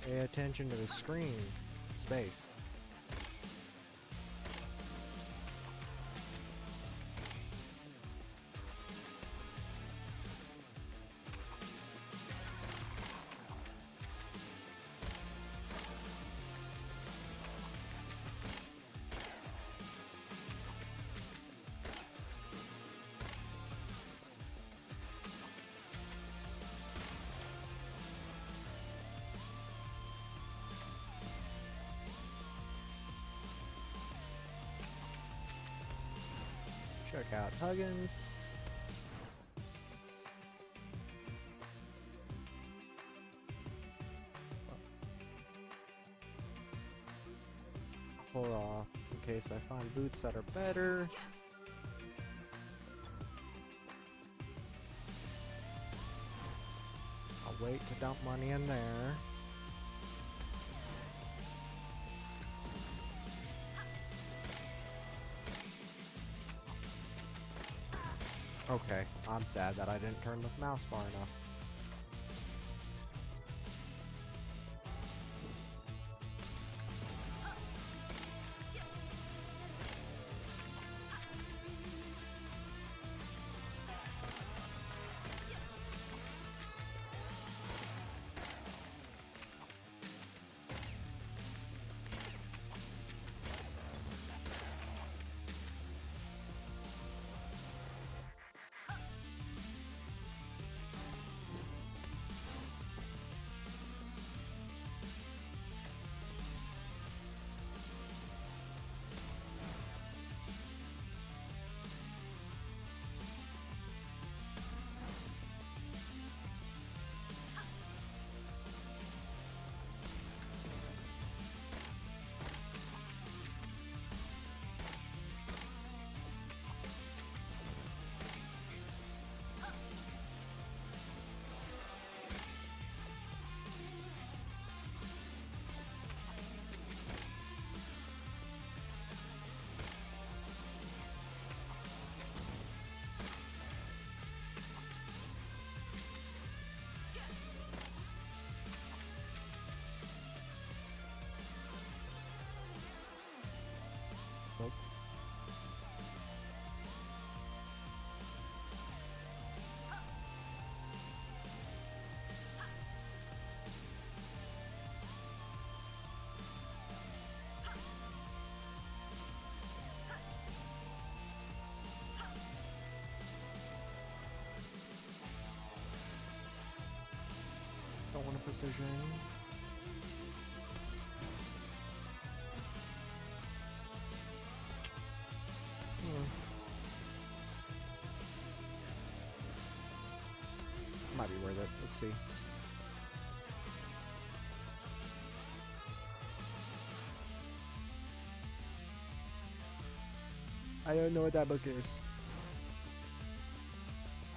Pay attention to the screen. Space. Check out Huggins. Hold off in case I find boots that are better. I'll wait to dump money in there. Okay, I'm sad that I didn't turn the mouse far enough. Nope. Don't want a precision. Might be worth it. Let's see. I don't know what that book is.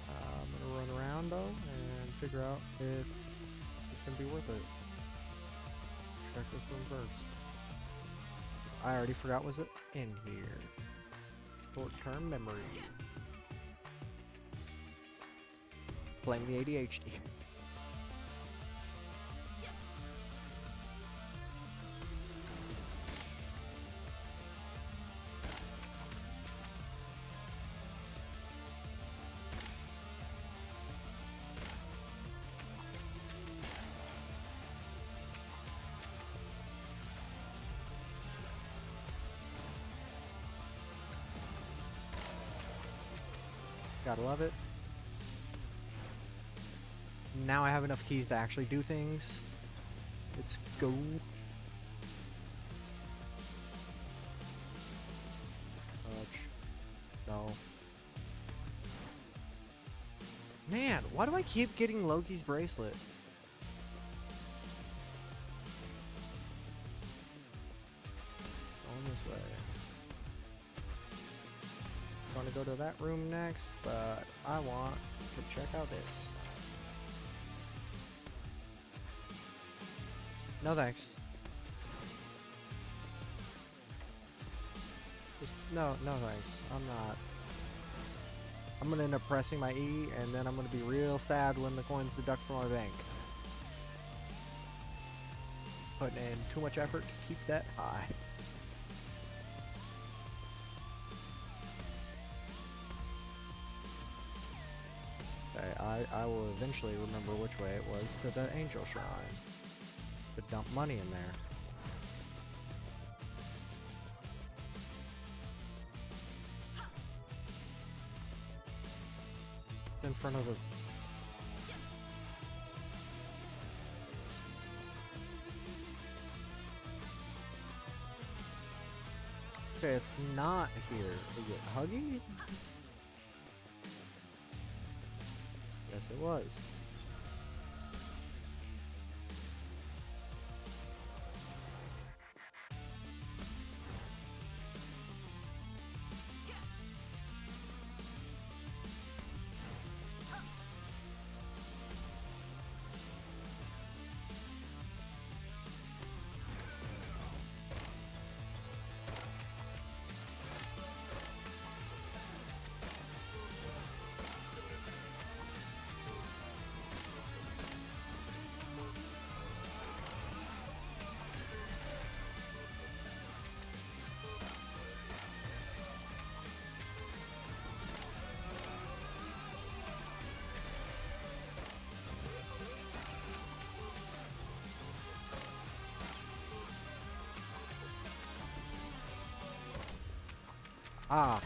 I'm gonna run around though and figure out if it's gonna be worth it. Check this one first. I already forgot was it in here. Short-term memory. Blame the ADHD. Gotta love it. Now I have enough keys to actually do things. Let's go. Touch. No. Man, why do I keep getting Loki's bracelet? Going this way. I'm gonna go to that room next, but I want to check out this. No thanks. Just, no thanks. I'm not. I'm gonna end up pressing my E, and then I'm gonna be real sad when the coins deduct from my bank. Putting in too much effort to keep that high. Okay, I will eventually remember which way it was to the Angel Shrine. To dump money in there. It's in front of the... Okay, it's not here. Is it Huggy? Yes, it was. Ah.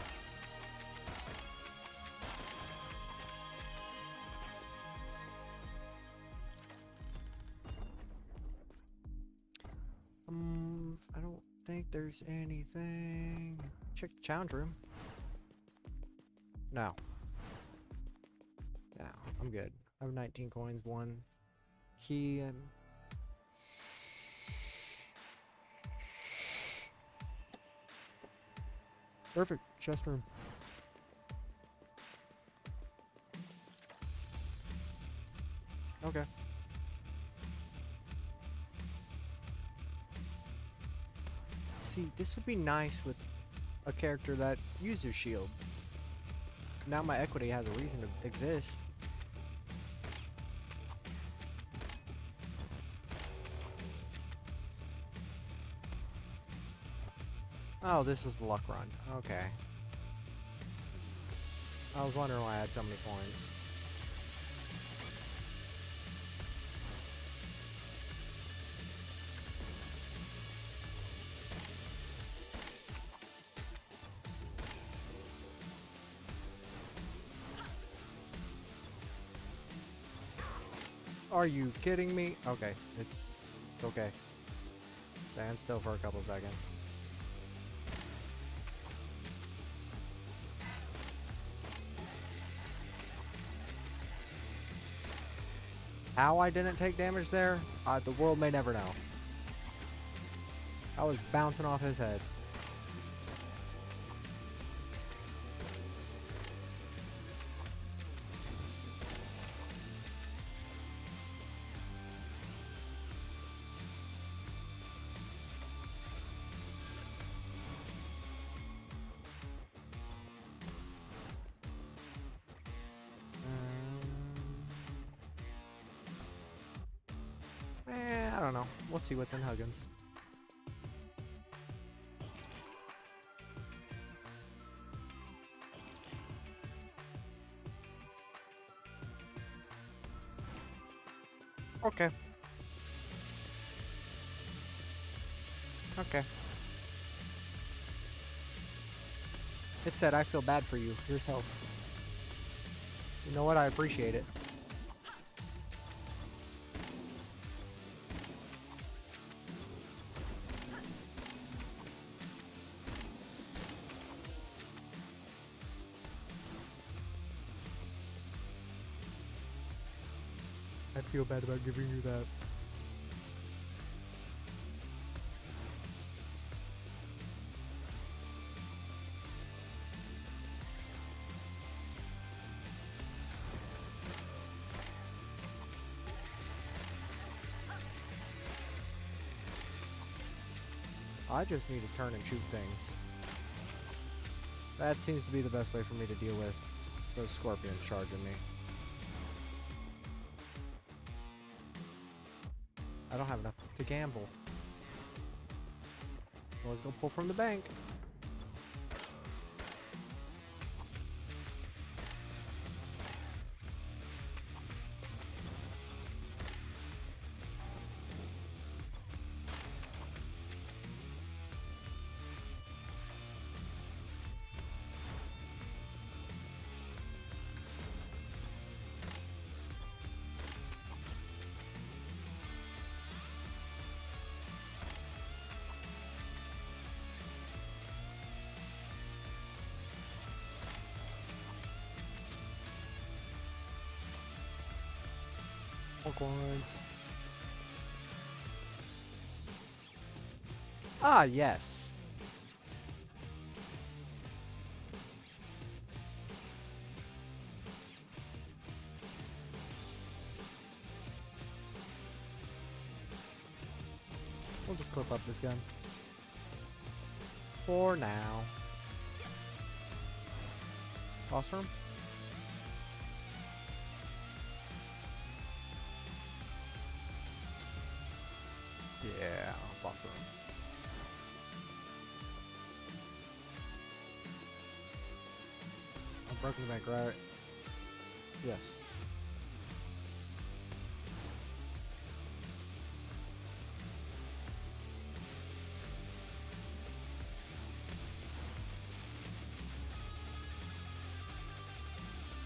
I don't think there's anything. Check the challenge room. No. No, I'm good. I have 19 coins, 1 key, and... Perfect. Chest room. Okay. See, this would be nice with a character that uses shield. Now my equity has a reason to exist. Oh, this is the luck run. Okay. I was wondering why I had so many coins. Are you kidding me? Okay, it's okay. Stand still for a couple seconds. How I didn't take damage there, the world may never know. I was bouncing off his head. I don't know. We'll see what's in Huggins. Okay. Okay. It said, I feel bad for you. Here's health. You know what? I appreciate it. I feel bad about giving you that. I just need to turn and shoot things. That seems to be the best way for me to deal with those scorpions charging me. I don't have enough to gamble. I was gonna pull from the bank. Coins. Ah, yes. We'll just clip up this gun. For now. Boss room? Yeah, boss room. I'm broken the bank, right? Yes. Is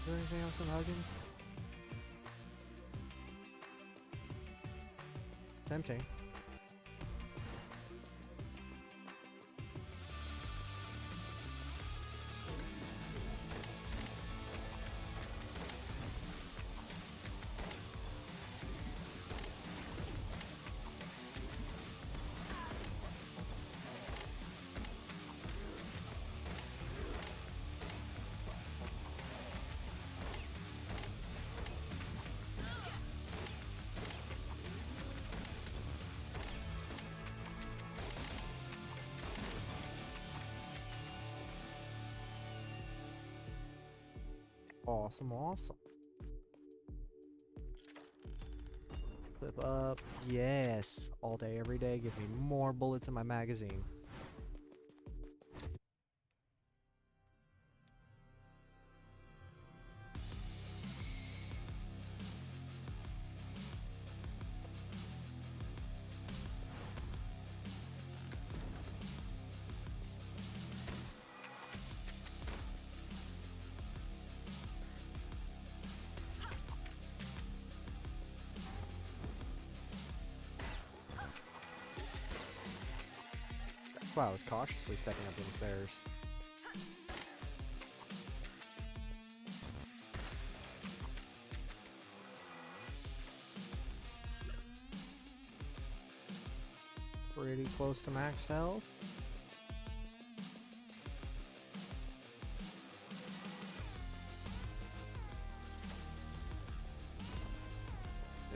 there anything else in Huggins? It's tempting. Awesome, awesome. Clip up. Yes. All day, every day. Give me more bullets in my magazine. That's why I was cautiously stepping up them stairs. Pretty close to max health.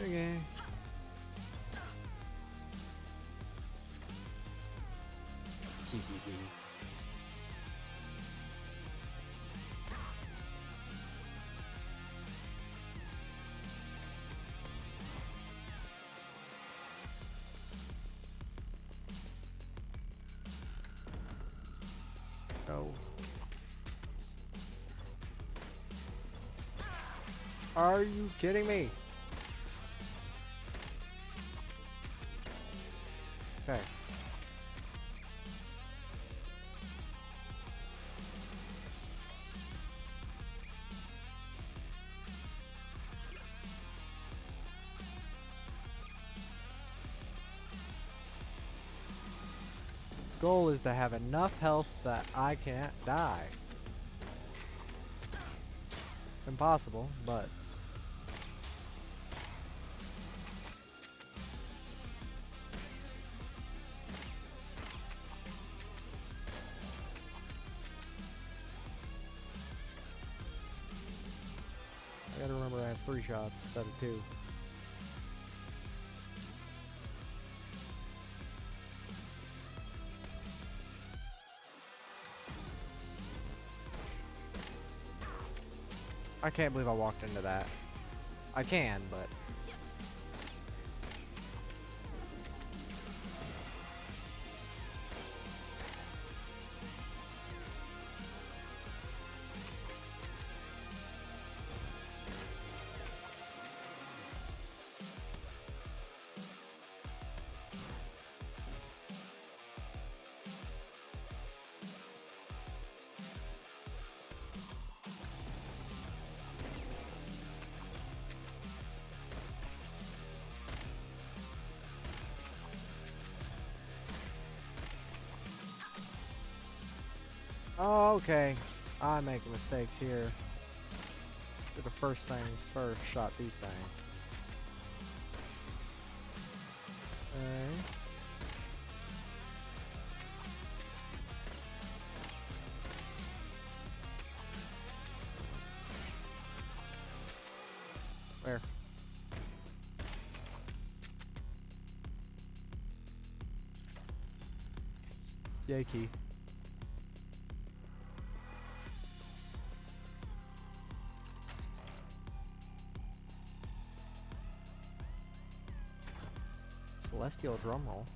Okay. Oh. Are you kidding me? Okay. goal is to have enough health that I can't die. Impossible, but... I gotta remember I have 3 shots instead of 2. I can't believe I walked into that. I can, but... Oh, okay. I'm making mistakes here. Do the first things first, shot these things. Okay. Where? Yay key. Celestial drumroll.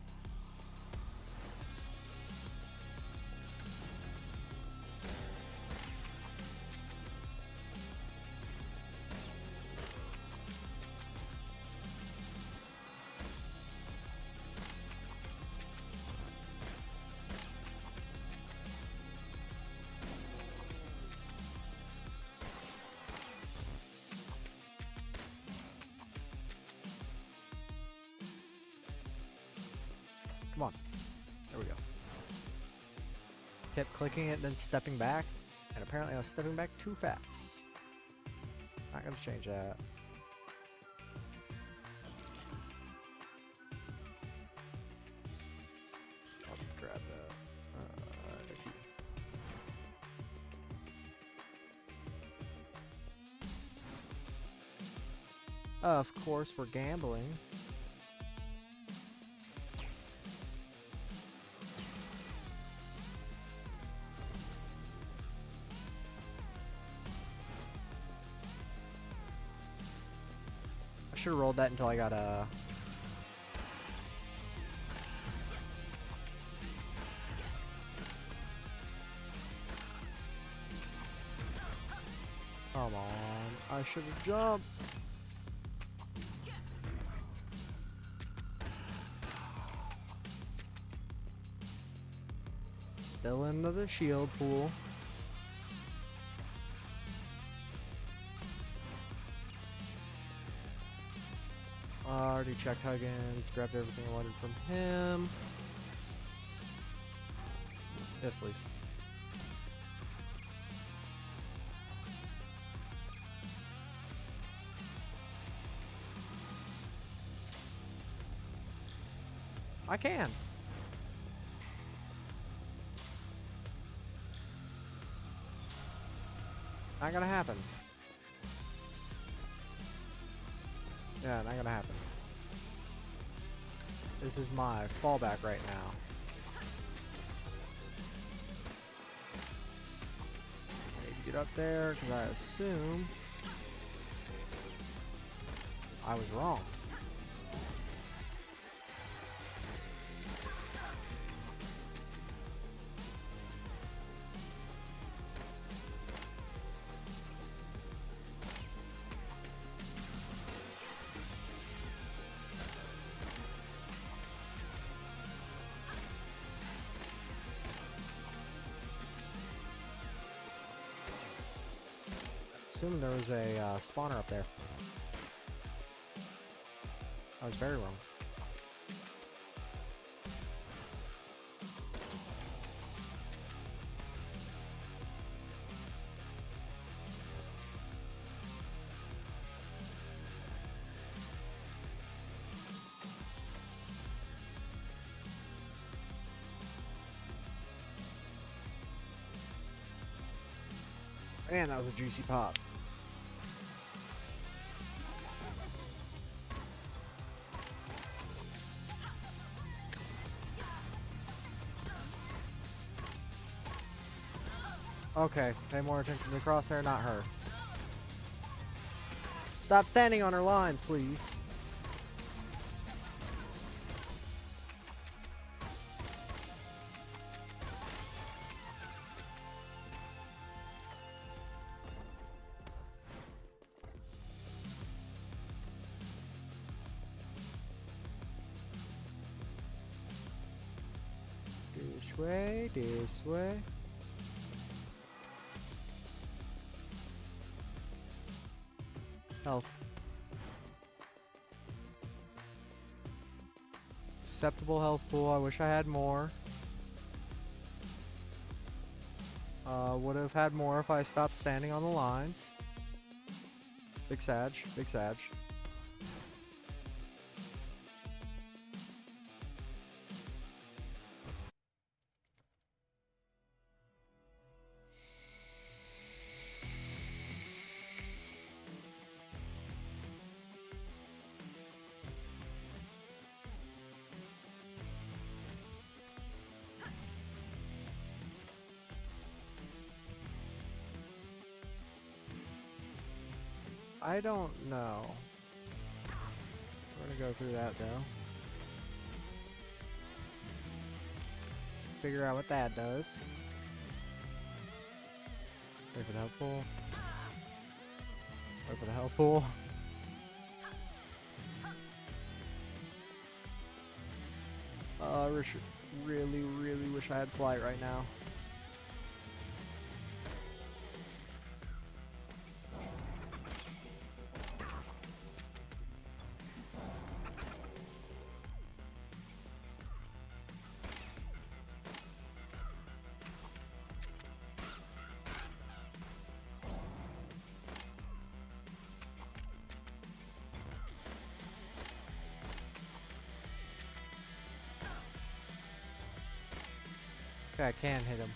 Come on. There we go. Kept clicking it, then stepping back, and apparently I was stepping back too fast. Not gonna change that. I'll grab the key. Of course, we're gambling. I should have rolled that until I got a... Come on, I should have jumped. Still into the shield pool. Already checked Huggins, grabbed everything I wanted from him. Yes, please. I can. Not gonna happen. Yeah, not gonna happen. This is my fallback right now. I need to get up there because I assume I was wrong. Assuming there was a spawner up there. I was very wrong. Man, that was a juicy pop. Okay, pay more attention to the crosshair, not her. Stop standing on her lines, please. This way, this way. Health. Acceptable health pool. I wish I had more. Would have had more if I stopped standing on the lines. Big Sag, Big Sag. I don't know. We're gonna go through that though. Figure out what that does. Wait for the health pool. Wait for the health pool. I really, really wish I had flight right now. Okay, I can hit him.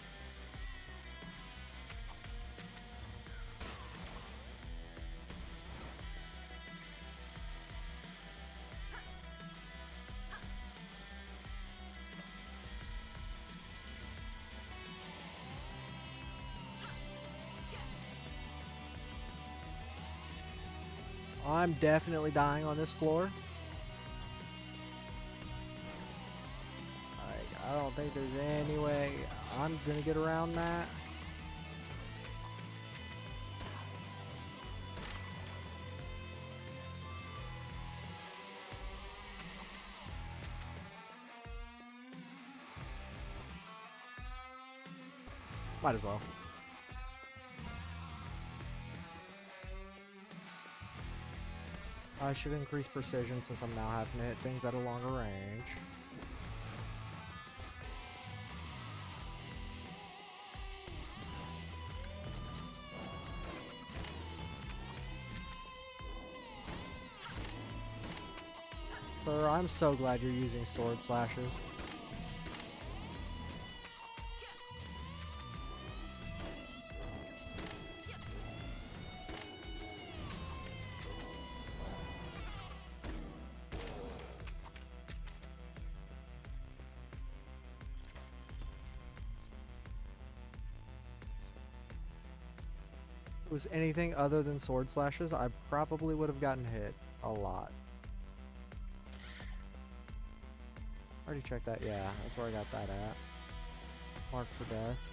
I'm definitely dying on this floor. I don't think there's any way I'm gonna get around that. Might as well. I should increase precision since I'm now having to hit things at a longer range. Sir, I'm so glad you're using sword slashes. If it was anything other than sword slashes, I probably would have gotten hit a lot. Already checked that, yeah, that's where I got that at. Marked for death.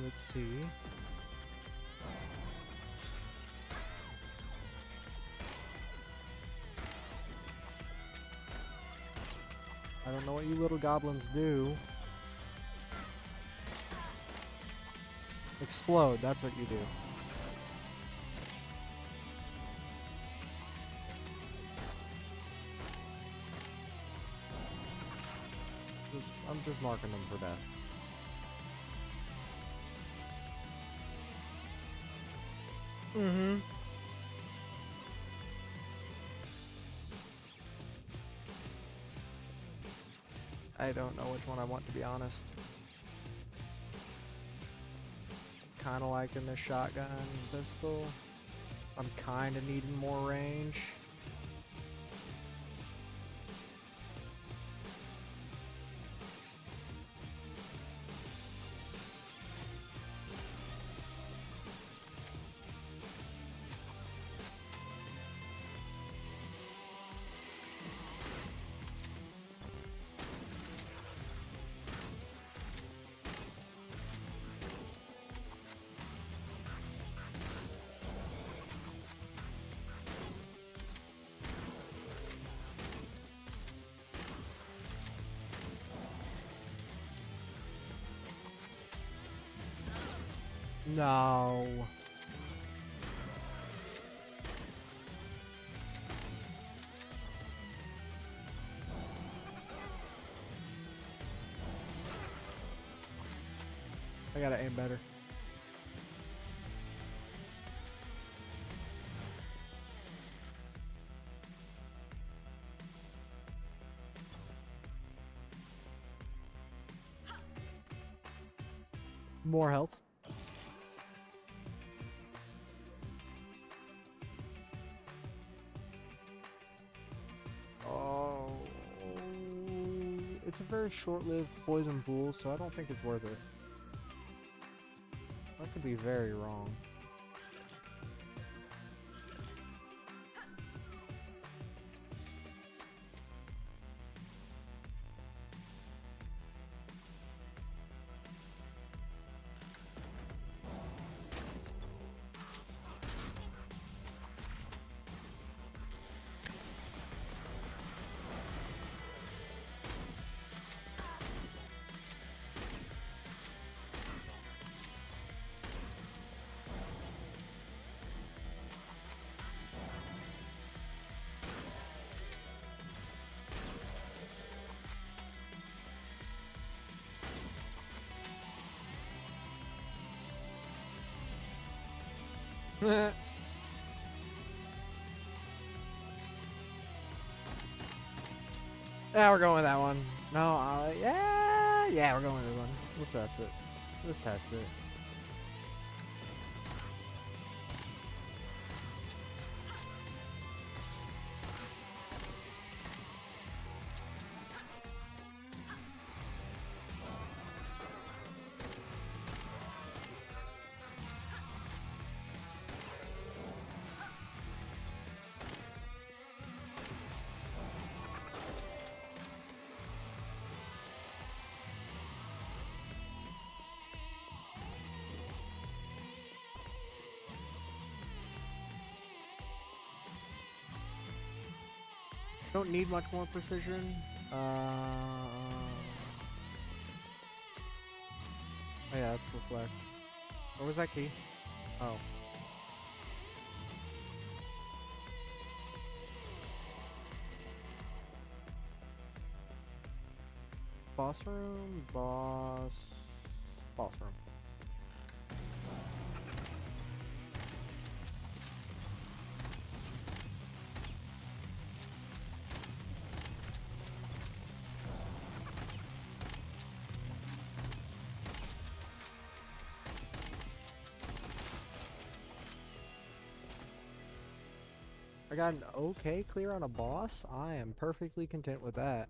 Let's see. I don't know what you little goblins do. Explode, that's what you do. I'm just marking them for death. Mm-hmm. I don't know which one I want, to be honest. kind of liking this shotgun pistol. I'm kind of needing more range. No. I gotta aim better. More health. Oh, it's a very short-lived poison pool, so I don't think it's worth it. I could be very wrong. Yeah, we're going with that one. No, yeah, we're going with this one. Let's test it. Let's test it. Don't need much more precision. Oh yeah, that's reflect. What was that key? Oh. Boss room, boss room. I got an okay clear on a boss. I am perfectly content with that.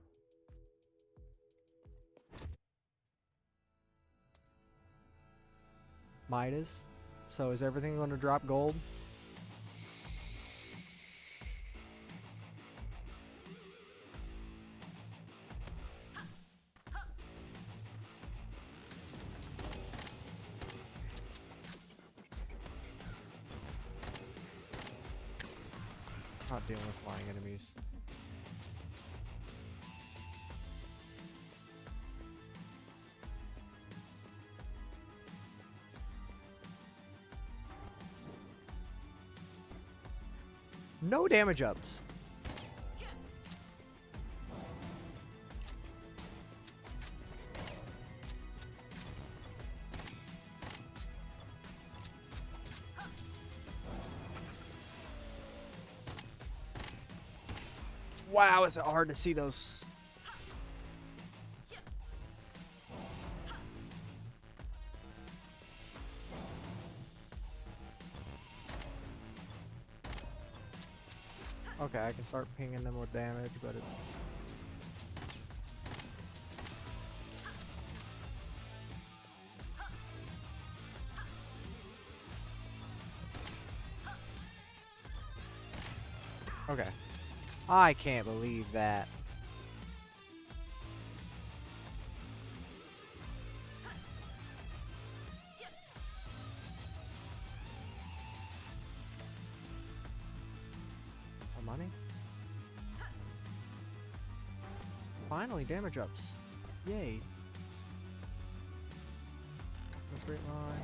Midas. So is everything going to drop gold? Not dealing with flying enemies. No damage ups. Wow, is it hard to see those? Okay, I can start pinging them with damage, but it... Okay. I can't believe that. More money? Finally, damage ups. Yay. No straight line.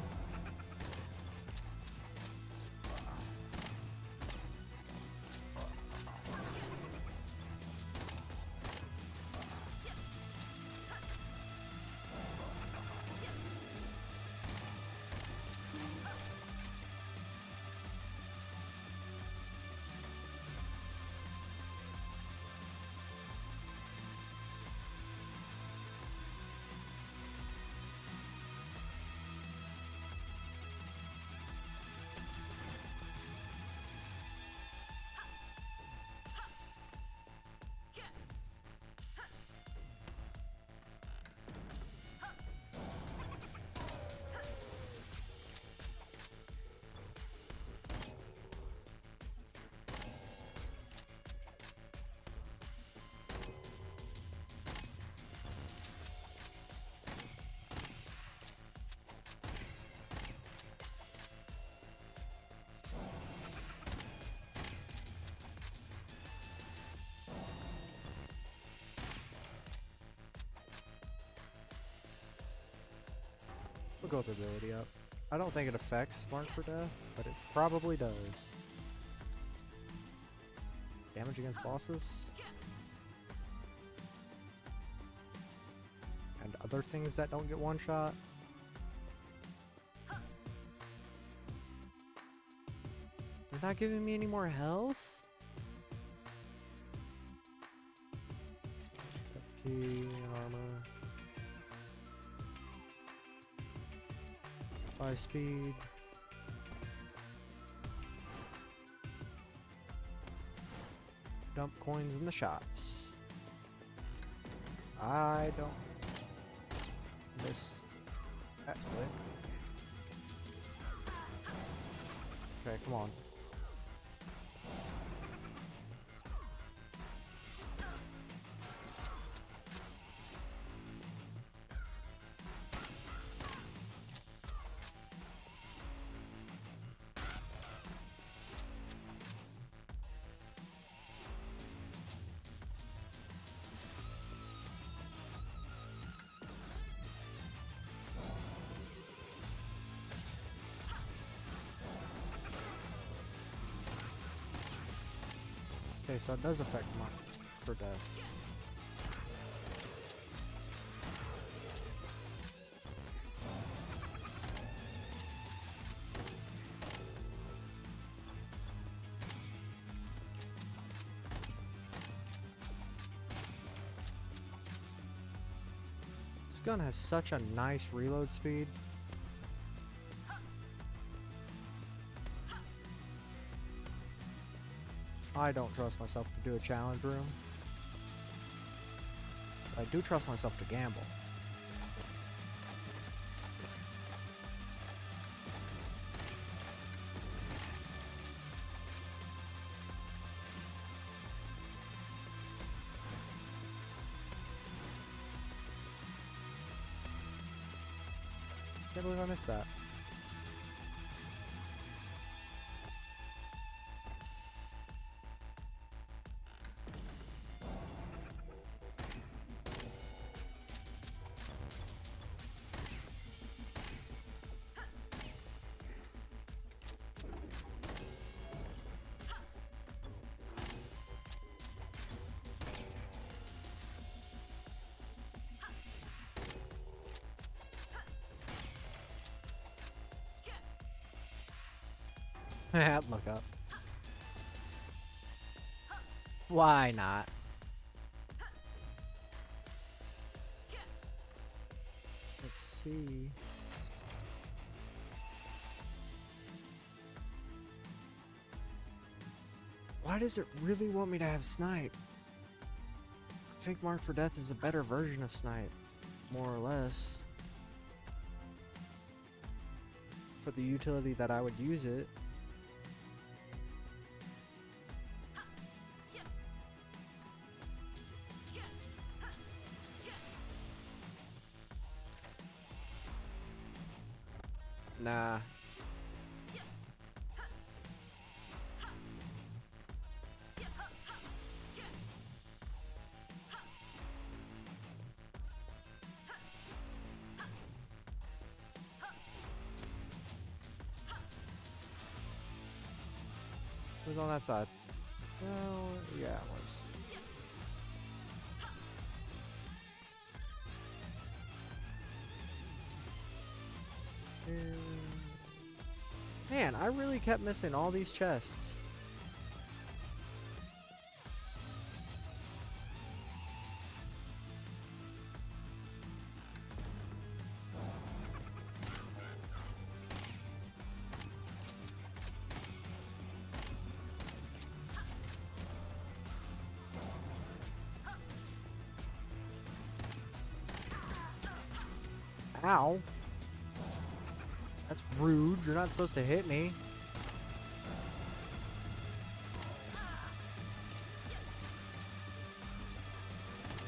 We'll go with ability up. I don't think it affects Mark for Death, but it probably does. Damage against bosses? And other things that don't get one shot? They're not giving me any more health? Step key and armor. 5 speed. Dump coins in the shots. I don't miss that click. Okay, come on. Okay, so it does affect Mark for Death. This gun has such a nice reload speed. I don't trust myself to do a challenge room. But I do trust myself to gamble. Can't believe I missed that. Look up. Why not? Let's see. Why does it really want me to have Snipe? I think Mark for Death is a better version of Snipe, more or less. For the utility that I would use it. Nah. Who's on that side? Well, yeah, it was. Man, I really kept missing all these chests. Ow. That's rude. You're not supposed to hit me.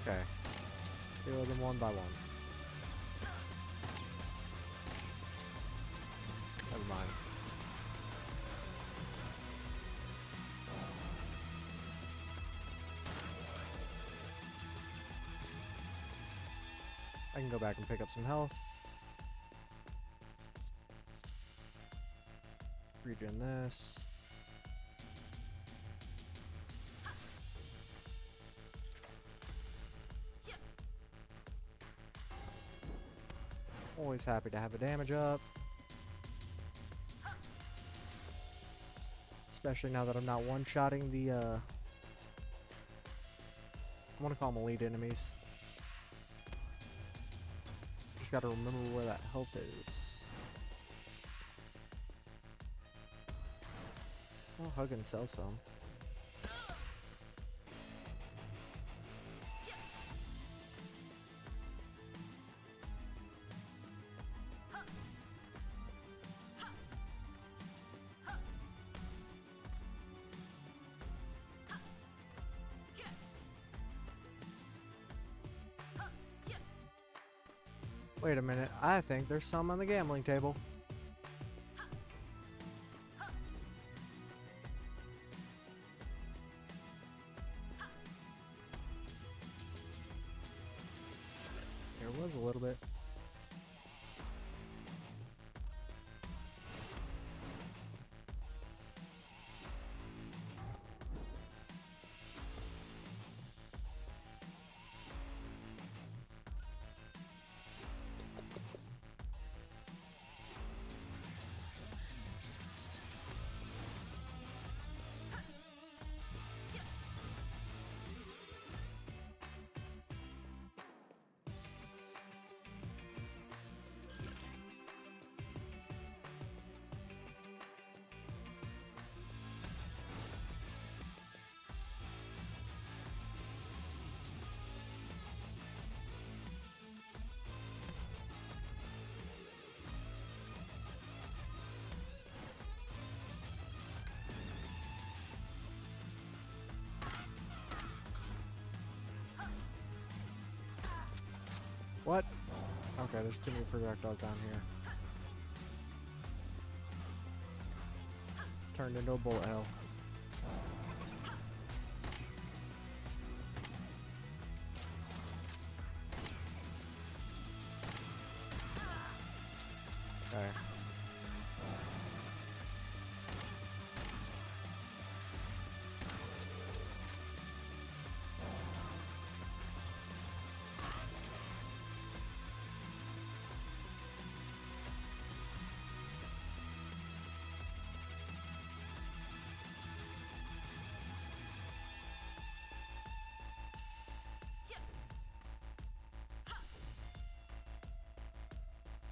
Okay. Kill them one by one. Never mind. I can go back and pick up some health. Regen this. Always happy to have a damage up. Especially now that I'm not one-shotting the, I want to call them elite enemies. Just gotta remember where that health is. I'll hug and sell some. Wait a minute, I think there's some on the gambling table. There was a little bit. What? Okay, there's too many projectiles down here. It's turned into a bullet hell. Okay.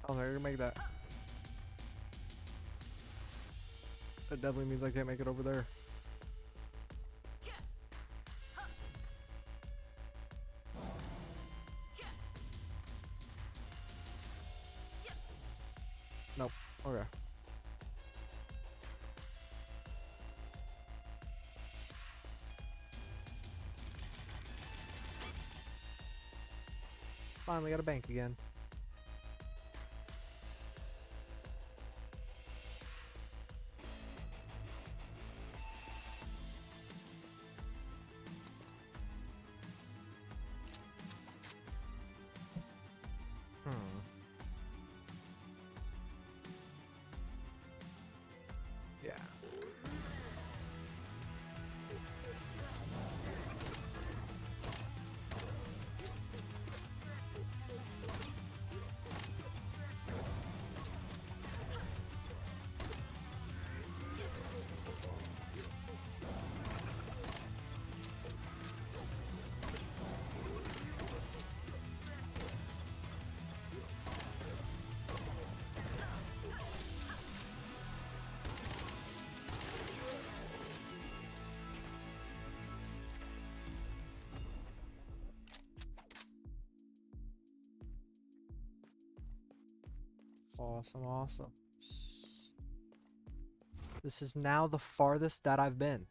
Oh, they're gonna make that. That definitely means I can't make it over there. Finally got a bank again. Yeah. Awesome, awesome. This is now the farthest that I've been.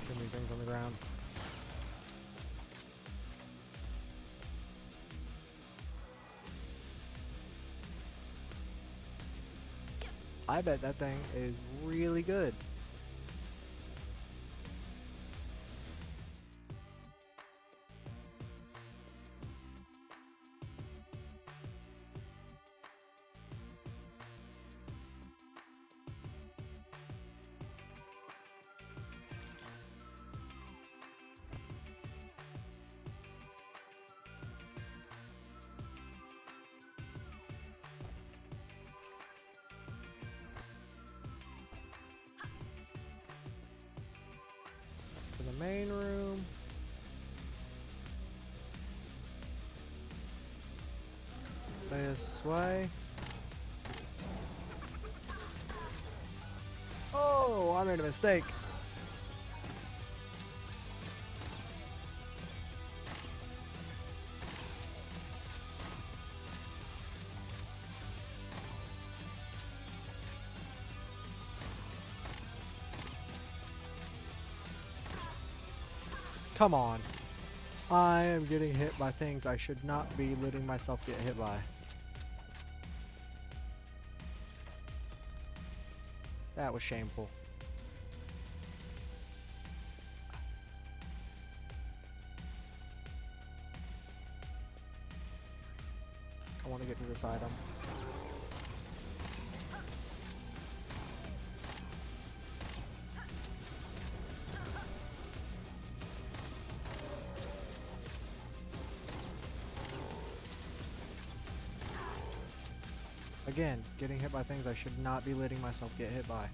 Too many things on the ground. I bet that thing is really good. To the main room. This way. Oh, I made a mistake. Come on. I am getting hit by things I should not be letting myself get hit by. That was shameful. I want to get to this item. Again, getting hit by things I should not be letting myself get hit by.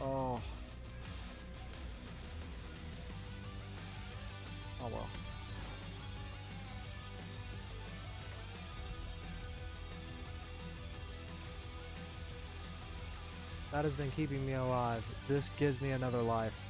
Oh. Oh well. That has been keeping me alive. This gives me another life.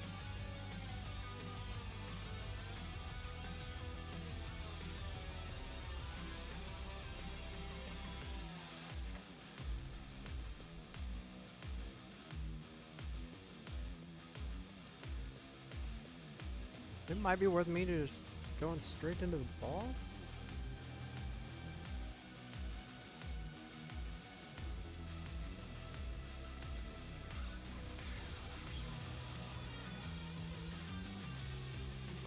It might be worth me to just going straight into the boss.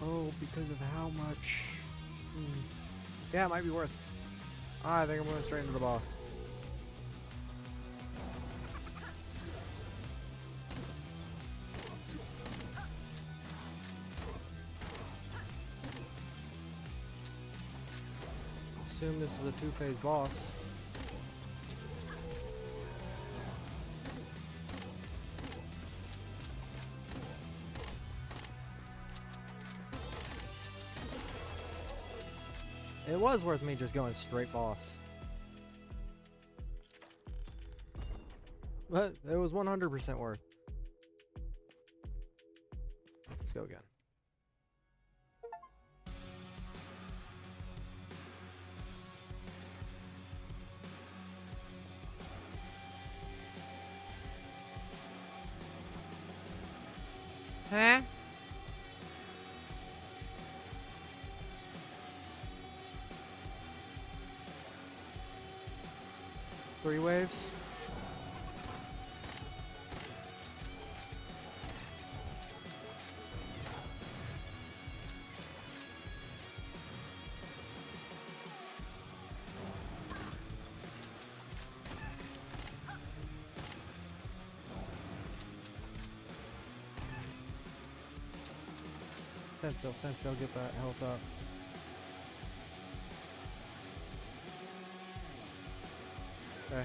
Oh, because of how much... Yeah, it might be worth. I think I'm going straight into the boss. Assume this is a two-phase boss. It was worth me just going straight boss. But it was 100% worth. Let's go again. Huh? 3 waves? Stand still, get that health up. Okay.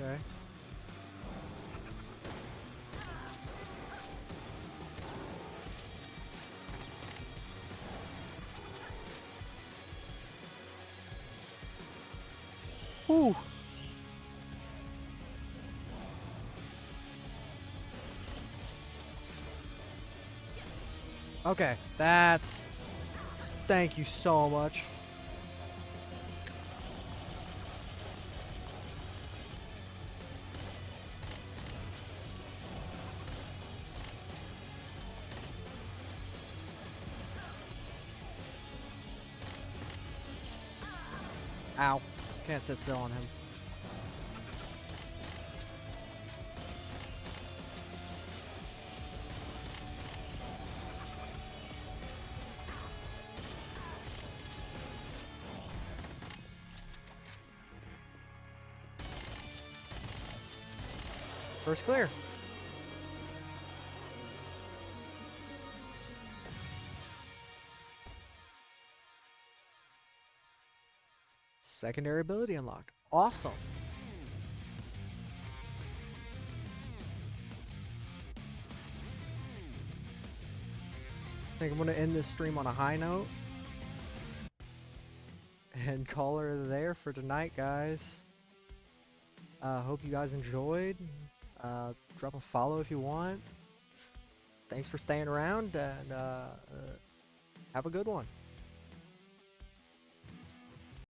Okay. Whew. Okay, that's... Thank you so much. Ow. Can't sit still on him. First clear. Secondary ability unlocked. Awesome. I think I'm going to end this stream on a high note. And call her there for tonight, guys. Hope you guys enjoyed. Drop a follow if you want. Thanks for staying around, and have a good one.